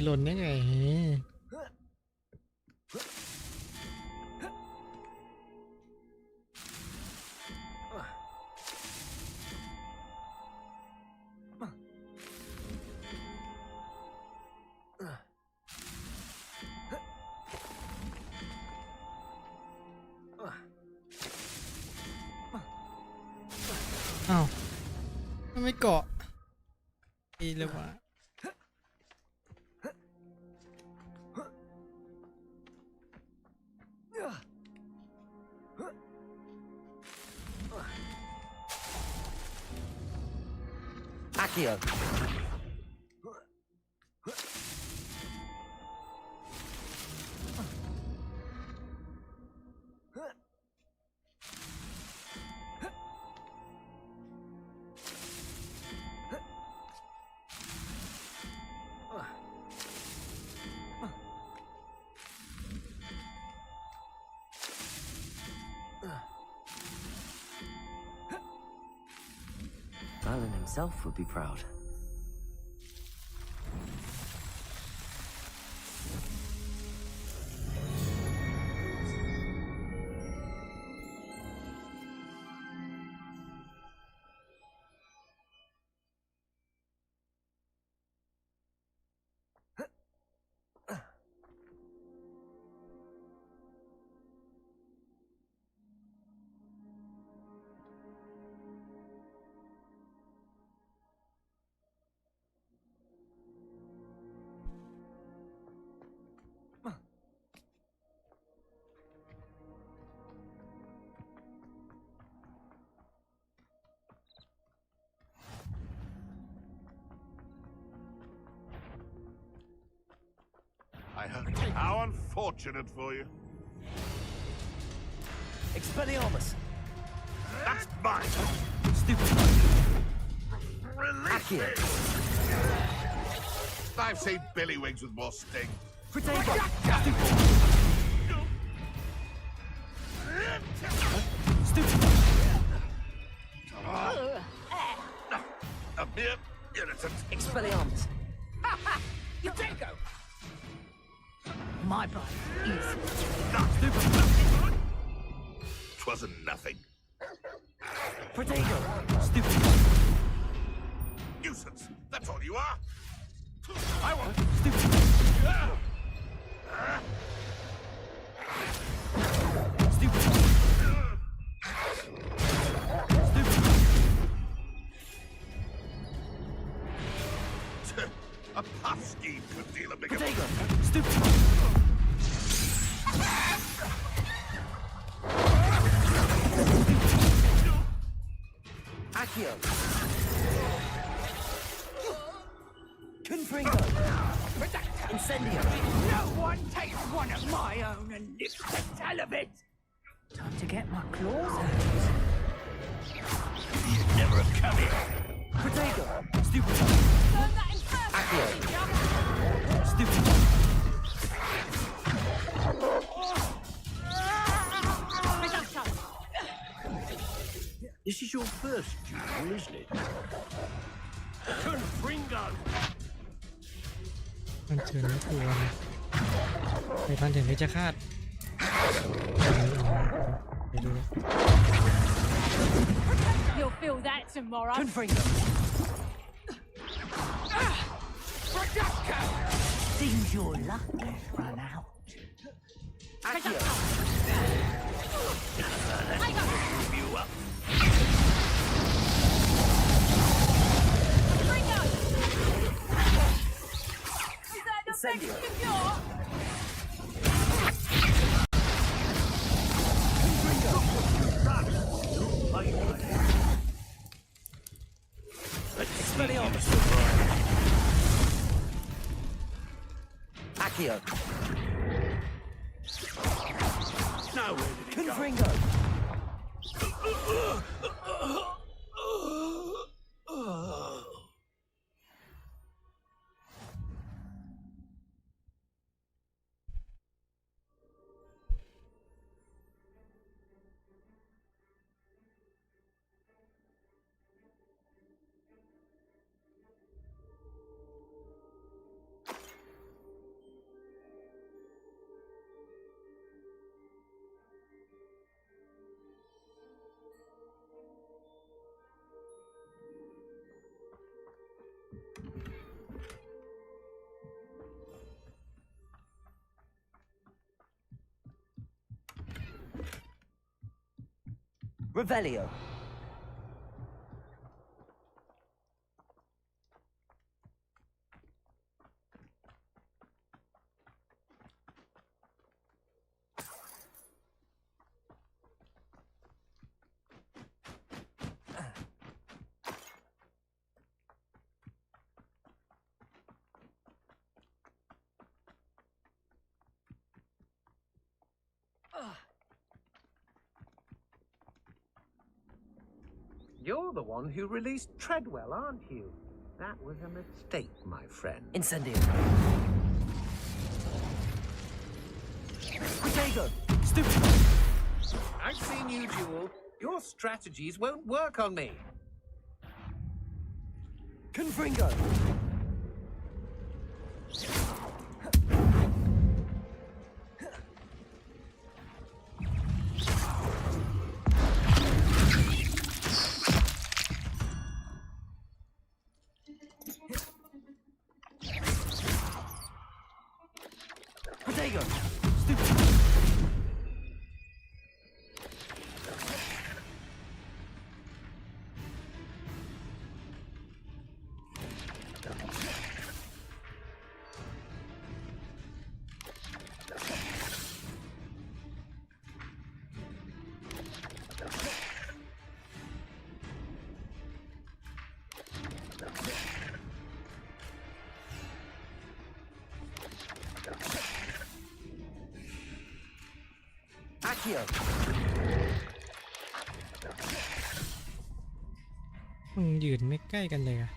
หล่นได้ไงอ้าวมันไม่เกาะดีเลยว่ะAccio. Merlin himself would be proud. I heard. How unfortunate for you. Expelliarmus. That's mine. Stupid. Accio. I've seen Billywings with more sting. Protego. Stupid. A mere irritant. Expelliarmus. Protego! My blood is... Twasn't nothing. Protego. Stupid. Nuisance. That's all you are. I want. Stupid. Stupid. A puff scheme could deal a bigger. Protego. Stupid. Accio. Confringo. Incendio. No one takes one of my own and nips the tail of it! Time to get my claws out. You'd never have come here. Protego. Stupid. Burn that inferno! Accio. Stupid. This is your first duel, isn't it? Confringo. มันเถื่อนไม่กลัวไปพันถึงไม่จะคาดไปดู You'll feel that tomorrow. Confringo. Seems your luck has run out. Accio. You up. Incendio. Expelliarmus. Accio. Now where did it go? Confringo. Revelio. You're the one who released Treadwell, aren't you? That was a mistake, my friend. Incendio. Protego. Stupid. I've seen you, Jewel. Your strategies won't work on me. Confringo. Protego. Stupid. Accio. มึงยืนไม่ใกล้กันเลยอะ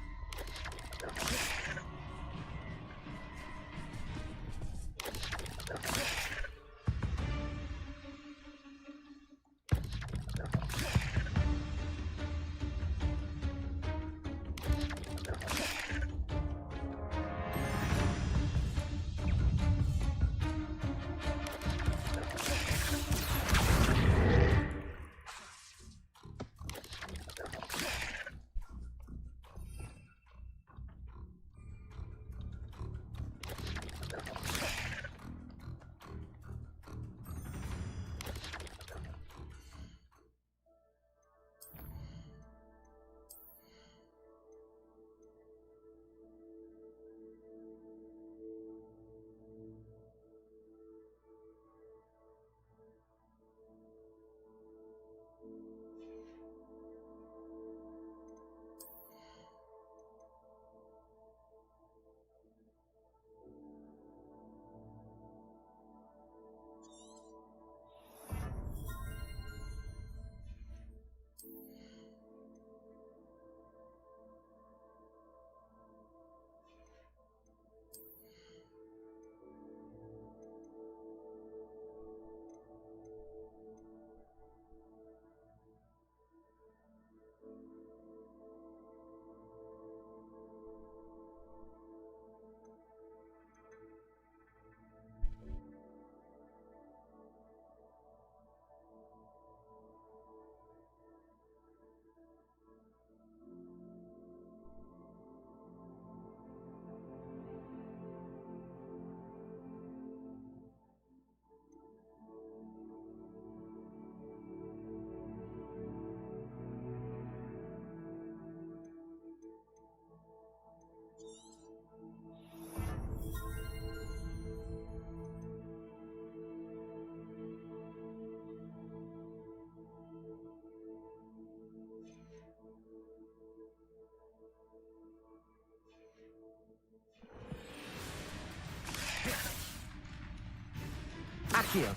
Accio.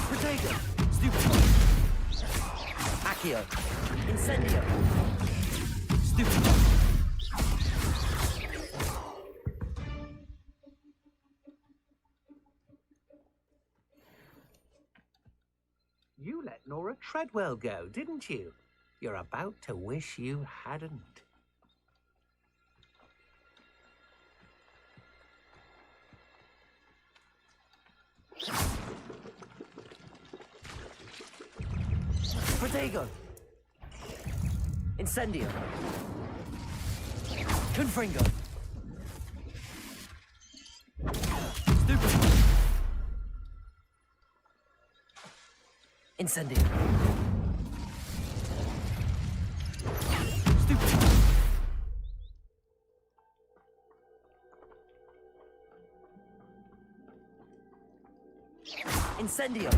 Protego. Stupid. Accio. Incendio. Stupid. You let Nora Treadwell go, didn't you? You're about to wish you hadn't. Protego. Incendio. Confringo. Incendio. Incendio.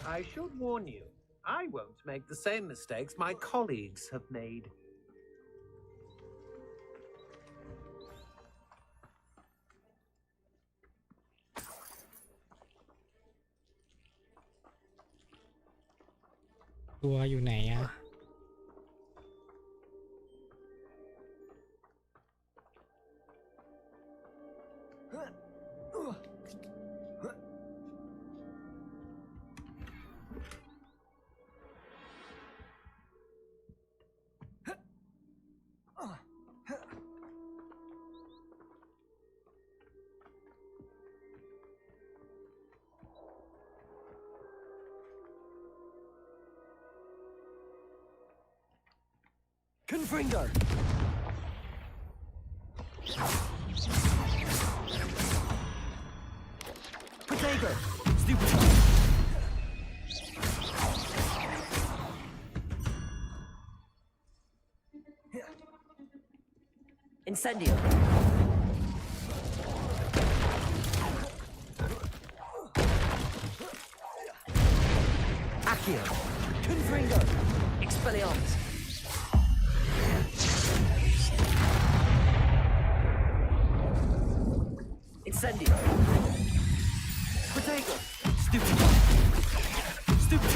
I should warn you, I won't make the same mistakes my colleagues have made.ตัวอยู่ไหนอะConfringo. Potato. Stupid. Incendio. Accio. Confringo. Expelliarmus. Incendio. Potato. Stupid. Stupid.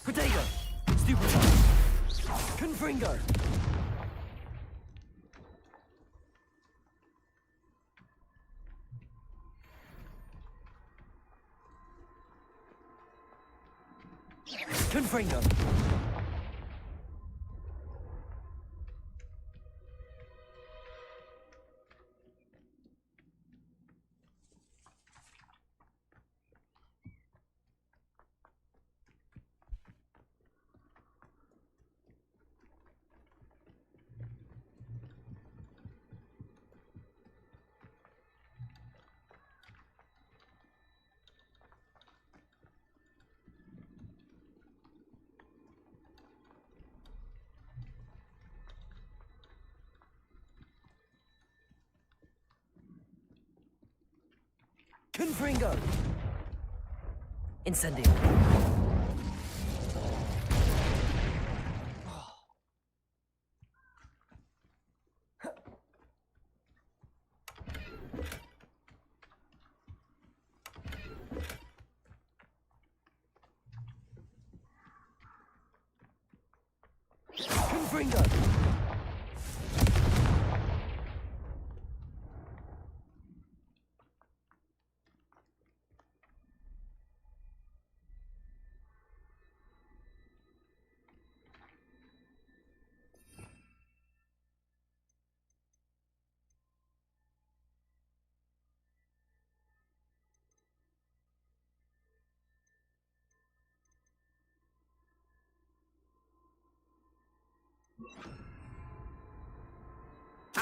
Potato. Stupid. Confringo. Confringo. Confringo. Incendio. Confringo.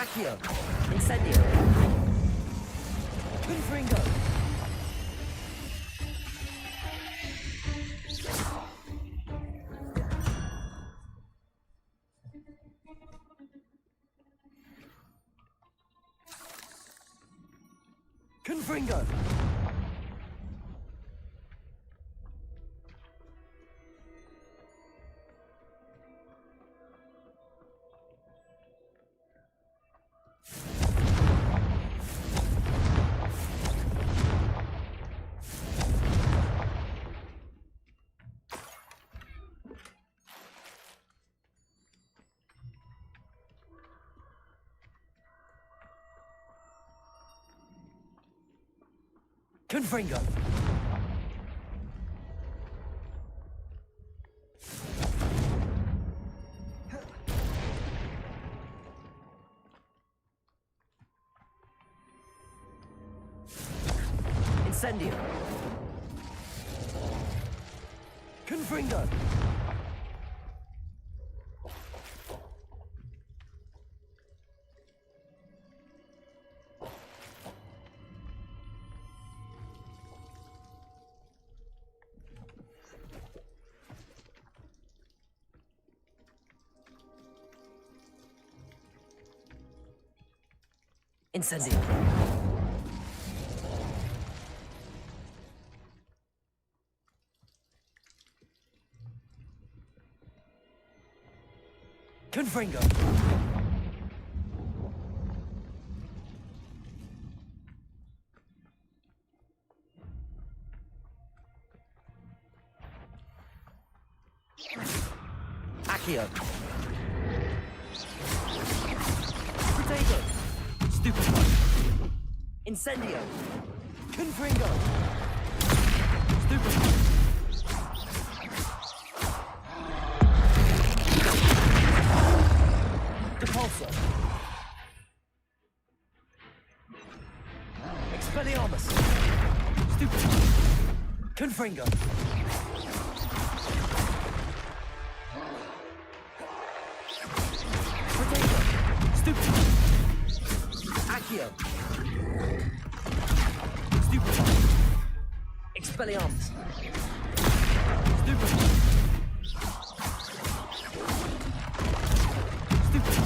Accio. Incendio. Confringo. Confringo. Confringo. Incendio. Confringo. Incendio. Confringo. Accio. Protego. Stupefy. Incendio. Confringo. Stupefy. Depulso. Expelliarmus. Stupefy. Confringo. Protego. Stupefy. Accio. Stupefy. Expelliarmus. Stupefy. Stupefy.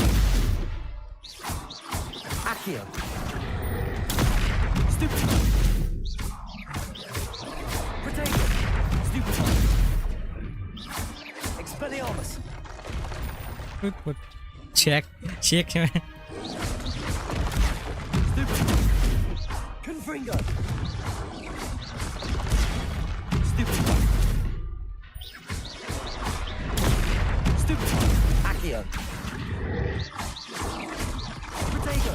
Accio. Stupefy. Protego. Stupefy. Expelliarmus. กดเช็คใช่ไหม Confringo. Stupefy. Stupefy. Accio. Protego.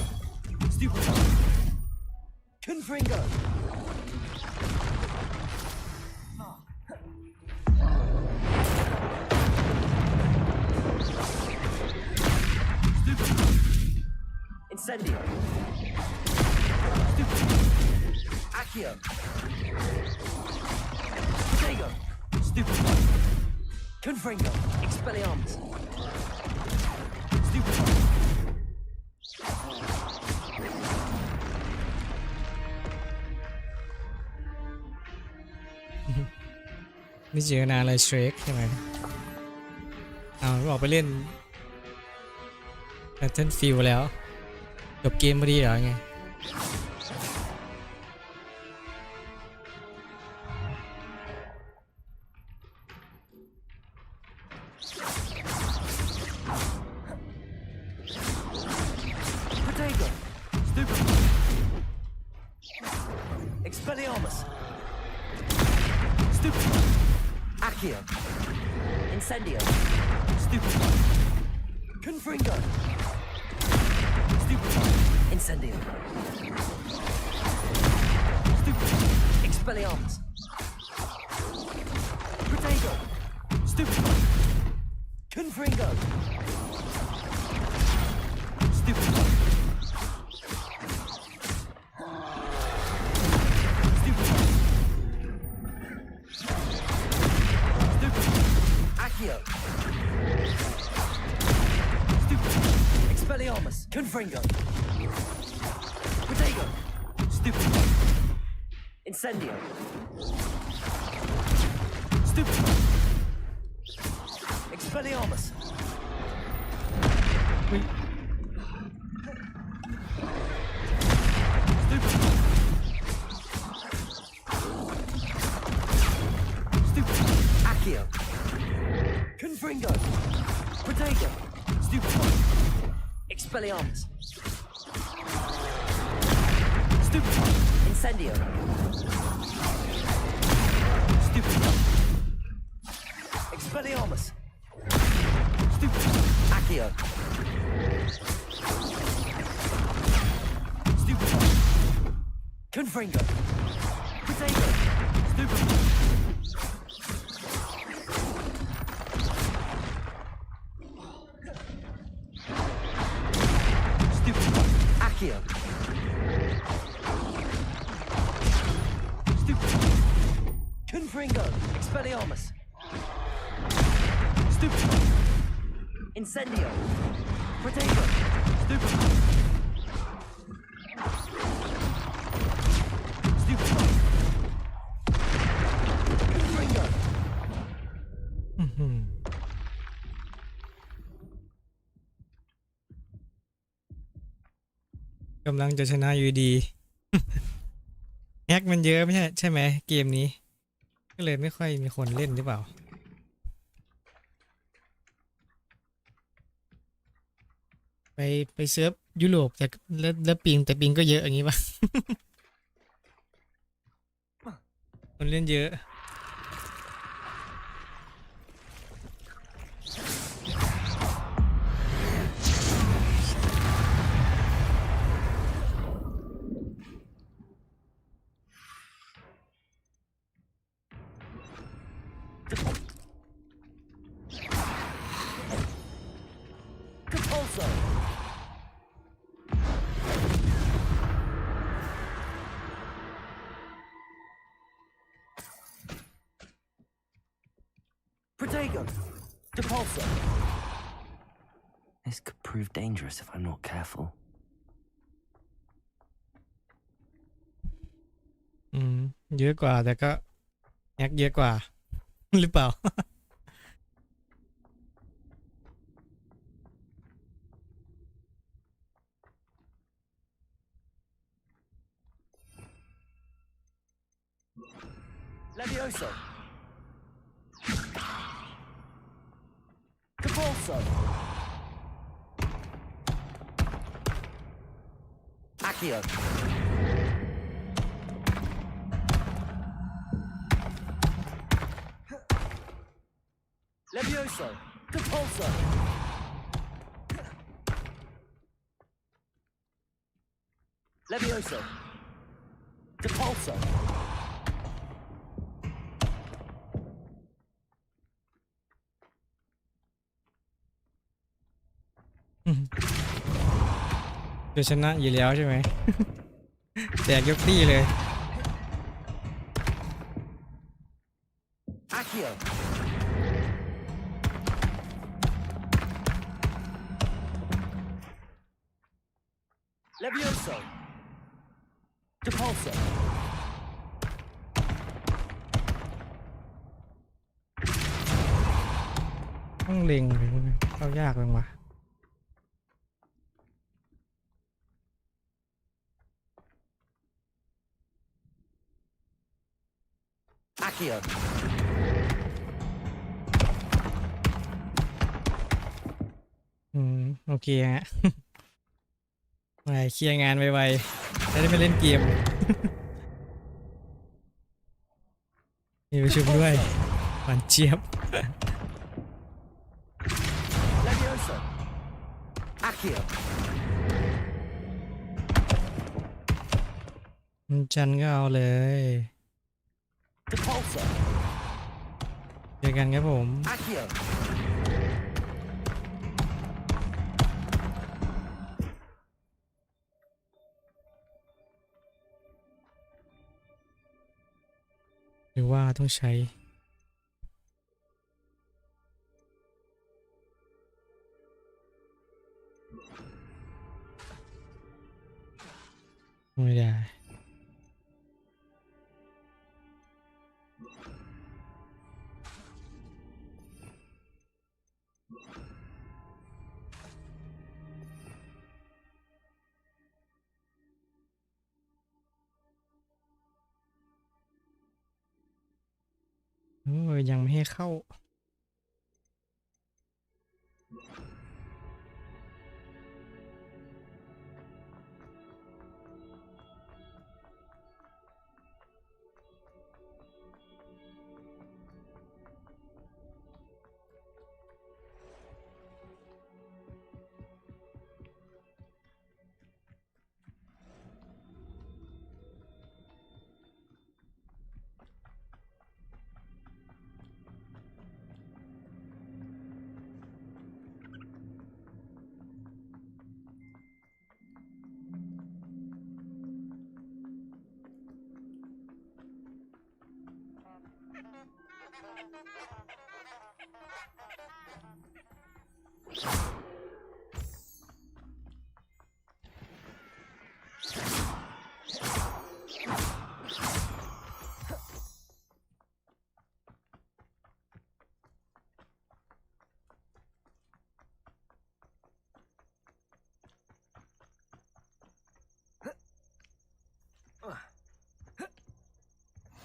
Stupefy. Confringo. Stupefy. Incendio. Stupefy. Accio. Protego. Stupefy. Confringo. Expelliarmus. Stupefy.ไม่เจอนานเลยเชคใช่ไหมเอาออกไปเล่น Battlefield แล้วจบเกมพอดีเหรอไง Protego. Stupefy. Expelliarmus. Stupefy. Accio. Incendio. Stupefy. Confringo. Stupefy. Incendio. Stupefy. Expelliarmus. Protego. Stupefy. Confringo. Stupefy. Stupefy. Stupefy. Accio. Stupefy. Expelliarmus. Confringo. Protego. Stupefy. Incendio. Stupefy. Expelliarmus. Stupefy. Stupefy. Accio. Confringo. Protego. Stupefy. Expelliarmus. Stupefy. Incendio. Stupefy. Expelliarmus. Stupefy. Accio. Stupefy. Confringo. Protego. Stupefy. Stupefy. Accio. Confringo, Expelliarmus. Stupefy. Incendio. Protego. Stupefy. Stupefy. Confringo. กำลังจะชนะอยู่ดี แฮกมันเยอะไม่ใช่ไหมเกมนี้ก็เลยไม่ค่อยมีคนเล่นหรือเปล่าไปเซิร์ฟยุโรปแล้วปิงแต่ปิงก็เยอะอย่างนี้ป่ะ คนเล่นเยอะ Compulso. Protego. Depulso. This could prove dangerous if I'm not careful. เยอะกว่าแต่ก็แฮกเยอะกว่า หรือเปล่า Levioso. Compulso. Accio. Levioso. Compulso. Levioso. Depulso. จะชนะอยู่แล้วใช่ไหม แจกยกตี้เลย Accio. Levioso. Depulso. ต้องเล็งเข้ายากเลยว่ะ Accio. โอเคฮะ ไปเคลียร์งานไวๆจะได้ไปเล่นเกม มีประชุมด้วยหวานเจี๊ยบ Levioso. Accio. จันก็เอาเลย Depulso. เจอกันครับผม Accio. หรือว่าต้องใช้ไม่ได้ยังไม่ให้เข้า Accio.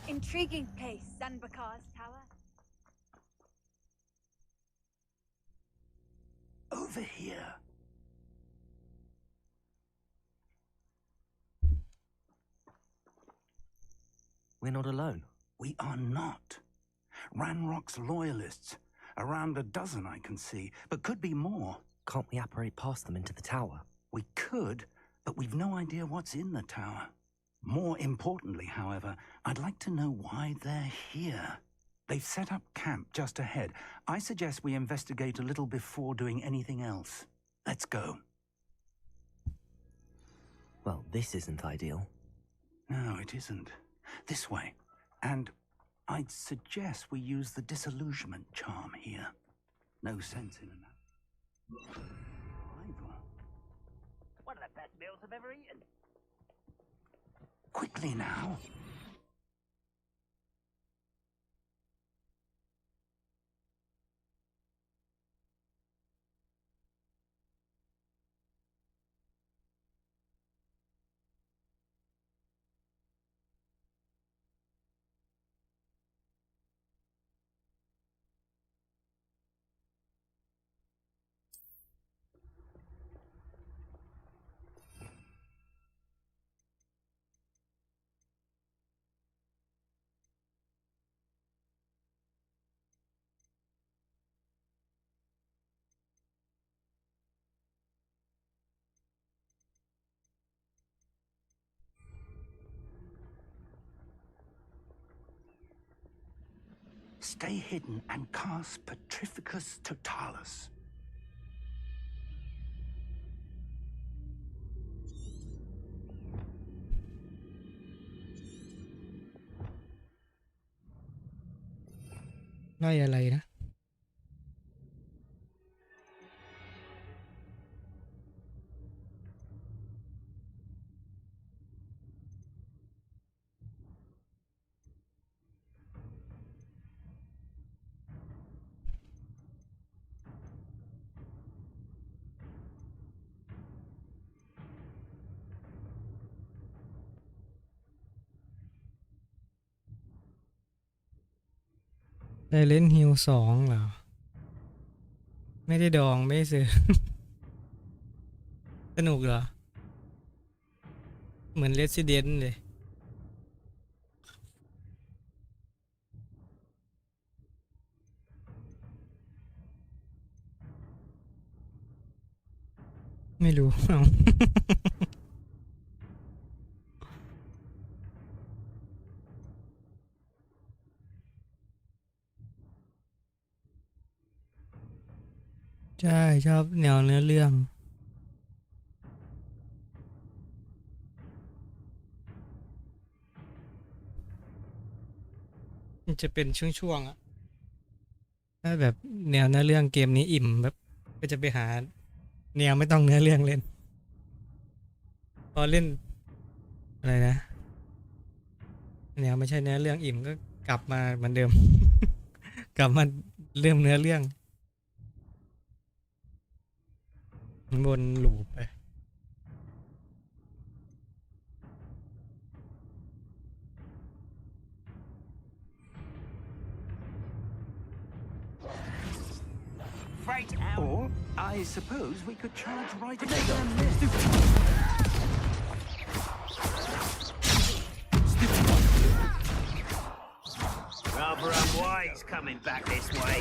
Intriguing place, Sanbakar's tower. Over here. We're not alone. We are not. Ranrock's loyalists. Around a dozen I can see, but could be more. Can't we apparate past them into the tower? We could, but we've no idea what's in the tower. More importantly, however, I'd like to know why they're here. They've set up camp just ahead. I suggest we investigate a little before doing anything else. Let's go. Well, this isn't ideal. No, it isn't. This way. And I'd suggest we use the disillusionment charm here. No sense in an rival. One of the best meals I've ever eaten. Quickly now. Stay hidden and cast Petrificus Totalis. Nóiอะไรนะ ได้เล่นฮิว2เหรอ ไม่ได้ดองไม่ได้ซื้อ สนุกเหรอ เหมือน Resident เลย ไม่รู้ เอา ใช่ ชอบแนวเนื้อเรื่อง มันจะเป็นช่วงๆอะถ้าแบบแนวเนื้อเรื่องเกมนี้อิ่มแบบก็จะไปหาแนวไม่ต้องเนื้อเรื่องเล่น พอเล่นอะไรนะ แนวไม่ใช่เนื้อเรื่องอิ่มก็กลับมาเหมือนเดิม กลับมาเริ่มเนื้อเรื่องวนลูปไป Freight out. Or, I suppose we could charge right into Potato. their midst. Rather unwise coming back this way.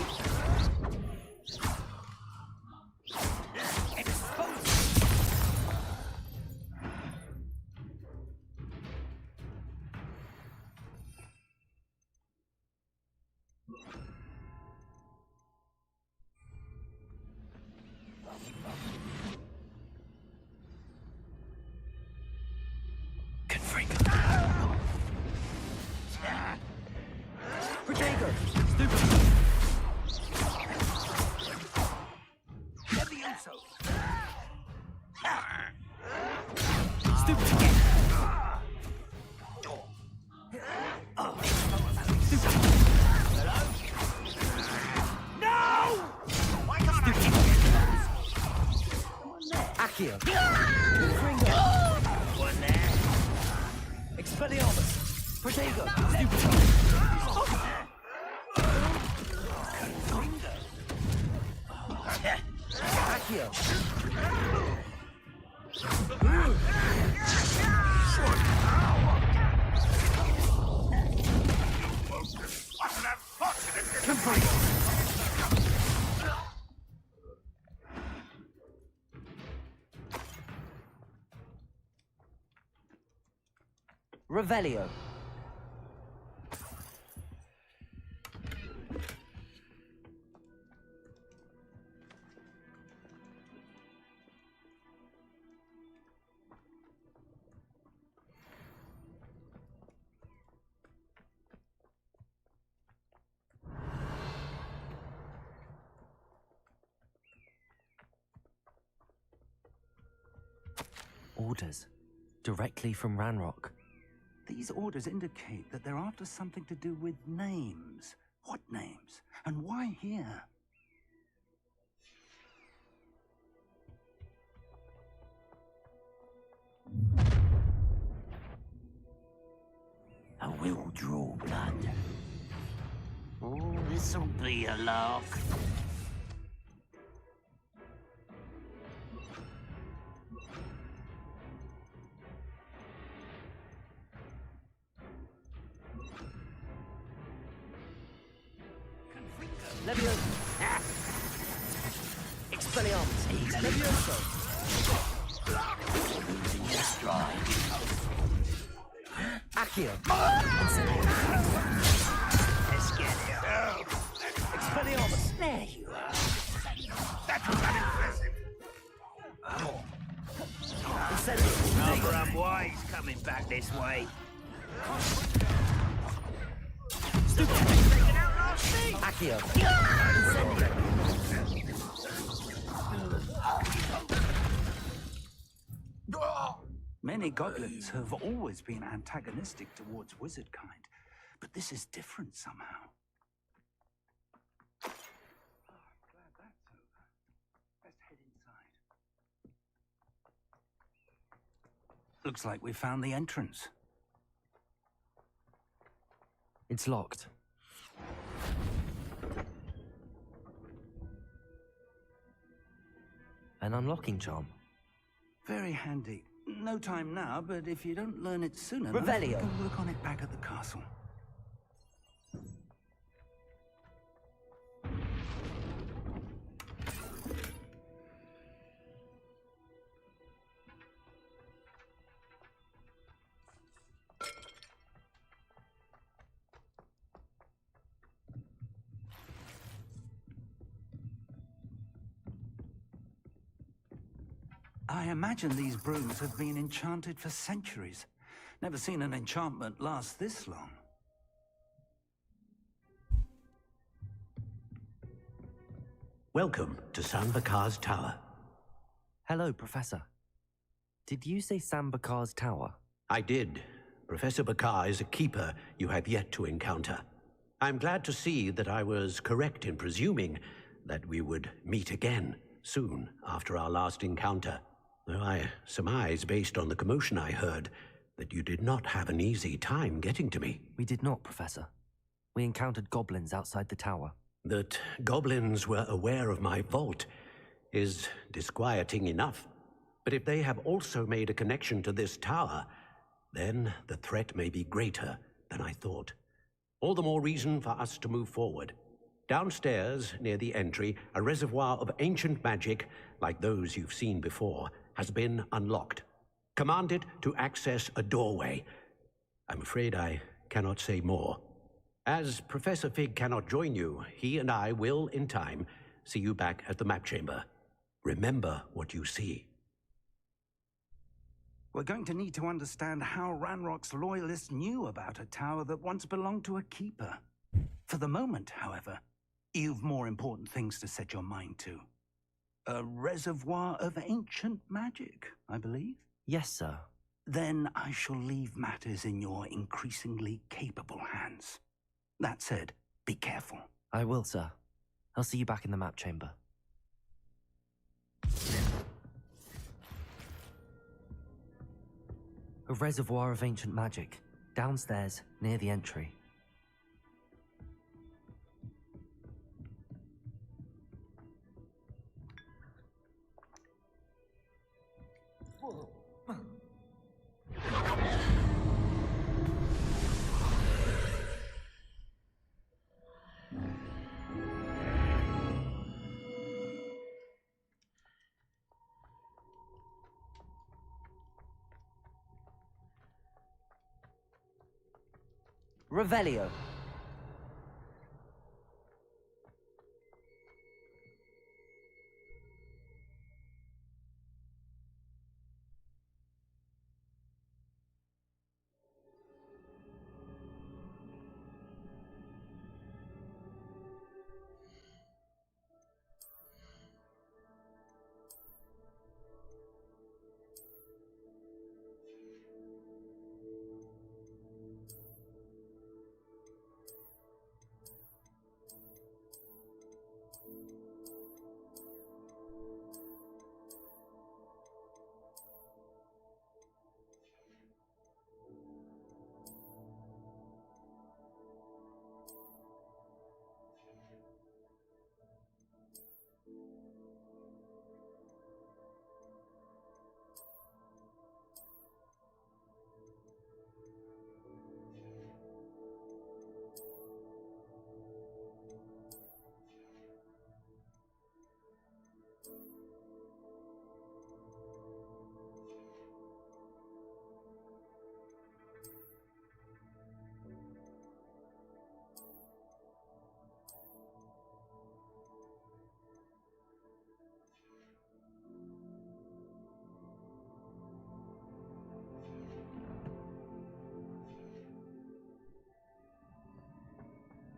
Potato! Stupid! Accio. Fringo. One there. Expelliarmus. Protego. Accio. Revelio. Orders. Directly from Ranrock. These orders indicate that they're after something to do with names. What names? And why here? I will draw blood. Oh, this'll be a lark. Leviosa. Expelliarmus. Leviosa. Losing your stride. Accio. Let's get it. Expelliarmus. There you are. That was unimpressive. Another unwise coming back this way. Accio. Many goblins have always been antagonistic towards wizard kind, but this is different somehow. Glad that's over. Let's head inside. Looks like we found the entrance. It's locked. An unlocking charm. Very handy. No time now, but if you don't learn it soon enough, Revelio. you can work on it back at the castle. I imagine these brooms have been enchanted for centuries. Never seen an enchantment last this long. Welcome to Sambakar's Tower. Hello, Professor. Did you say Sambakar's Tower? I did. Professor Bakar is a keeper you have yet to encounter. I'm glad to see that I was correct in presuming that we would meet again soon after our last encounter. Though I surmise, based on the commotion I heard, that you did not have an easy time getting to me. We did not, Professor. We encountered goblins outside the tower. That goblins were aware of my vault is disquieting enough. But if they have also made a connection to this tower, then the threat may be greater than I thought. All the more reason for us to move forward. Downstairs, near the entry, a reservoir of ancient magic, like those you've seen before, has been unlocked. Command it to access a doorway. I'm afraid I cannot say more. As Professor Fig cannot join you, he and I will, in time, see you back at the map chamber. Remember what you see. We're going to need to understand how Ranrock's loyalists knew about a tower that once belonged to a keeper. For the moment, however, you've more important things to set your mind to. A reservoir of ancient magic, I believe? Yes, sir. Then I shall leave matters in your increasingly capable hands. That said, be careful. I will, sir. I'll see you back in the map chamber. A reservoir of ancient magic, downstairs near the entry. Revelio.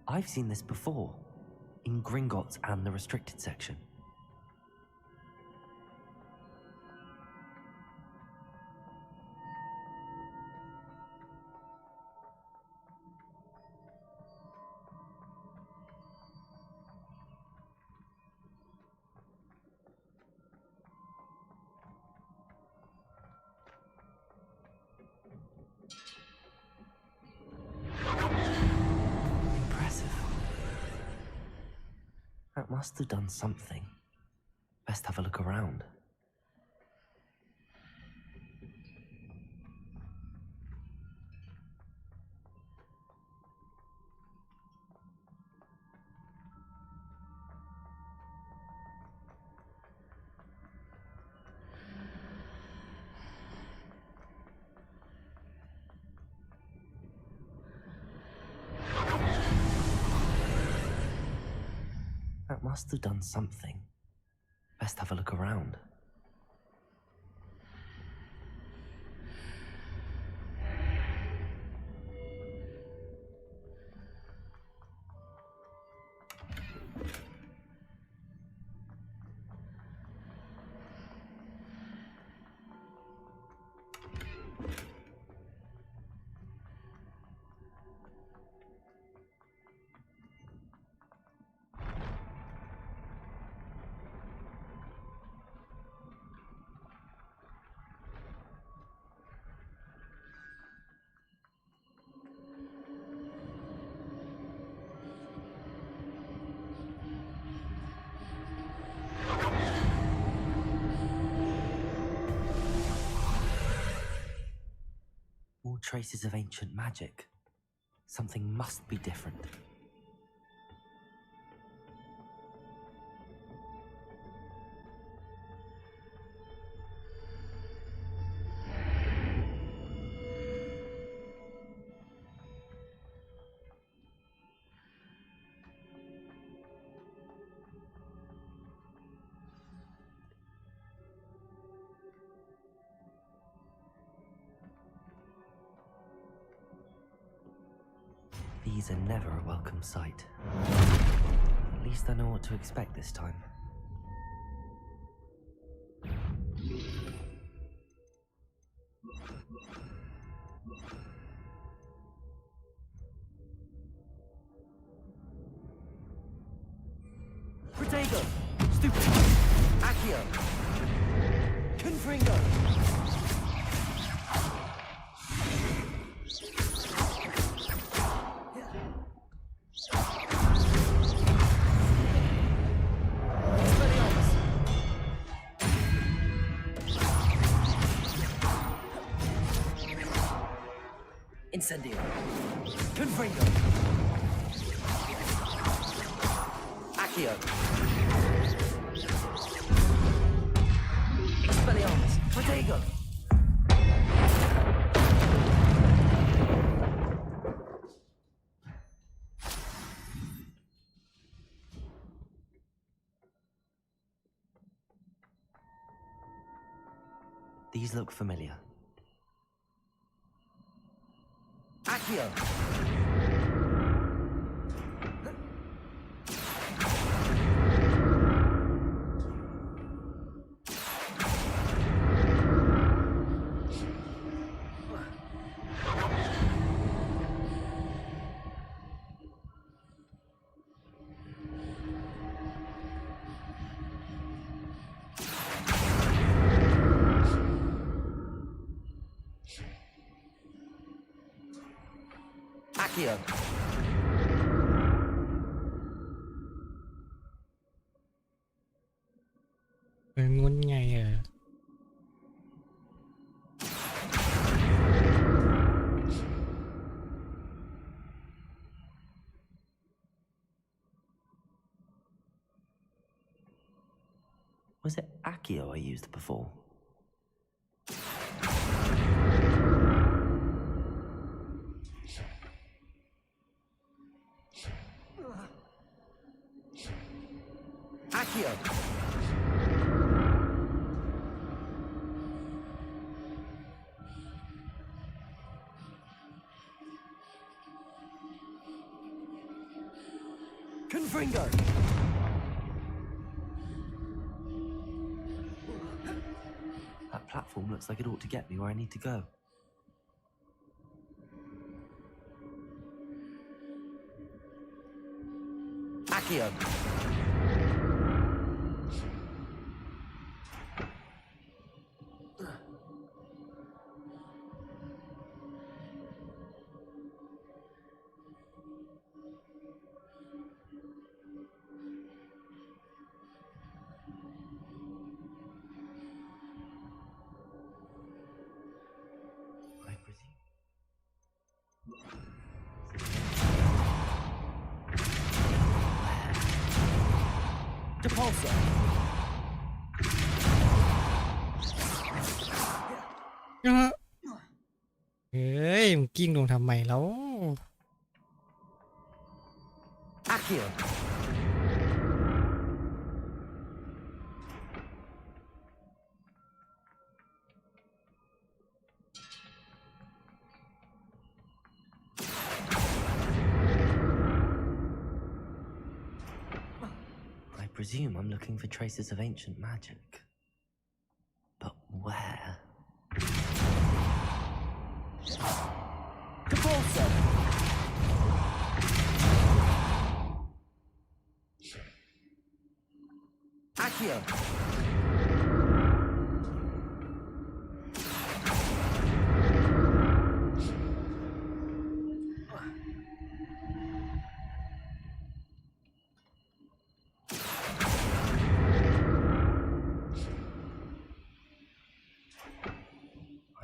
I've seen this before, in Gringotts and the restricted section. That must have done something. Best have a look around. That must have done something. Best have a look around. More traces of ancient magic. Something must be different. These are never a welcome sight. At least I know what to expect this time. Protego! Stupid! Accio! Confringo! Incendio. Confringo. Accio. Expelliarmus. Protego. These look familiar. Accio. Accio. งุ้นไงWas it Accio I used before? Accio. Confringo. That platform looks like it ought to get me where I need to go. Accio. I presume. Depulso. เฮ้ยมึงกิ้งลงทำไมแล้ว Accio. I presume I'm looking for traces of ancient magic. But where? Depulso. Accio.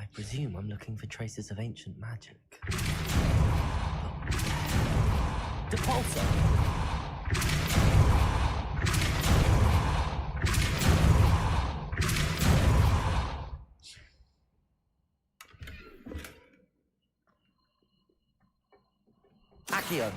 I presume I'm looking for traces of ancient magic. Depulso. Accio.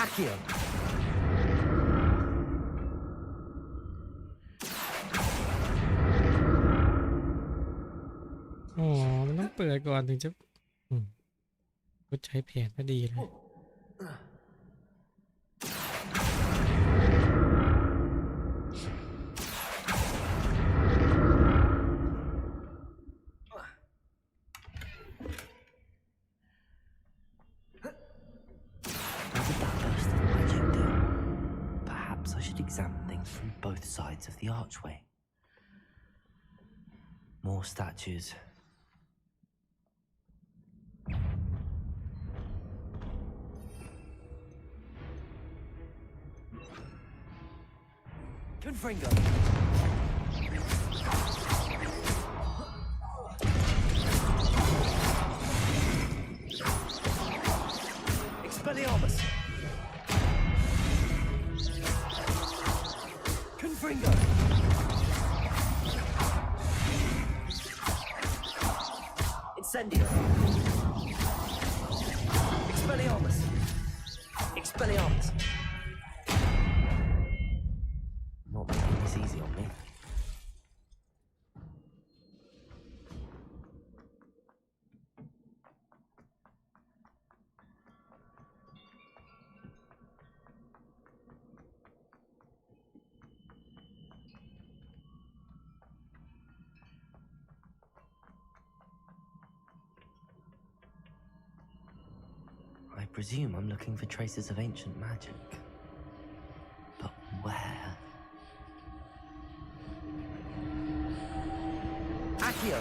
Accio. อ๋อมันต้องเปิดก่อนถึงจะก็ใช้แผนก็ดีเลย Accio. sides of the archway. More statues. Confringo. Expelliarmus. Confringo. Incendio. Expelliarmus. Expelliarmus. Not making this easy on me. I presume I'm looking for traces of ancient magic. But where? Accio.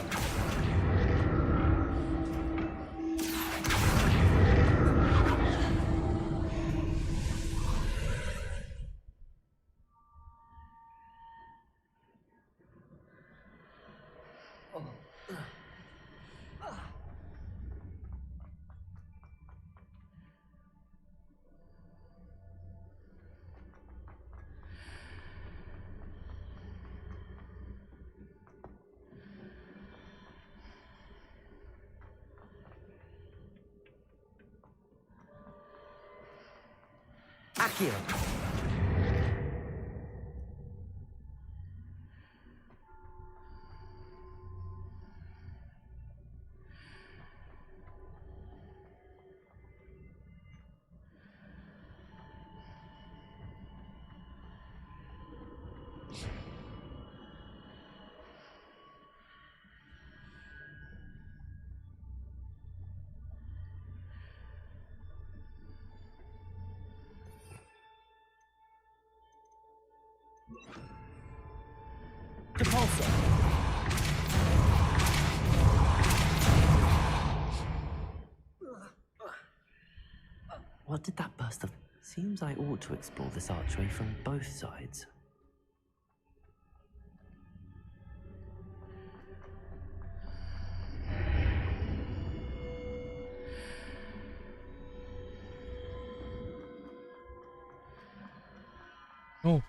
Accio. Depulso. What did that burst of... Seems I ought to explore this archway from both sides. Oh.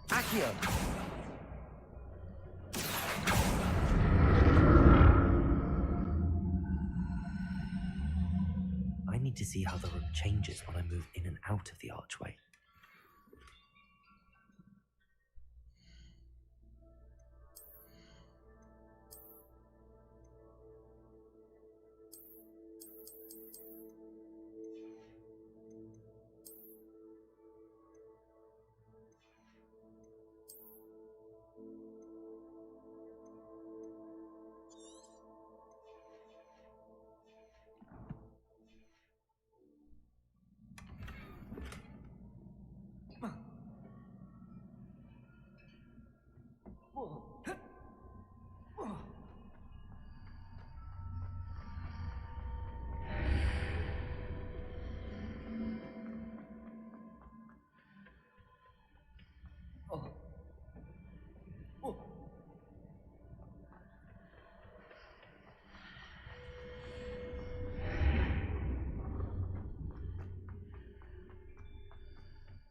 Accio. I need to see how the room changes when I move in and out of the archway.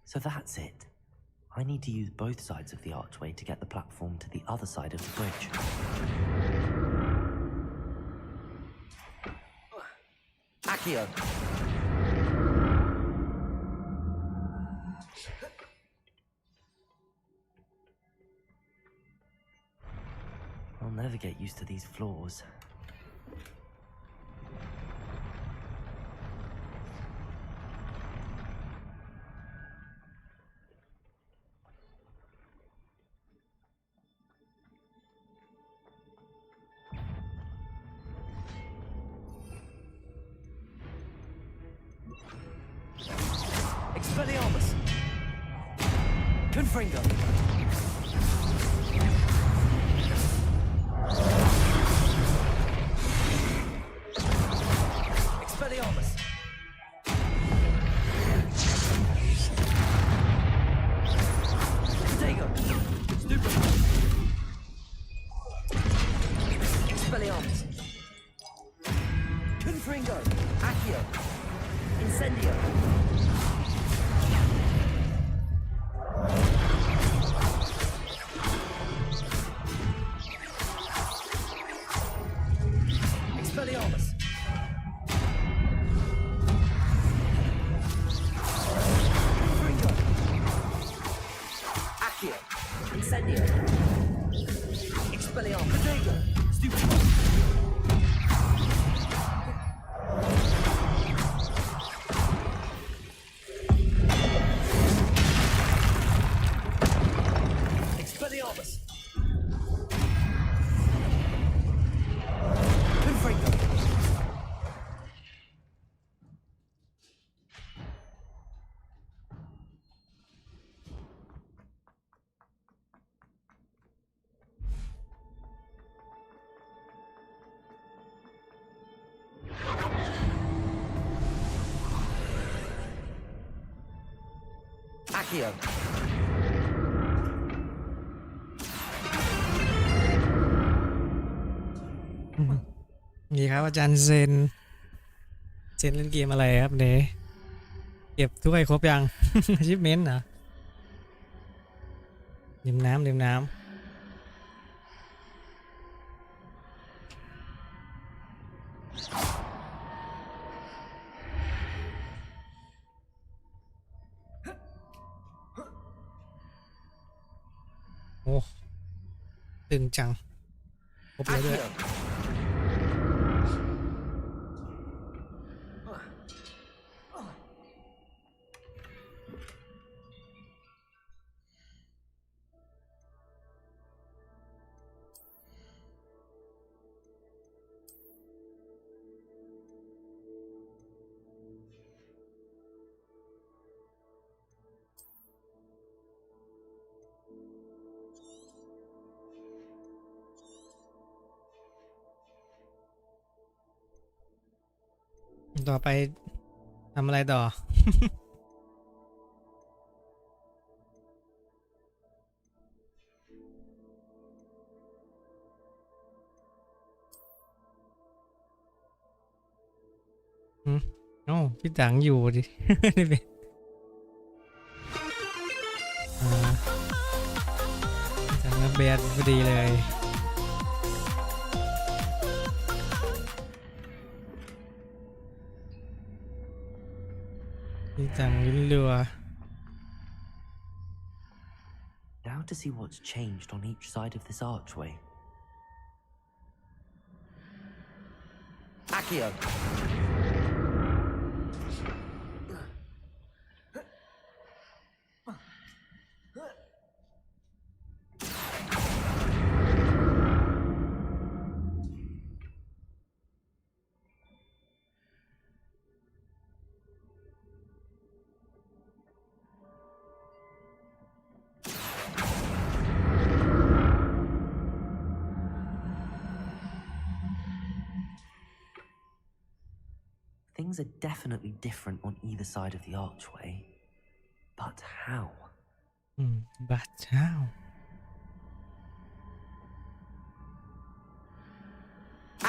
So that's it. I need to use both sides of the archway to get the platform to the other side of the bridge. Accio. I'll never get used to these floors. Expelliarmus! Confringo! Expelliarmus! Potato! Stupid! Expelliarmus! Confringo! Accio! Incendio! Expelliarmus! Confringo! Accio! Incendio! Expelliarmus! Potato! Stupid! Expelliarmus! Confringo! Accio! นี่ครับอาจารย์เซนเล่นเกมอะไรครับเนี่ยเก็บถ้วยครบยัง achievement เหรอดื่มน้ำโอ้ตึงจังครบเลยด้วย ต่อไปทำอะไรต่อ โอ้พี่จังอยู่ดิ นี่เป็นจังเบียดพอดีเลยพี่จังลิ้นเรือ Now to see what's changed on each side of this archway. Accio! Things are definitely different on either side of the archway. But how? But how?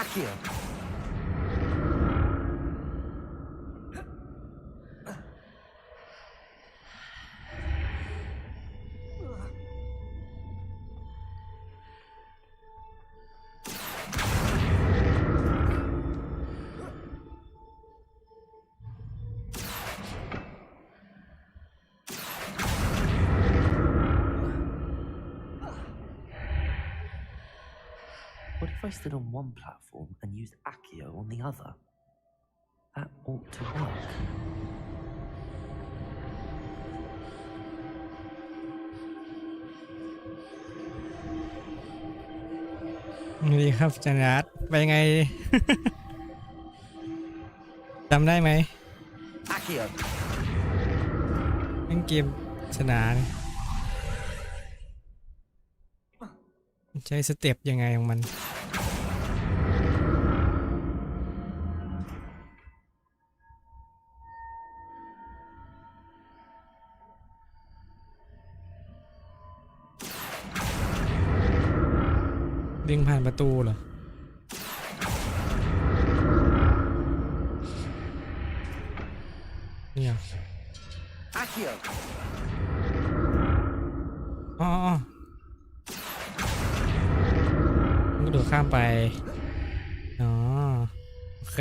Accio! What if I stood on one platform and used Accio on the other? That ought to work. นี่ครับจันรัตไปยังไง จำได้ไหม Accio. เล่นเกมชนะเนี่ยใช้สเต็ปยังไงของมันดึงผ่านประตูเหรอเนี่ย Accio. อ๋อมันก็โดดข้ามไปอ๋อโอเค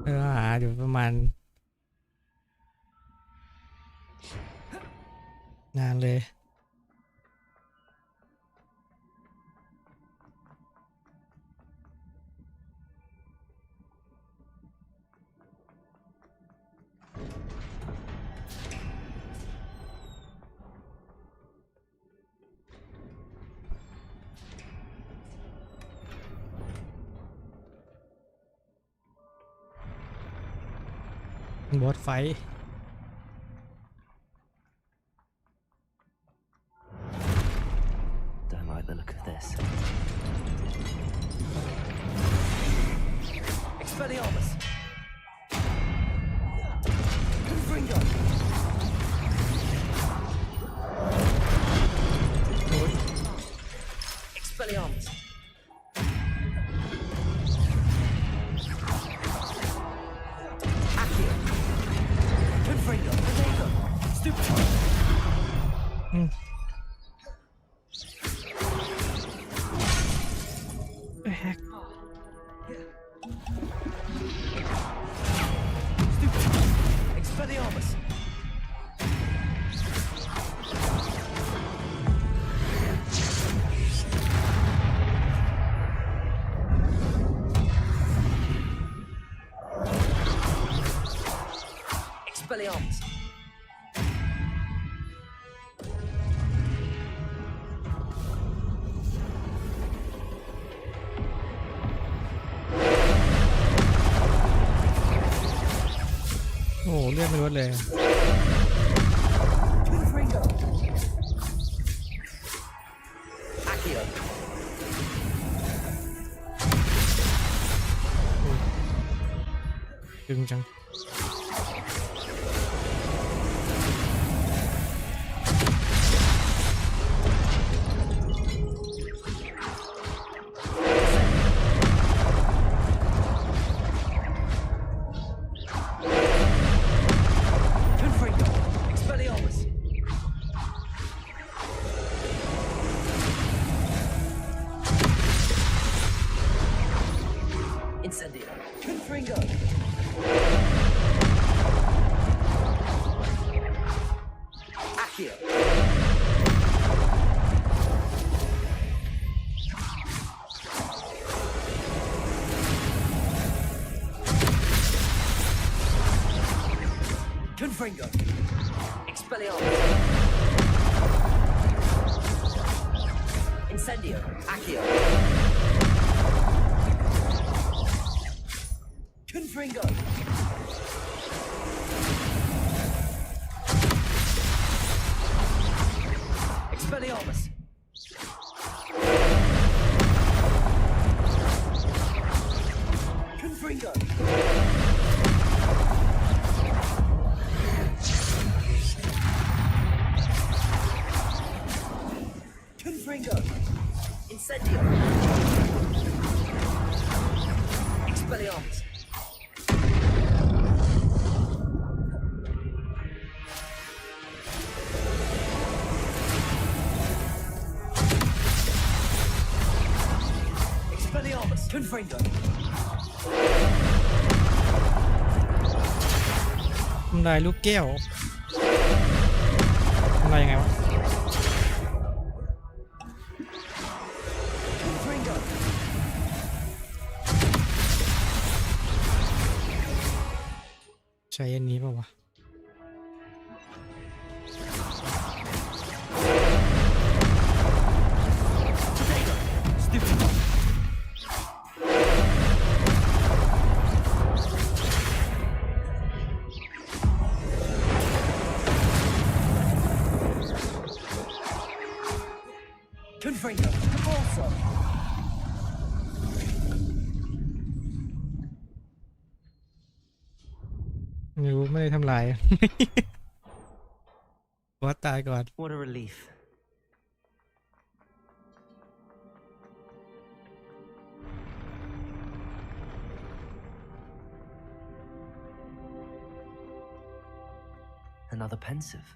หาอยู่ประมาณนานเลยบอสไฟท์ Don't like the look of this. Expelliarmus. Confringo. Expelliarmus. Accio. Confringo. Potato. Stupid. The heck? Stupid. Expelliarmus. Expelliarmus. Oh, เลือดไม่ลดเลย Confringo. Accio. ดึงจัง Confringo. Expelliarmus. Incendio. Confringo. Accio. Confringo. Expelliarmus. Incendio. Accio. Confringo. Expelliarmus. Confringo. Confringo. Incendio. Expelliarmus. Expelliarmus. Confringo. ทำลายลูกแก้วทำลายยังไงวะ Confringo. ใช้อันนี้ป่าวะ Potato. Stupid. freedom to Balsam. ไม่รู้ไม่ได้ทำลาย ว่าตายก่อน What a relief. Another pensive.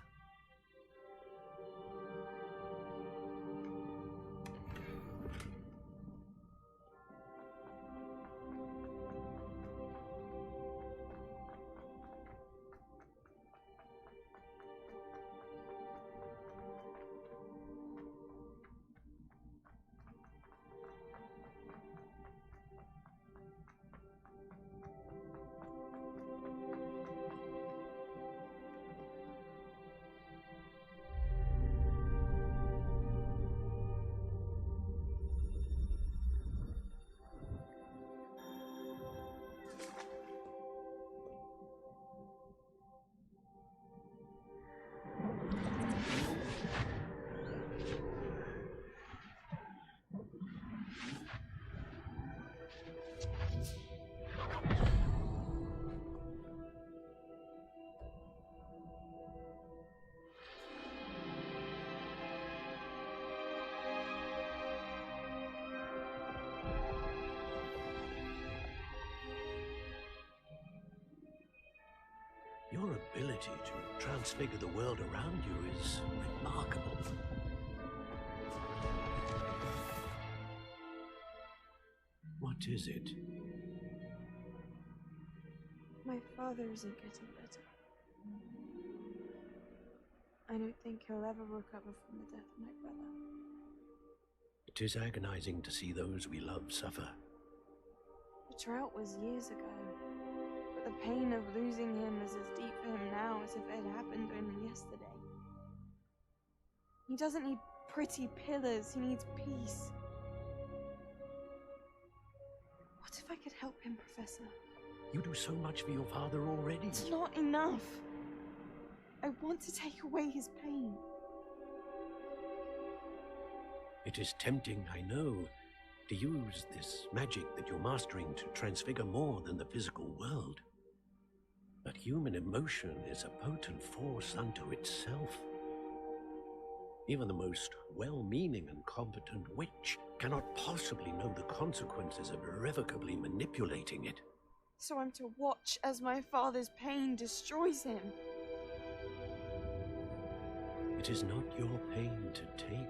Your ability to transfigure the world around you is remarkable. What is it? My father isn't getting better. I don't think he'll ever recover from the death of my brother. It is agonizing to see those we love suffer. The drought was years ago. The pain of losing him is as deep for him now as if it had happened only yesterday. He doesn't need pretty pillars, he needs peace. What if I could help him, Professor? You do so much for your father already. It's not enough. I want to take away his pain. It is tempting, I know, to use this magic that you're mastering to transfigure more than the physical world. But human emotion is a potent force unto itself. Even the most well-meaning and competent witch cannot possibly know the consequences of irrevocably manipulating it. So I'm to watch as my father's pain destroys him. It is not your pain to take.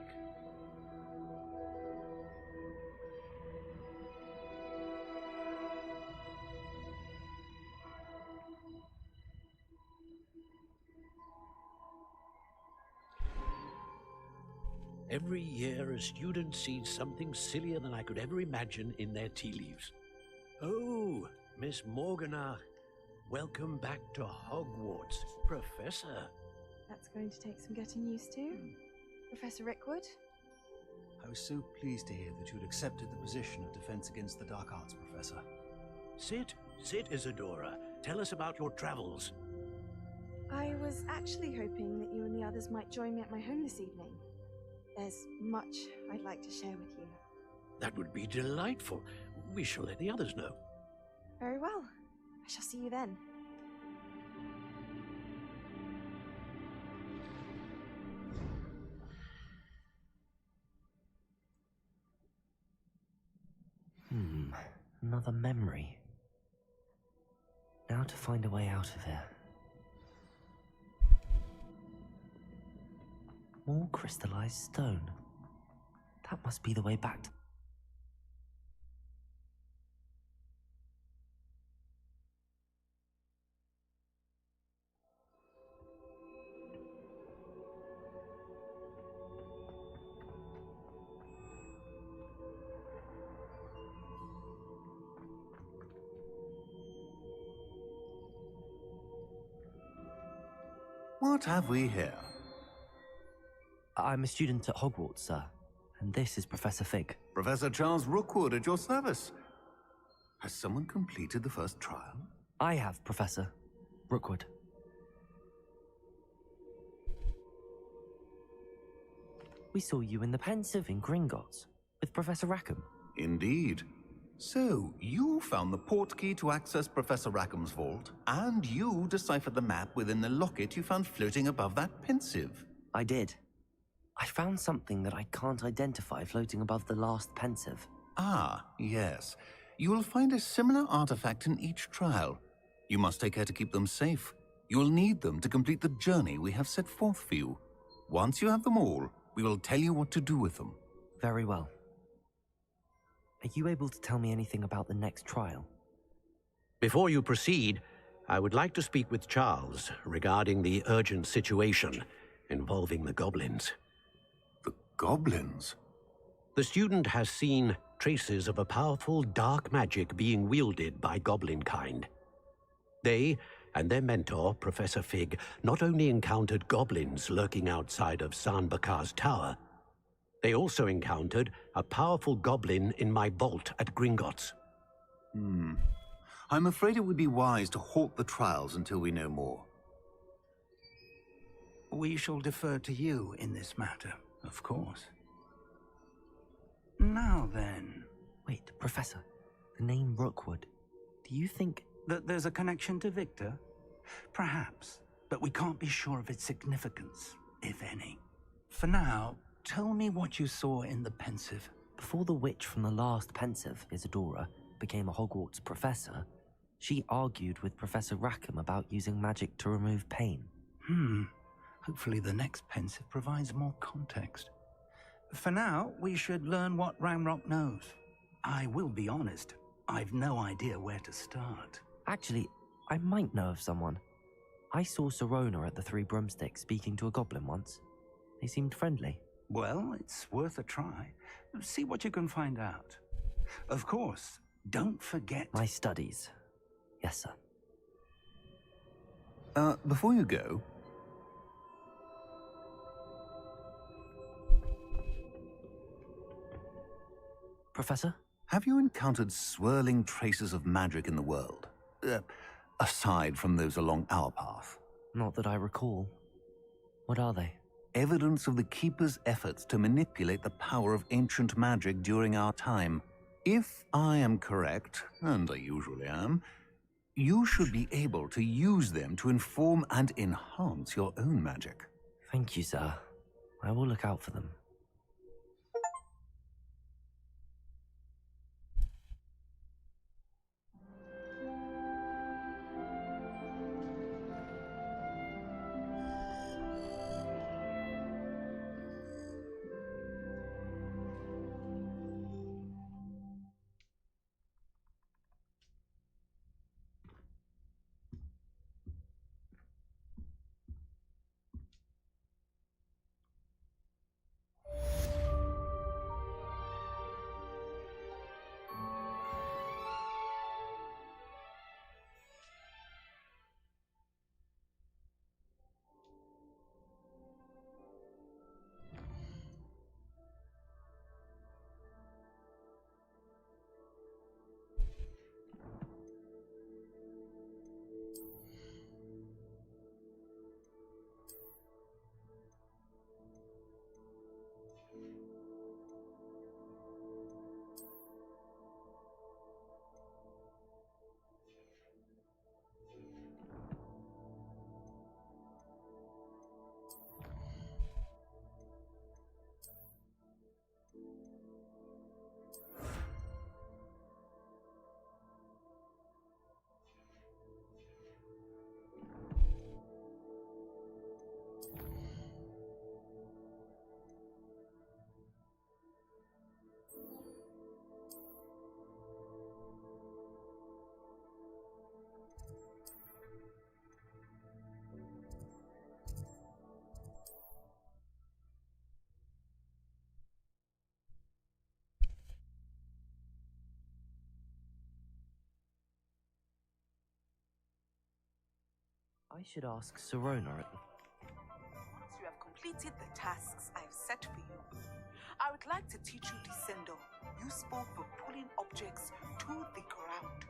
Every year, a student sees something sillier than I could ever imagine in their tea leaves. Oh, Miss Morgana, welcome back to Hogwarts, Professor. That's going to take some getting used to. Professor Rickwood? I was so pleased to hear that you had accepted the position of Defense Against the Dark Arts, Professor. Sit, Isadora. Tell us about your travels. I was actually hoping that you and the others might join me at my home this evening. There's much I'd like to share with you. That would be delightful. We shall let the others know. Very well. I shall see you then. Another memory. Now to find a way out of here. More crystallized stone. That must be the way back to... What have we here? I'm a student at Hogwarts, sir, and this is Professor Fig. Professor Charles Rookwood at your service. Has someone completed the first trial? I have, Professor Rookwood. We saw you in the Pensive in Gringotts with Professor Rackham. Indeed. So, you found the port key to access Professor Rackham's vault, and you deciphered the map within the locket you found floating above that Pensive. I did. I found something that I can't identify floating above the last Pensive. Ah, yes. You will find a similar artifact in each trial. You must take care to keep them safe. You will need them to complete the journey we have set forth for you. Once you have them all, we will tell you what to do with them. Very well. Are you able to tell me anything about the next trial? Before you proceed, I would like to speak with Charles regarding the urgent situation involving the goblins. The goblins? The student has seen traces of a powerful dark magic being wielded by goblin kind. They and their mentor, Professor Fig, not only encountered goblins lurking outside of Sanbakar's tower, they also encountered a powerful goblin in my vault at Gringotts. I'm afraid it would be wise to halt the trials until we know more. We shall defer to you in this matter, of course. Now then... Wait, Professor. The name Rookwood. Do you think... that there's a connection to Victor? Perhaps, but we can't be sure of its significance, if any. For now, tell me what you saw in the Pensive. Before the witch from the last Pensive, Isadora, became a Hogwarts professor, she argued with Professor Rackham about using magic to remove pain. Hopefully the next Pensive provides more context. For now, we should learn what Ranrock knows. I will be honest, I've no idea where to start. Actually, I might know of someone. I saw Sirona at the Three Broomsticks speaking to a goblin once. They seemed friendly. Well, it's worth a try. See what you can find out. Of course, don't forget... My studies. Yes, sir. Before you go... Professor? Have you encountered swirling traces of magic in the world? Aside from those along our path? Not that I recall. What are they? Evidence of the Keeper's efforts to manipulate the power of ancient magic during our time. If I am correct, and I usually am, you should be able to use them to inform and enhance your own magic. Thank you, sir. I will look out for them. I should ask Sirona at the... Once you have completed the tasks I've set for you, I would like to teach you Descendo, useful for pulling objects to the ground.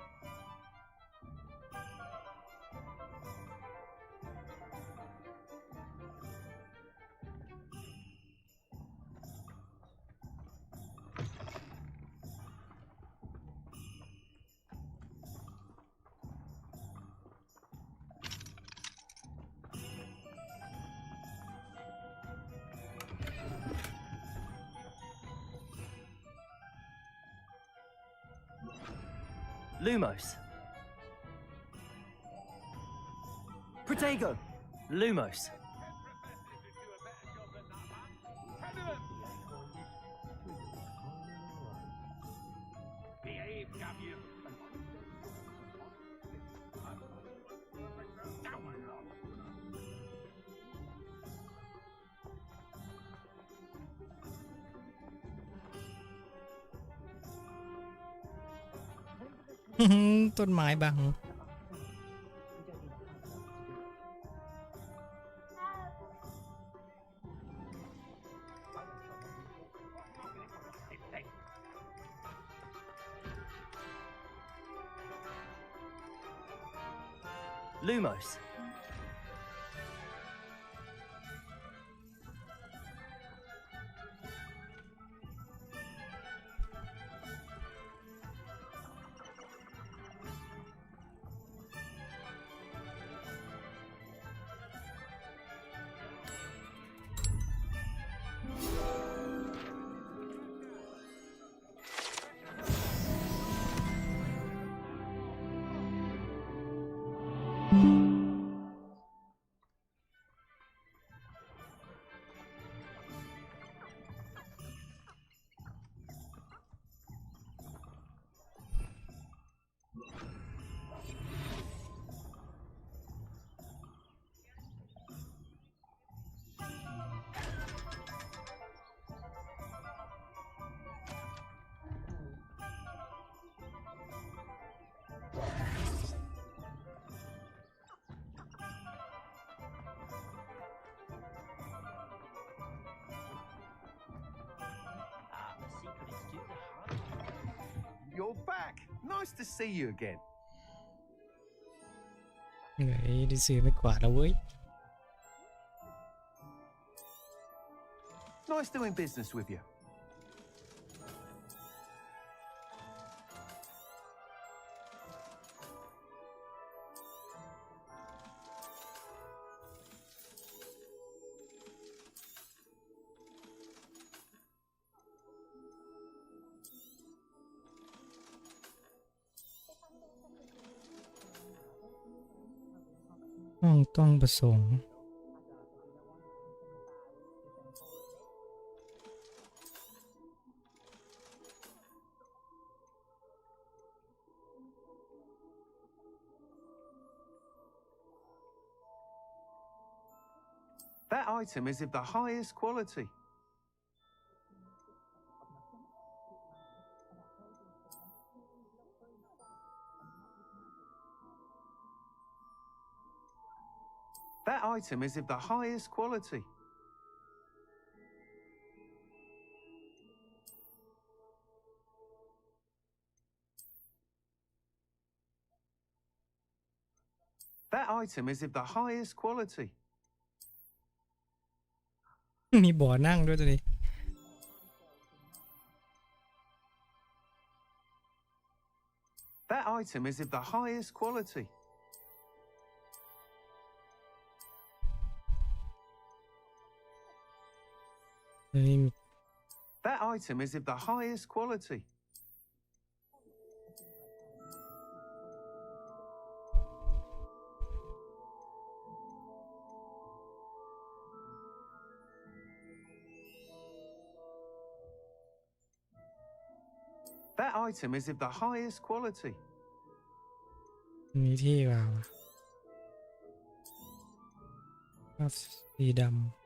Lumos. Protego. Lumos. Hmm, ต้นไม้บัง Lumos. You're back. Nice to see you again. เหนื่อยได้ซื้อไม่กวาดแล้วเว้ย Nice doing business with you.ต้องประสงค์ That item is of the highest quality. That item is of the highest quality. That item is of the highest quality. มีบ่อนั่งด้วยตัวนี้ That item is of the highest quality. That item is of the highest quality. That item is of the highest quality. มีที่ว่าวภาพสีดำ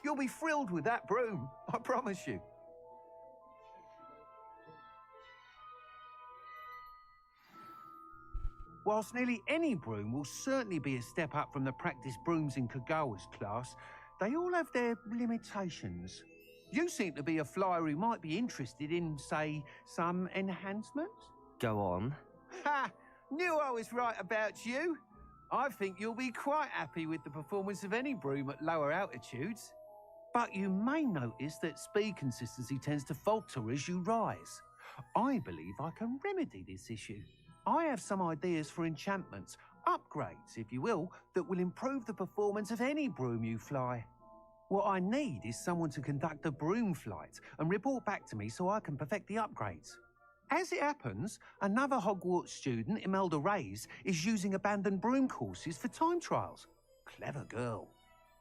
You'll be thrilled with that broom, I promise you. Whilst nearly any broom will certainly be a step up from the practice brooms in Kagawa's class, they all have their limitations. You seem to be a flyer who might be interested in, say, some enhancements? Go on. Ha! Knew I was right about you. I think you'll be quite happy with the performance of any broom at lower altitudes. But you may notice that speed consistency tends to falter as you rise. I believe I can remedy this issue. I have some ideas for enchantments, upgrades, if you will, that will improve the performance of any broom you fly. What I need is someone to conduct a broom flight and report back to me so I can perfect the upgrades. As it happens, another Hogwarts student, Imelda Reyes, is using abandoned broom courses for time trials. Clever girl.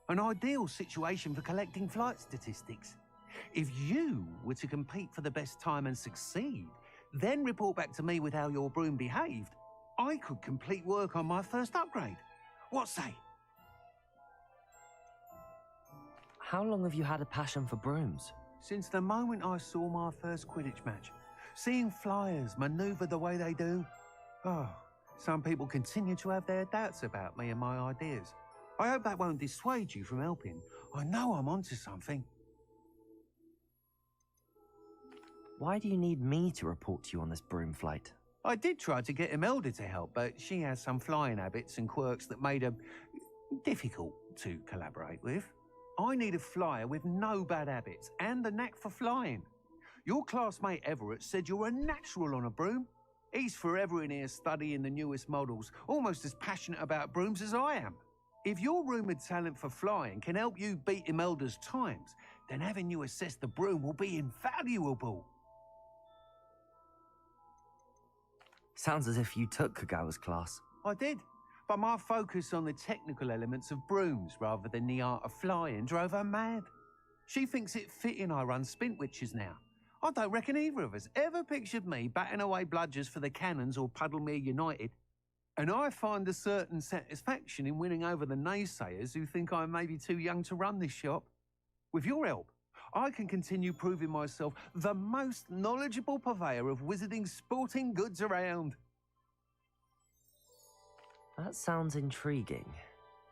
An ideal situation for collecting flight statistics. If you were to compete for the best time and succeed, then report back to me with how your broom behaved, I could complete work on my first upgrade. What say? How long have you had a passion for brooms? Since the moment I saw my first Quidditch match. Seeing flyers maneuver the way they do. Oh, some people continue to have their doubts about me and my ideas. I hope that won't dissuade you from helping. I know I'm onto something. Why do you need me to report to you on this broom flight? I did try to get Imelda to help, but she has some flying habits and quirks that made her difficult to collaborate with. I need a flyer with no bad habits and the knack for flying. Your classmate Everett said you're a natural on a broom. He's forever in here studying the newest models, almost as passionate about brooms as I am. If your rumoured talent for flying can help you beat Imelda's times, then having you assess the broom will be invaluable. Sounds as if you took Kagawa's class. I did, but my focus on the technical elements of brooms rather than the art of flying drove her mad. She thinks it fitting I run Spintwitches now. I don't reckon either of us ever pictured me batting away bludgers for the Cannons or Puddlemere United. And I find a certain satisfaction in winning over the naysayers who think I may be too young to run this shop. With your help, I can continue proving myself the most knowledgeable purveyor of wizarding sporting goods around. That sounds intriguing.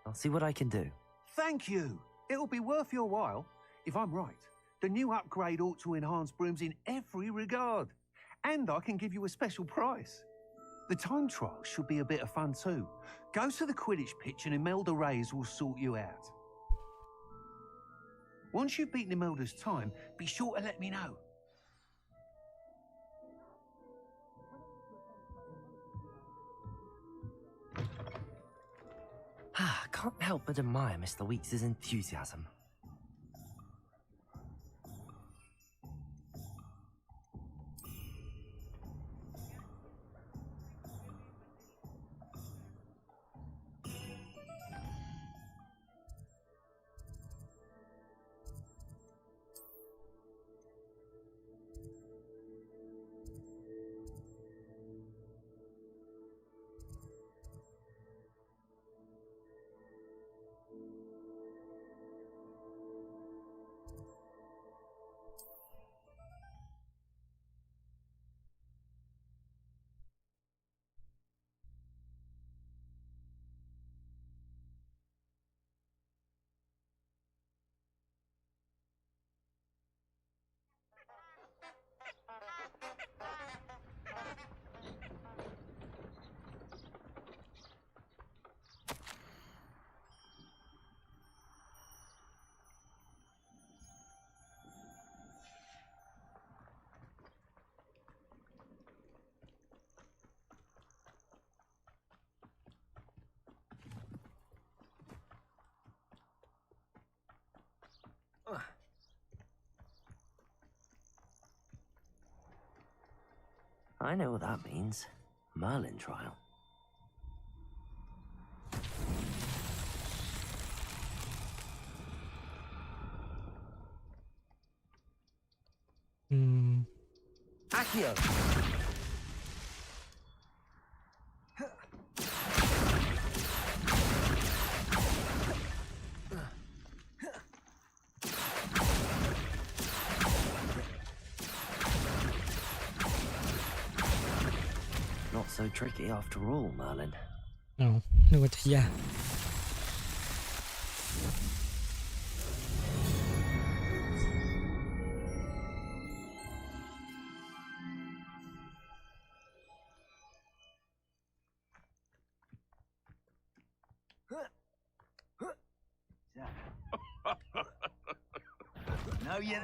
I'll see what I can do. Thank you. It'll be worth your while. If I'm right, the new upgrade ought to enhance brooms in every regard. And I can give you a special price. The time trial should be a bit of fun too. Go to the Quidditch pitch and Imelda Reyes will sort you out. Once you've beaten Imelda's time, be sure to let me know. I can't help but admire Mr. Weeks' enthusiasm. I know what that means. Merlin trial. Accio! Not so tricky after all, Merlin. No,นึกว่าจะยาก No, you.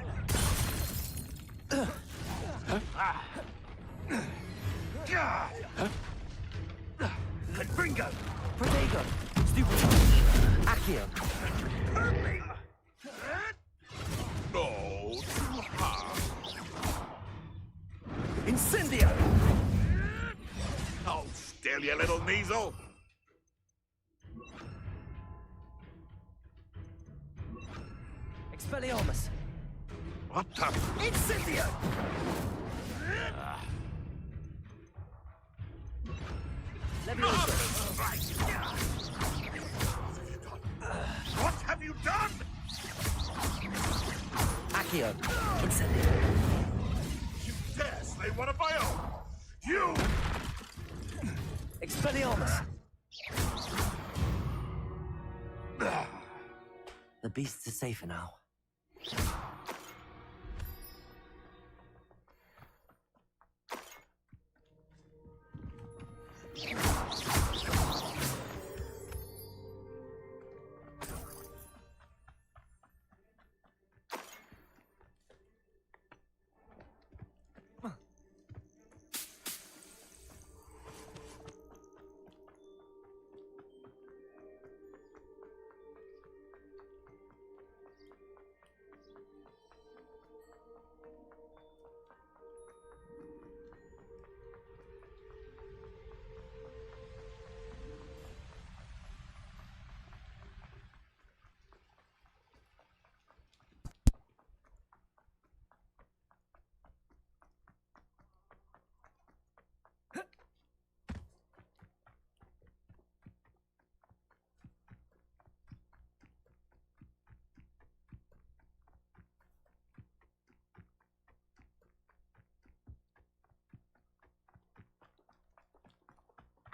Protego! Stupid! Accio! Incendio! Oh, still, you little measle! Expelliarmus! What the? Incendio! What have you done? Accio! Incendio! You dare slay one of my own! You! Expelliarmus! The beasts are safer now.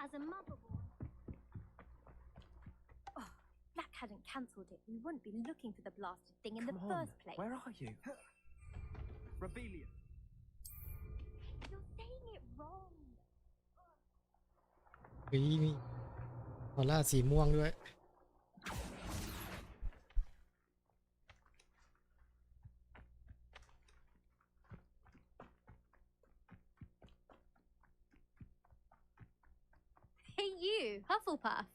As a mother born. Oh, Black hadn't cancelled it. We wouldn't be looking for the blasted thing in the first place. Where are you? Rebellion. You're saying it wrong. มีออร่าสีม่วงด้วย Hey you, Hufflepuff.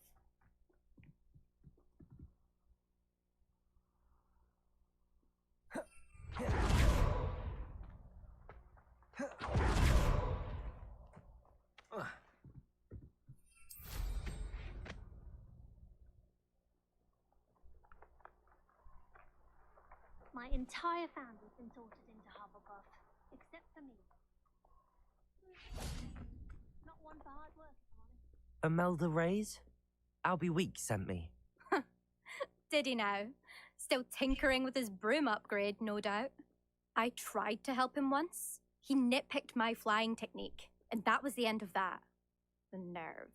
My entire family's been sorted into Hufflepuff, except for me. Not one for hard work, if I'm honest. Imelda Reyes? Albie Weeks sent me. Did he now? Still tinkering with his broom upgrade, no doubt. I tried to help him once. He nitpicked my flying technique, and that was the end of that. The nerve.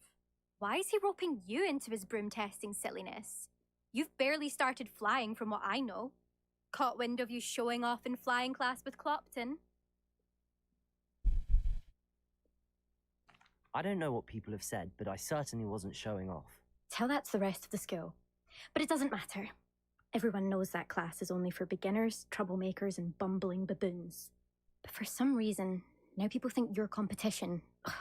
Why is he roping you into his broom testing silliness? You've barely started flying from what I know. Caught wind of you showing off in flying class with Clopton. I don't know what people have said, but I certainly wasn't showing off. Tell that to the rest of the school. But it doesn't matter. Everyone knows that class is only for beginners, troublemakers, and bumbling baboons. But for some reason, now people think you're competition. Ugh,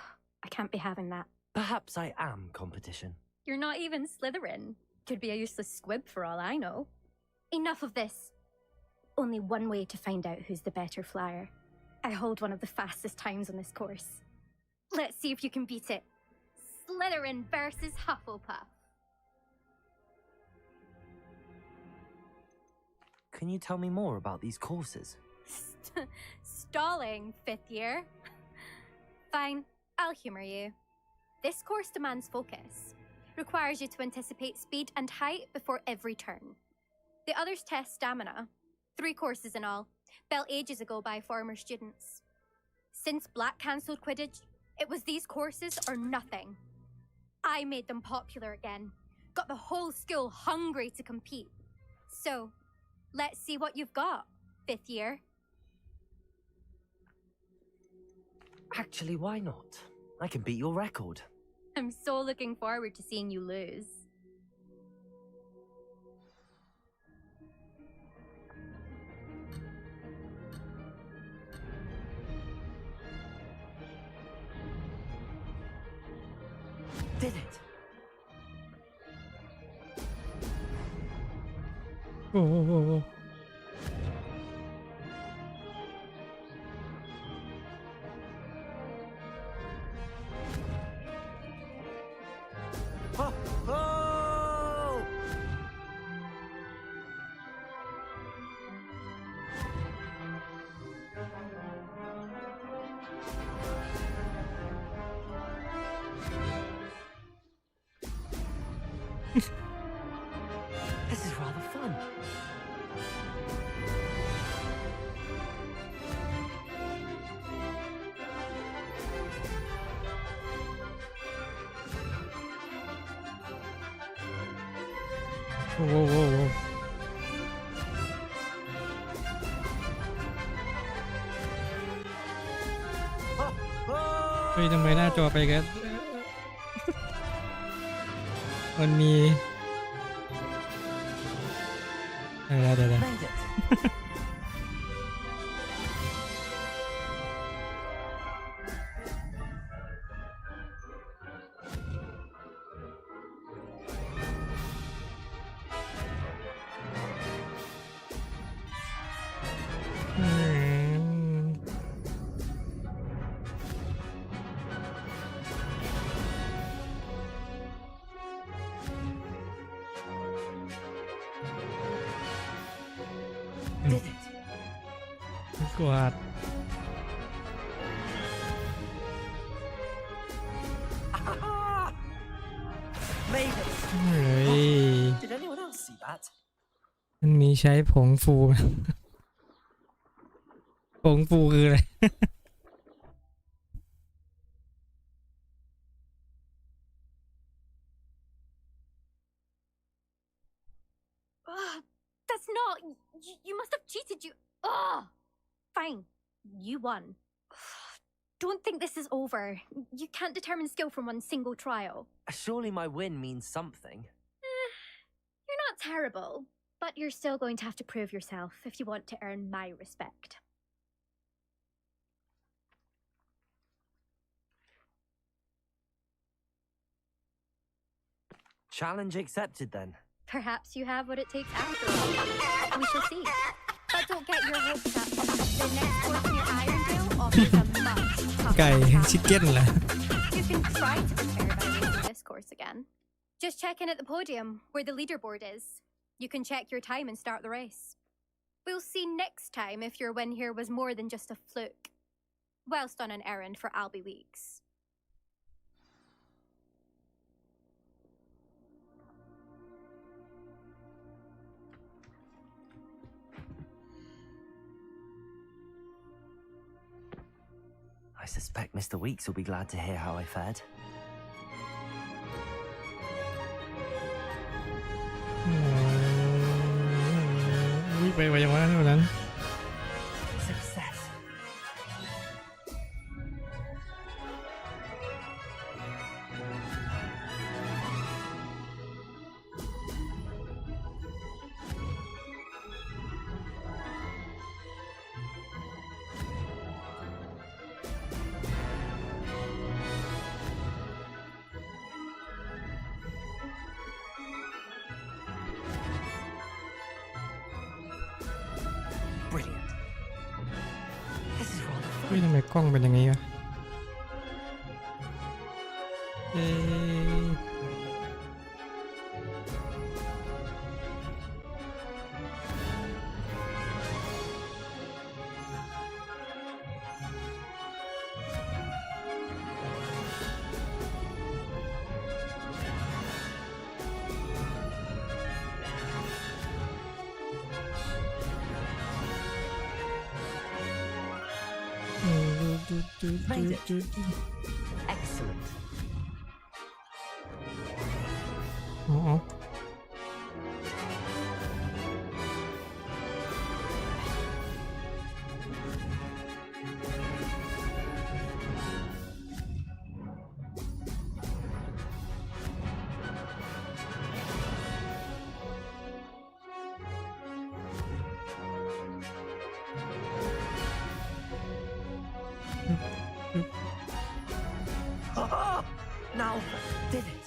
I can't be having that. Perhaps I am competition. You're not even Slytherin. Could be a useless squib for all I know. Enough of this. Only one way to find out who's the better flyer. I hold one of the fastest times on this course. Let's see if you can beat it. Slytherin versus Hufflepuff. Can you tell me more about these courses? Stalling, 5th year. Fine, I'll humor you. This course demands focus. Requires you to anticipate speed and height before every turn. The others test stamina. 3 courses in all, built ages ago by former students. Since Black cancelled Quidditch, it was these courses or nothing. I made them popular again. Got the whole school hungry to compete. So, let's see what you've got, 5th year. Actually, why not? I can beat your record. I'm so looking forward to seeing you lose. Did it? Oh. This is rather fun. โอ้โหเฮ้ยทำไมหน้าจอไปกันมันมีเดี๋ยว กวาด Made it. เฮ้ย Did anyone else see that? มันมีใช้ผงฟูไหม ผงฟูคืออะไร That's not. You must have cheated. Fine. You won. Don't think this is over. You can't determine skill from one single trial. Surely my win means something. You're not terrible, but you're still going to have to prove yourself if you want to earn my respect. Challenge accepted then. Perhaps you have what it takes after all. We shall see. But don't get your hopes up. The next course in your Irondale offers a much tougher ไก่ challenge. ชิคเก้นเหรอ You can try to prepare by racing this course again. Just check in at the podium, where the leaderboard is. You can check your time and start the race. We'll see next time if your win here was more than just a fluke. Whilst on an errand for Albie Weeks. I suspect Mr. Weeks will be glad to hear how I fared. วิ่งไปไวอย่างนั้น Success. Brilliant. This is rather เฮ้ย fun. ทำไมกล้องเป็นอย่างนี้วะเอ๊ะ Made it. Excellent. อ๋อ Now, did it.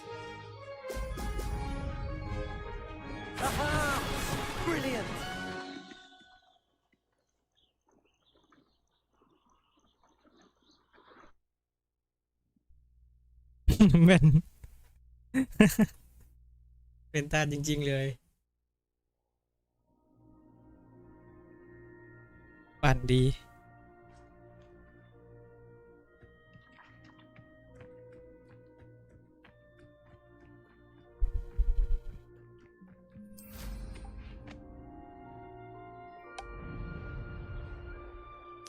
Aha! Brilliant. แม่น เป็นตาจริงๆเลย ปั่นดี Made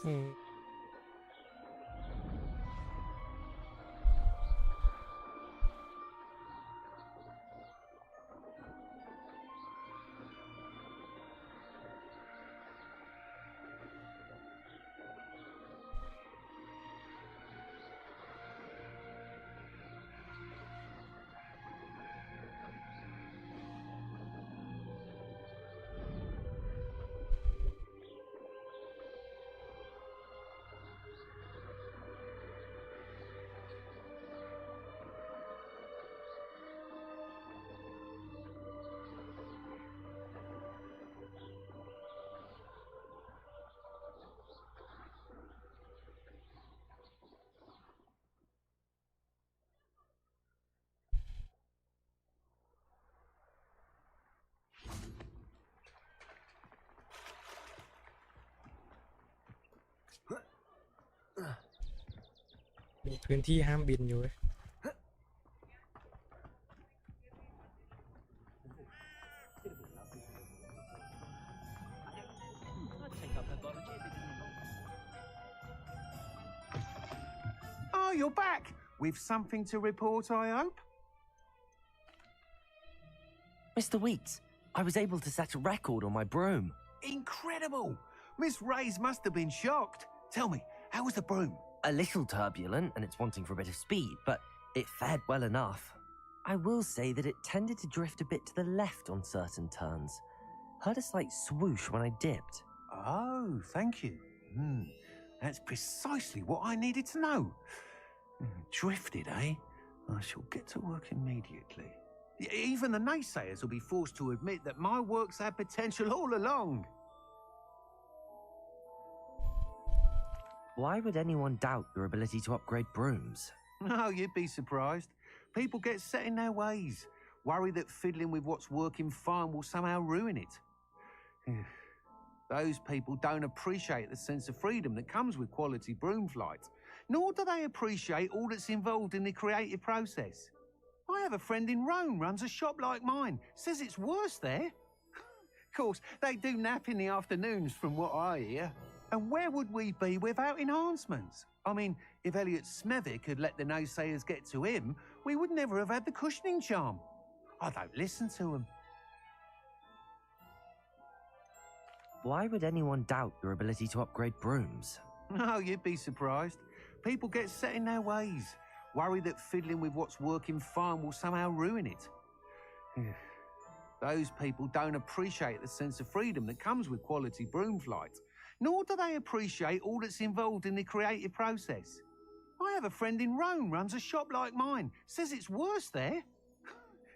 อืม มีพื้นที่ห้ามบินอยู่เว้ย Oh, you're back! With something to report, I hope? Mr. Weeks, I was able to set a record on my broom. Incredible! Miss Reyes must have been shocked. Tell me, how was the broom? A little turbulent and it's wanting for a bit of speed, but it fared well enough. I will say that it tended to drift a bit to the left on certain turns. Heard a slight swoosh when I dipped. Oh, thank you. That's precisely what I needed to know. Drifted, eh? I shall get to work immediately. Even the naysayers will be forced to admit that my work's had potential all along. Why would anyone doubt your ability to upgrade brooms? Oh, you'd be surprised. People get set in their ways, worry that fiddling with what's working fine will somehow ruin it. Those people don't appreciate the sense of freedom that comes with quality broom flight, nor do they appreciate all that's involved in the creative process. I have a friend in Rome runs a shop like mine, says it's worse there. Of course, they do nap in the afternoons from what I hear. And where would we be without enhancements? I mean, if Elliot Smethwick had let the naysayers get to him, we would never have had the cushioning charm. I don't listen to him. Why would anyone doubt your ability to upgrade brooms? Oh, you'd be surprised. People get set in their ways, worry that fiddling with what's working fine will somehow ruin it. Those people don't appreciate the sense of freedom that comes with quality broom flight, nor do they appreciate all that's involved in the creative process. I have a friend in Rome runs a shop like mine, says it's worse there.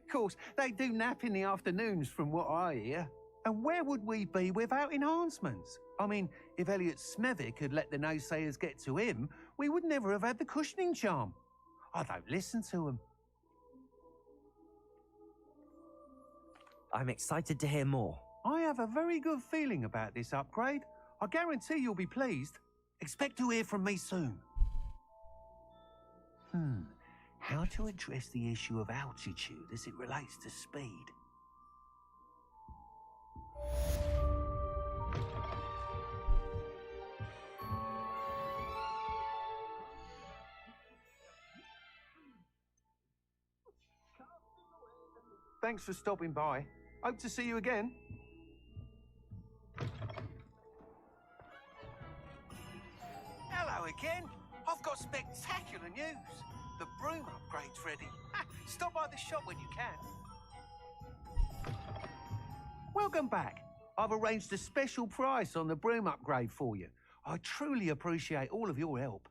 Of course, they do nap in the afternoons from what I hear. And where would we be without enhancements? I mean, if Elliot Smethwick had let the naysayers get to him, we would never have had the cushioning charm. I don't listen to him. I'm excited to hear more. I have a very good feeling about this upgrade. I guarantee you'll be pleased. Expect to hear from me soon. How to address the issue of altitude as it relates to speed? Thanks for stopping by. Hope to see you again. Hello again. I've got spectacular news. The broom upgrade's ready. Stop by the shop when you can. Welcome back. I've arranged a special price on the broom upgrade for you. I truly appreciate all of your help.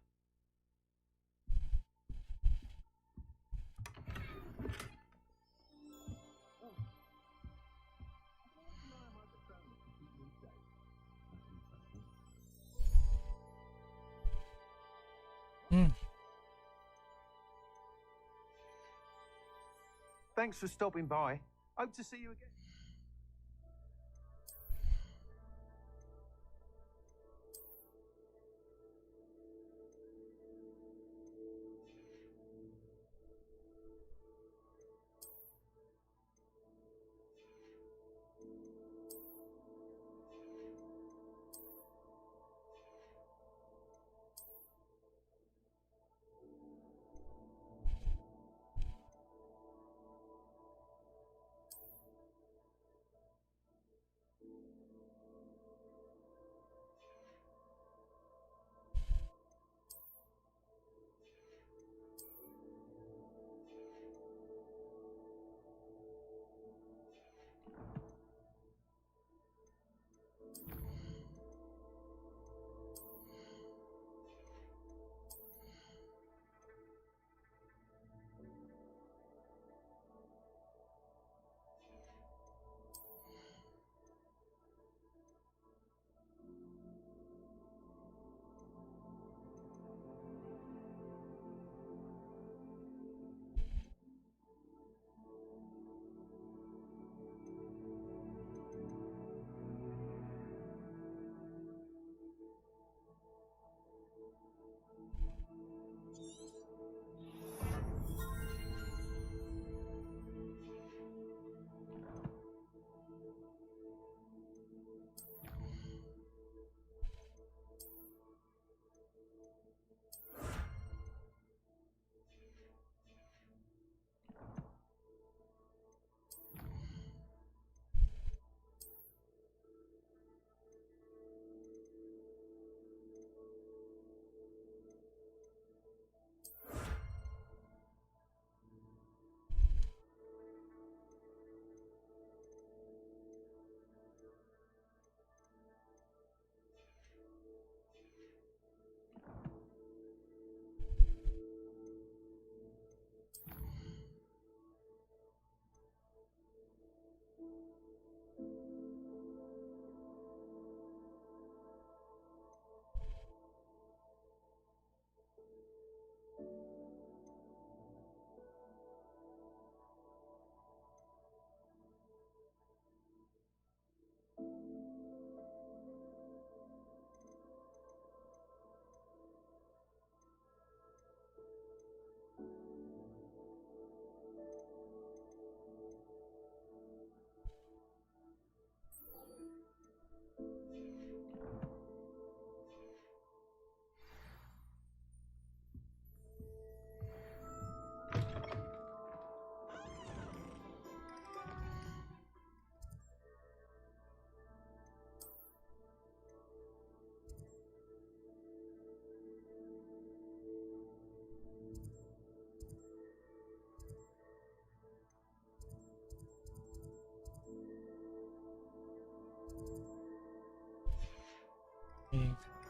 Thanks for stopping by. Hope to see you again.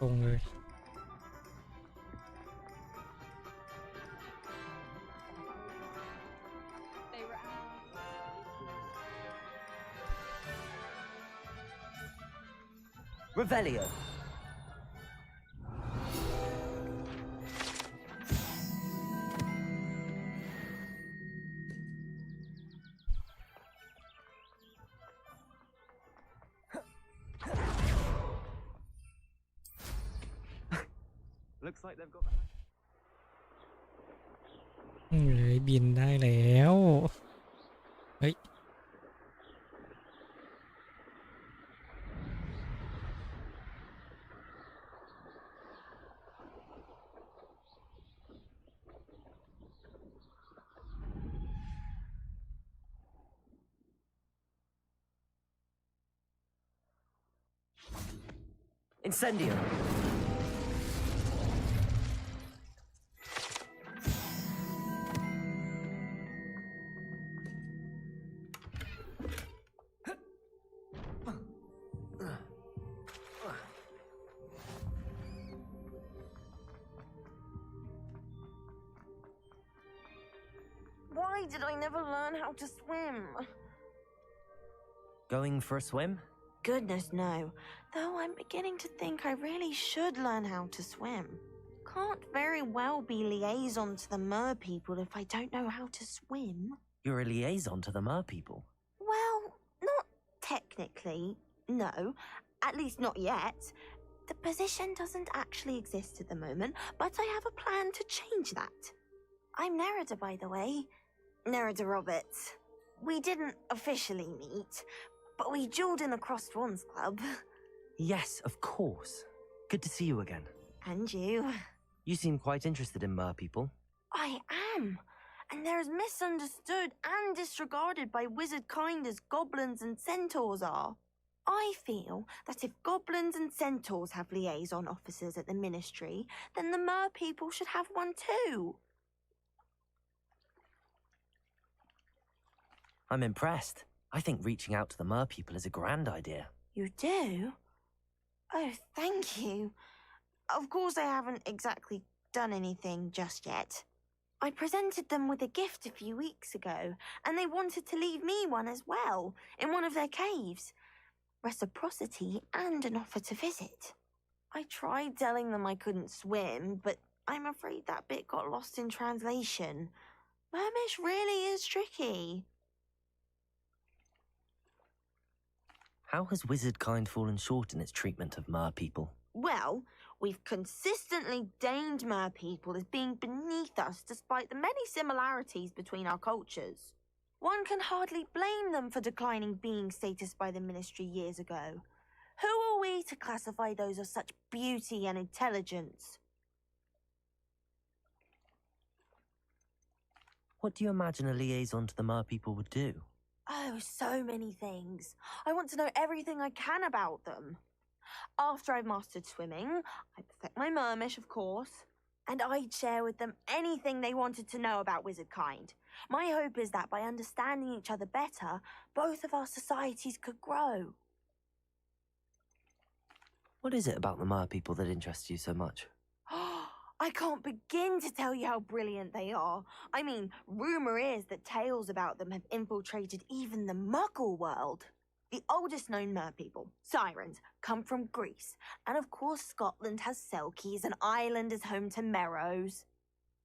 ตรงเลย Revelio. Looks like they've got เฮ้ยบินได้แล้วเฮ้ยIncendio. Why did I never learn how to swim? Going for a swim? Goodness, no. Though I'm beginning to think I really should learn how to swim. Can't very well be liaison to the mer people if I don't know how to swim. You're a liaison to the mer people. Well, not technically, no. At least not yet. The position doesn't actually exist at the moment, but I have a plan to change that. I'm Nerida, by the way. Nerida Roberts. We didn't officially meet, but we dueled in the Crossed Wands Club. Yes, of course. Good to see you again. And you. You seem quite interested in mer people. I am. And they're as misunderstood and disregarded by wizard kind as goblins and centaurs are. I feel that if goblins and centaurs have liaison officers at the ministry, then the mer people should have one too. I'm impressed. I think reaching out to the mer people is a grand idea. You do? Oh, thank you. Of course I haven't exactly done anything just yet. I presented them with a gift a few weeks ago, and they wanted to leave me one as well, in one of their caves. Reciprocity and an offer to visit. I tried telling them I couldn't swim, but I'm afraid that bit got lost in translation. Mermish really is tricky. How has wizard kind fallen short in its treatment of mer people? Well, We've consistently deemed mer people as being beneath us despite the many similarities between our cultures. One can hardly blame them for declining being status by the Ministry years ago. Who are we to classify those of such beauty and intelligence? What do you imagine a liaison to the mer people would do? Oh, so many things. I want to know everything I can about them. After I've mastered swimming, I perfect my mermish, of course, and I'd share with them anything they wanted to know about wizard kind. My hope is that by understanding each other better, both of our societies could grow. What is it about the mer people that interests you so much? I can't begin to tell you how brilliant they are. I mean, rumour is that tales about them have infiltrated even the Muggle world. The oldest known mer people, sirens, come from Greece, and of course Scotland has Selkies and Ireland is home to Merrows.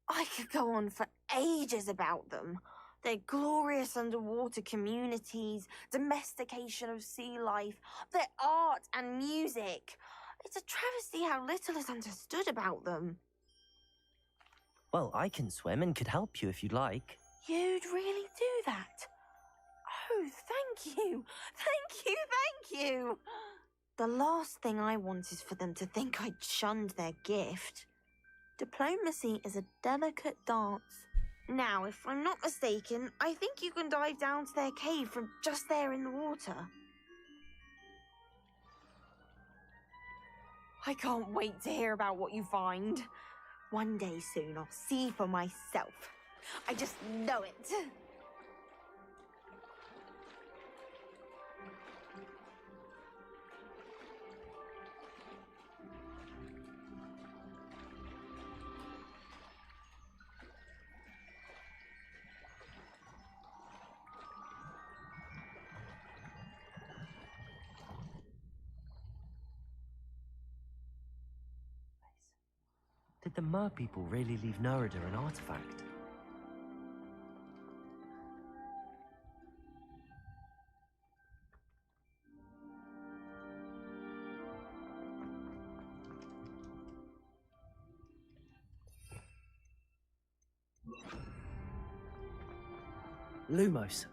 I could go on for ages about them. Their glorious underwater communities, domestication of sea life, their art and music. It's a travesty how little is understood about them. Well, I can swim and could help you if you'd like. You'd really do that? Oh, thank you. Thank you, thank you. The last thing I want is for them to think I'd shunned their gift. Diplomacy is a delicate dance. Now, if I'm not mistaken, I think you can dive down to their cave from just there in the water. I can't wait to hear about what you find. One day soon, I'll see for myself. I just know it. Did the mer people really leave Nerida an artifact? Lumos.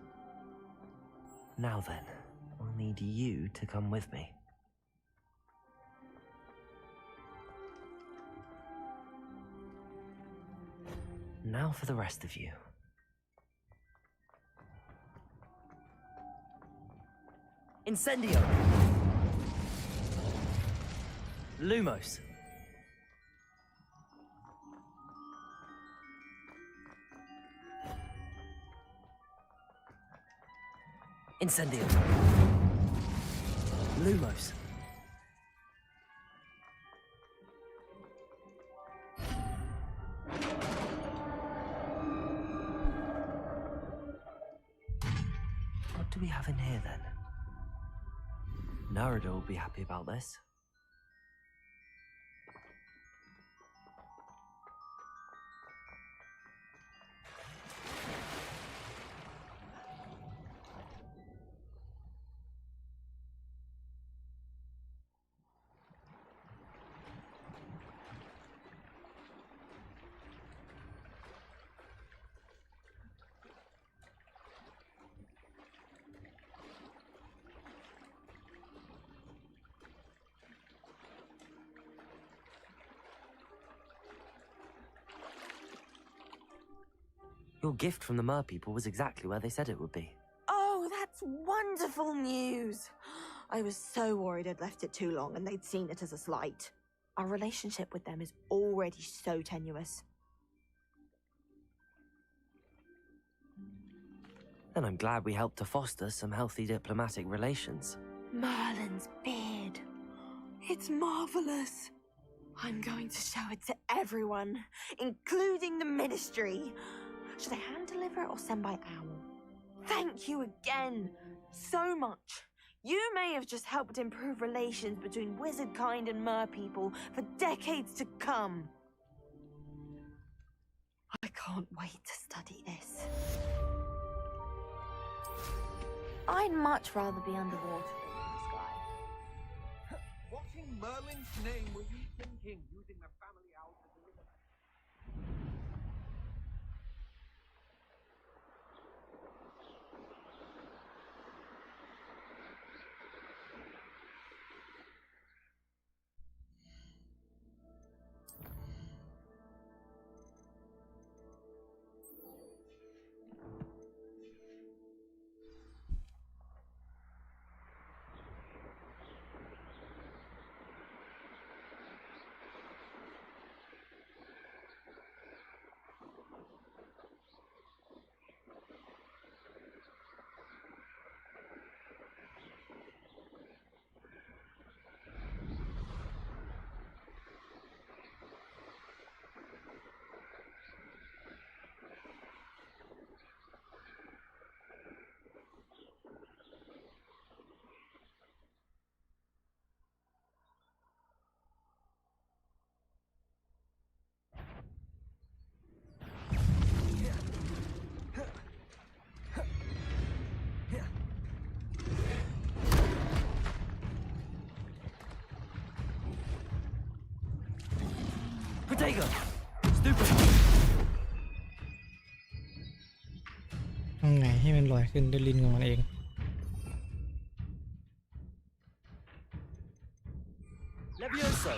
Now then, I'll need you to come with me. Now for the rest of you. Incendio! Lumos! Incendio! Lumos! What do we have in here then? Nerida will be happy about this. Your gift from the mer people was exactly where they said it would be. Oh, that's wonderful news. I was so worried I'd left it too long and they'd seen it as a slight. Our relationship with them is already so tenuous. Then I'm glad we helped to foster some healthy diplomatic relations. Merlin's beard. It's marvelous. I'm going to show it to everyone, including the Ministry. Should I hand deliver it or send by owl? Thank you again so much. You may have just helped improve relations between wizard kind and mer people for decades to come. I can't wait to study this. I'd much rather be underwater than in the sky. Watching Merlin's name were you thinking using the family owl to deliver that? Protego! Stupid! ทำไงให้มันลอยขึ้นด้วยลิ้นของมันเอง Levioso!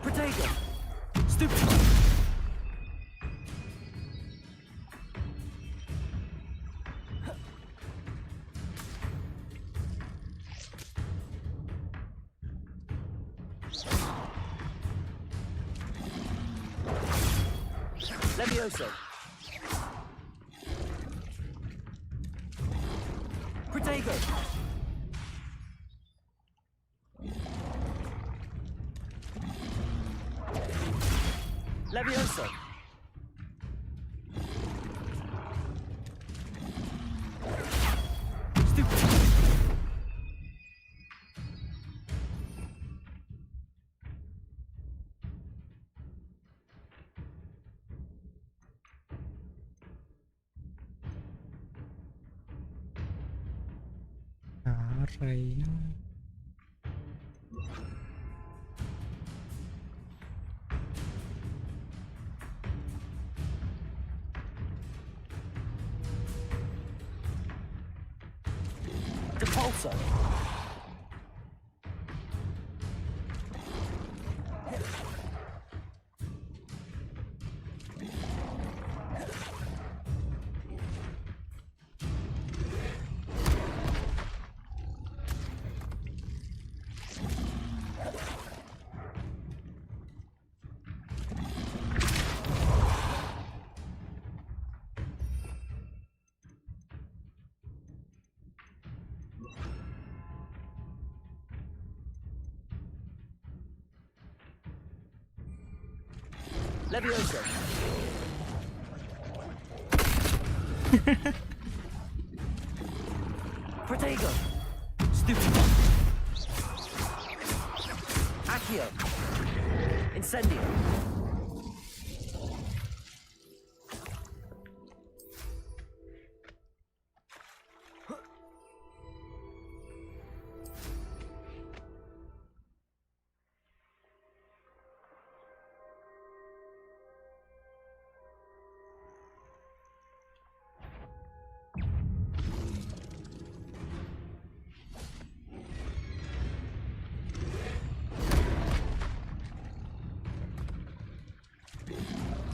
Protego! Stupid! Levioso! Protego! Levioso! Stupid!อะไรนะ Depulso! Levioso! Protego! Stupid! Accio! Incendio!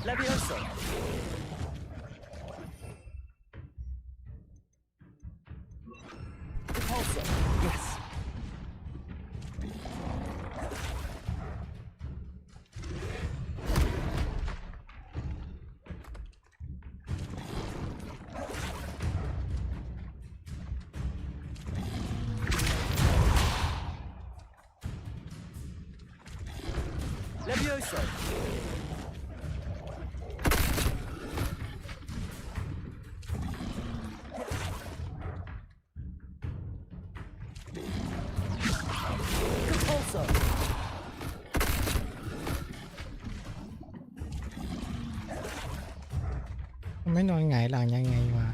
Levioso! Depulso! Yes! Levioso! Compulso! ทำ ไม่นอนหงายหลังยังไงวะ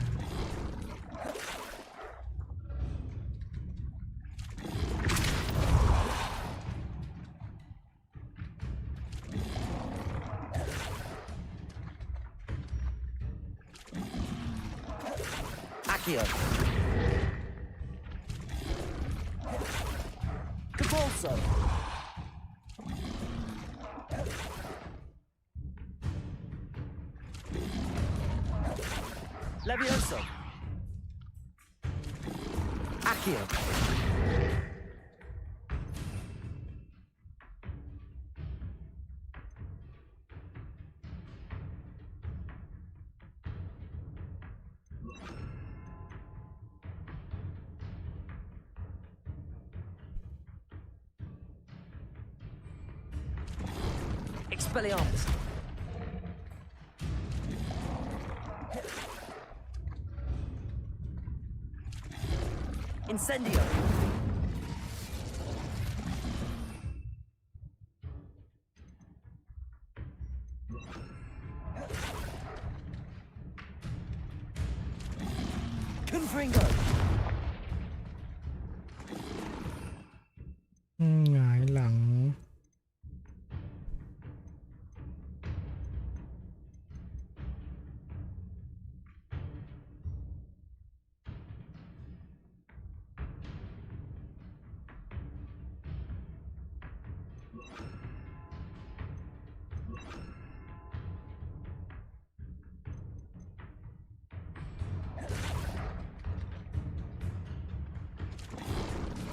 Accio. Capolso. Levioso. Accio. Expelliarmus. Incendio. Confringo. หงายหลัง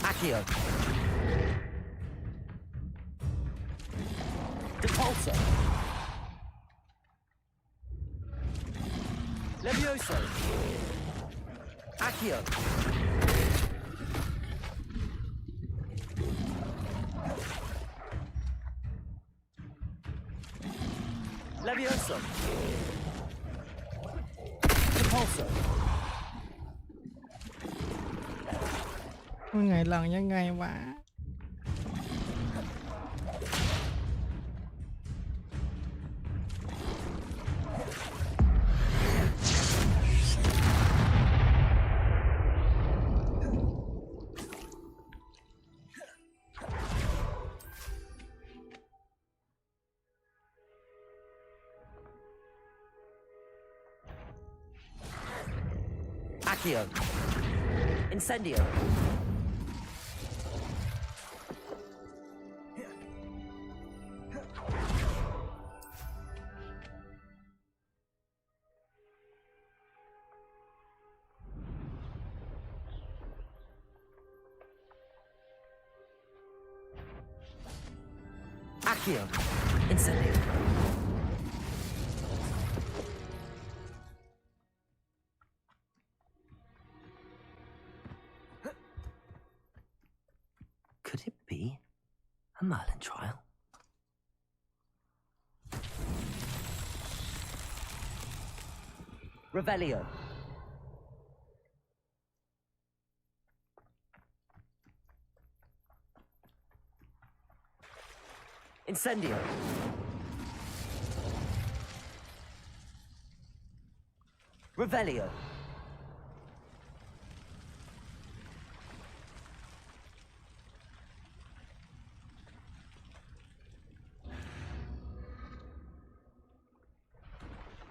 Accio. Depulso. Levioso. Accio. Levioso. Depulso. หงายหลังยังไงวะAccio. Incendio. Accio. Incendio. Could it be a Merlin trial? Revelio. Incendio. Revelio.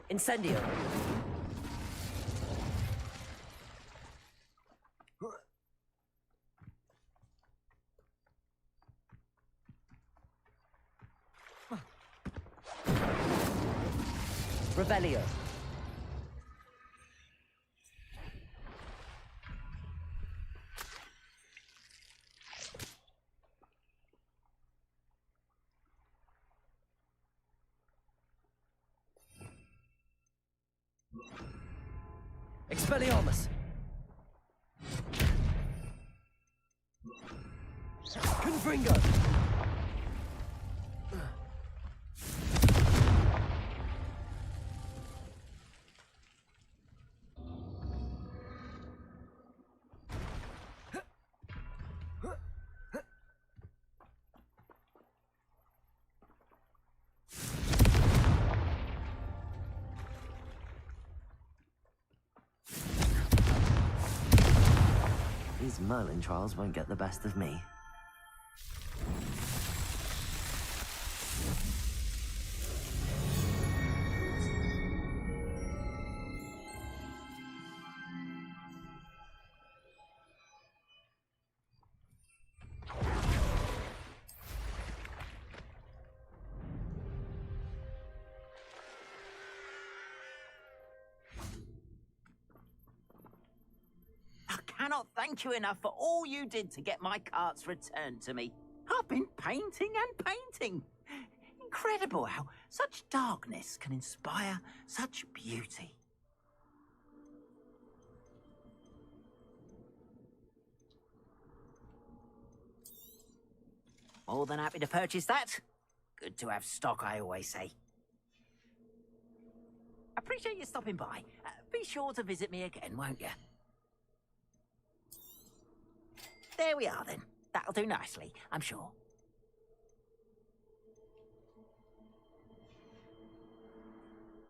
Incendio. Revelio. Expelliarmus. Confringo. These Merlin trials won't get the best of me. I cannot thank you enough for all you did to get my carts returned to me. I've been painting and painting. Incredible how such darkness can inspire such beauty. More than happy to purchase that. Good to have stock, I always say. Appreciate you stopping by. Be sure to visit me again, won't you? There we are then. That'll do nicely, I'm sure.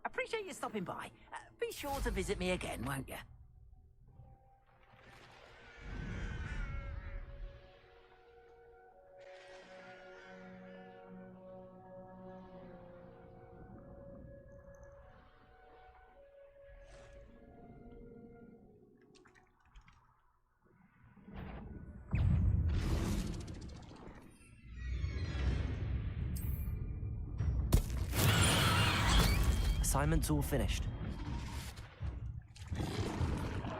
Appreciate you stopping by. Be sure to visit me again, won't you? Assignment's all finished.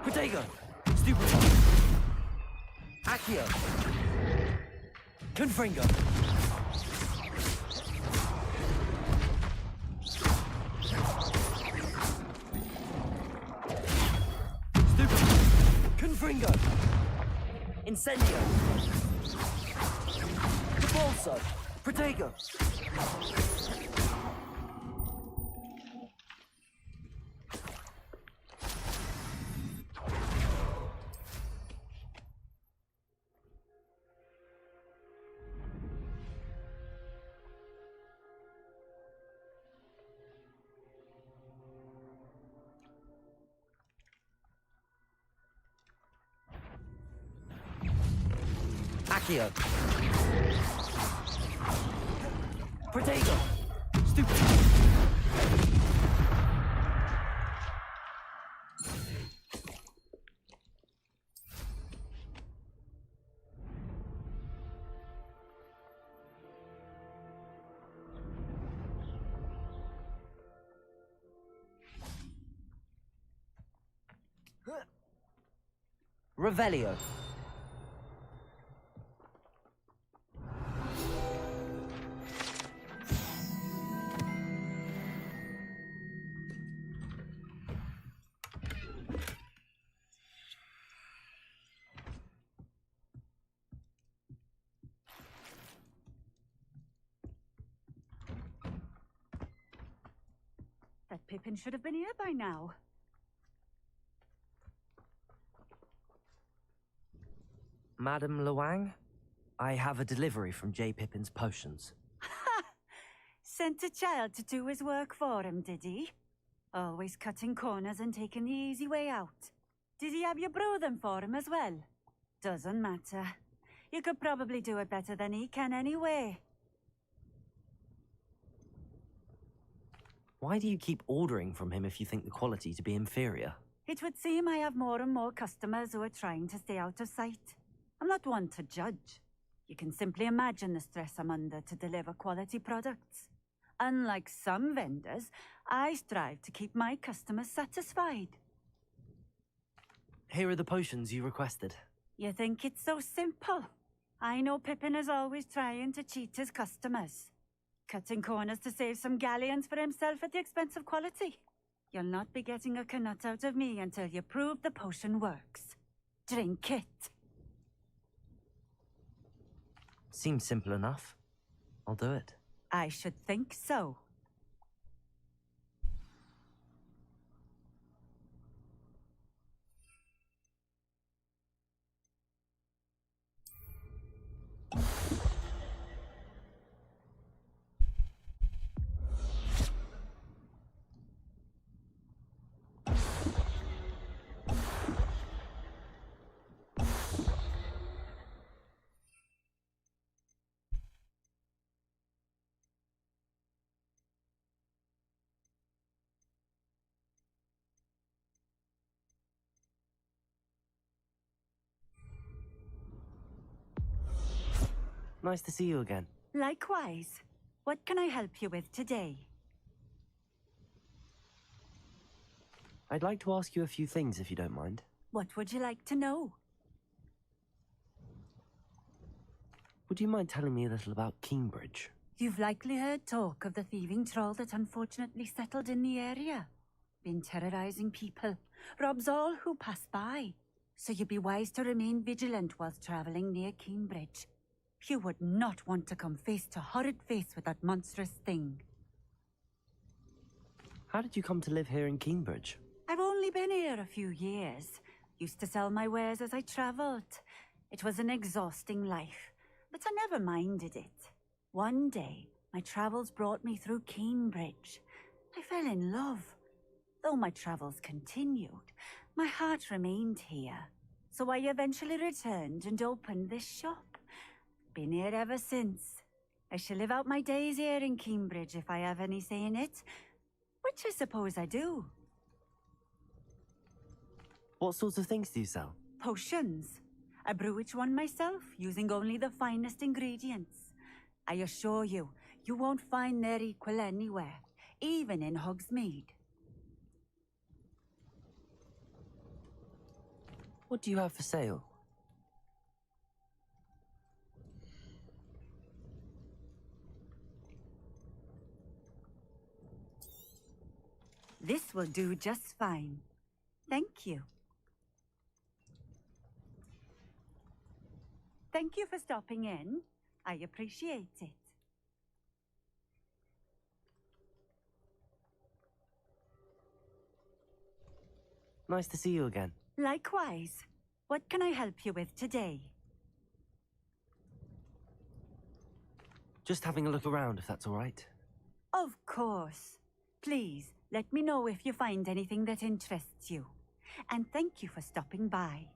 Protego! Stupid! Accio! Confringo! Stupid! Confringo! Incendio! Cabolso! Protego! Accio. Protego. Stupid. Revelio. That Pippin should have been here by now. Madam Luang, I have a delivery from J. Pippin's Potions. Sent a child to do his work for him, did he? Always cutting corners and taking the easy way out. Did he have you brew them for him as well? Doesn't matter. You could probably do it better than he can anyway. Why do you keep ordering from him if you think the quality to be inferior? It would seem I have more and more customers who are trying to stay out of sight. I'm not one to judge. You can simply imagine the stress I'm under to deliver quality products. Unlike some vendors, I strive to keep my customers satisfied. Here are the potions you requested. You think it's so simple? I know Pippin is always trying to cheat his customers. Cutting corners to save some galleons for himself at the expense of quality. You'll not be getting a canut out of me until you prove the potion works. Drink it. Seems simple enough. I'll do it. I should think so. Nice to see you again. Likewise. What can I help you with today? I'd like to ask you a few things if you don't mind. What would you like to know? Would you mind telling me a little about Cambridge? You've likely heard talk of the thieving troll that unfortunately settled in the area. Been terrorizing people, robs all who pass by. So you'd be wise to remain vigilant whilst traveling near Cambridge. You would not want to come face to horrid face with that monstrous thing. How did you come to live here in Cambridge? I've only been here a few years. Used to sell my wares as I travelled. It was an exhausting life, but I never minded it. One day, my travels brought me through Cambridge. I fell in love. Though my travels continued, my heart remained here. So I eventually returned and opened this shop. Been here ever since. I shall live out my days here in Cambridge if I have any say in it, which I suppose I do. What sorts of things do you sell? Potions. I brew each one myself, using only the finest ingredients. I assure you, you won't find their equal anywhere, even in Hogsmeade. What do you have for sale? This will do just fine. Thank you. Thank you for stopping in. I appreciate it. Nice to see you again. Likewise. What can I help you with today? Just having a look around, if that's all right. Of course. Please, let me know if you find anything that interests you. And thank you for stopping by.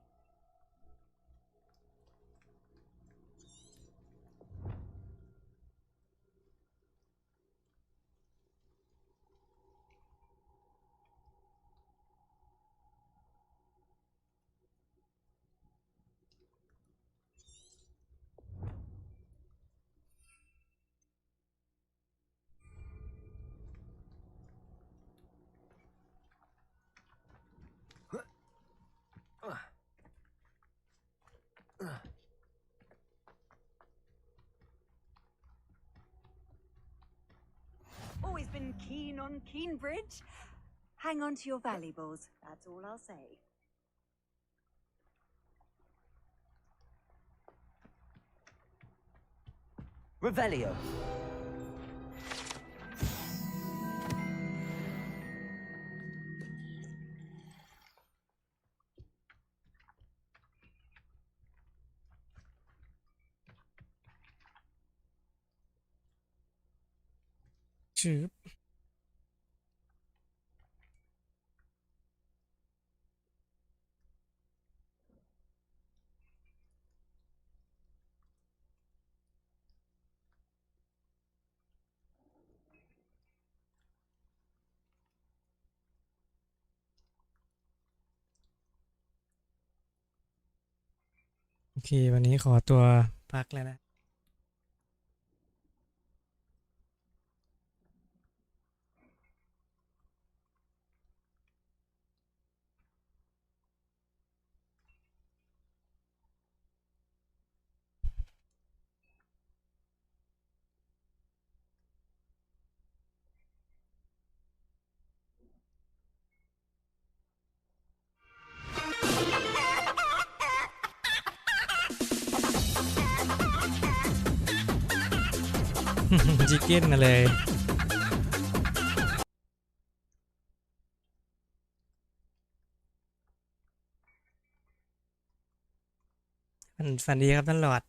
Always been keen on Cambridge. Hang on to your valuables, that's all I'll say. Revelio. Chirp. OK วันนี้ขอตัวพักแล้วนะจิเก้นมาเลยฝันดีครับท่านหลอด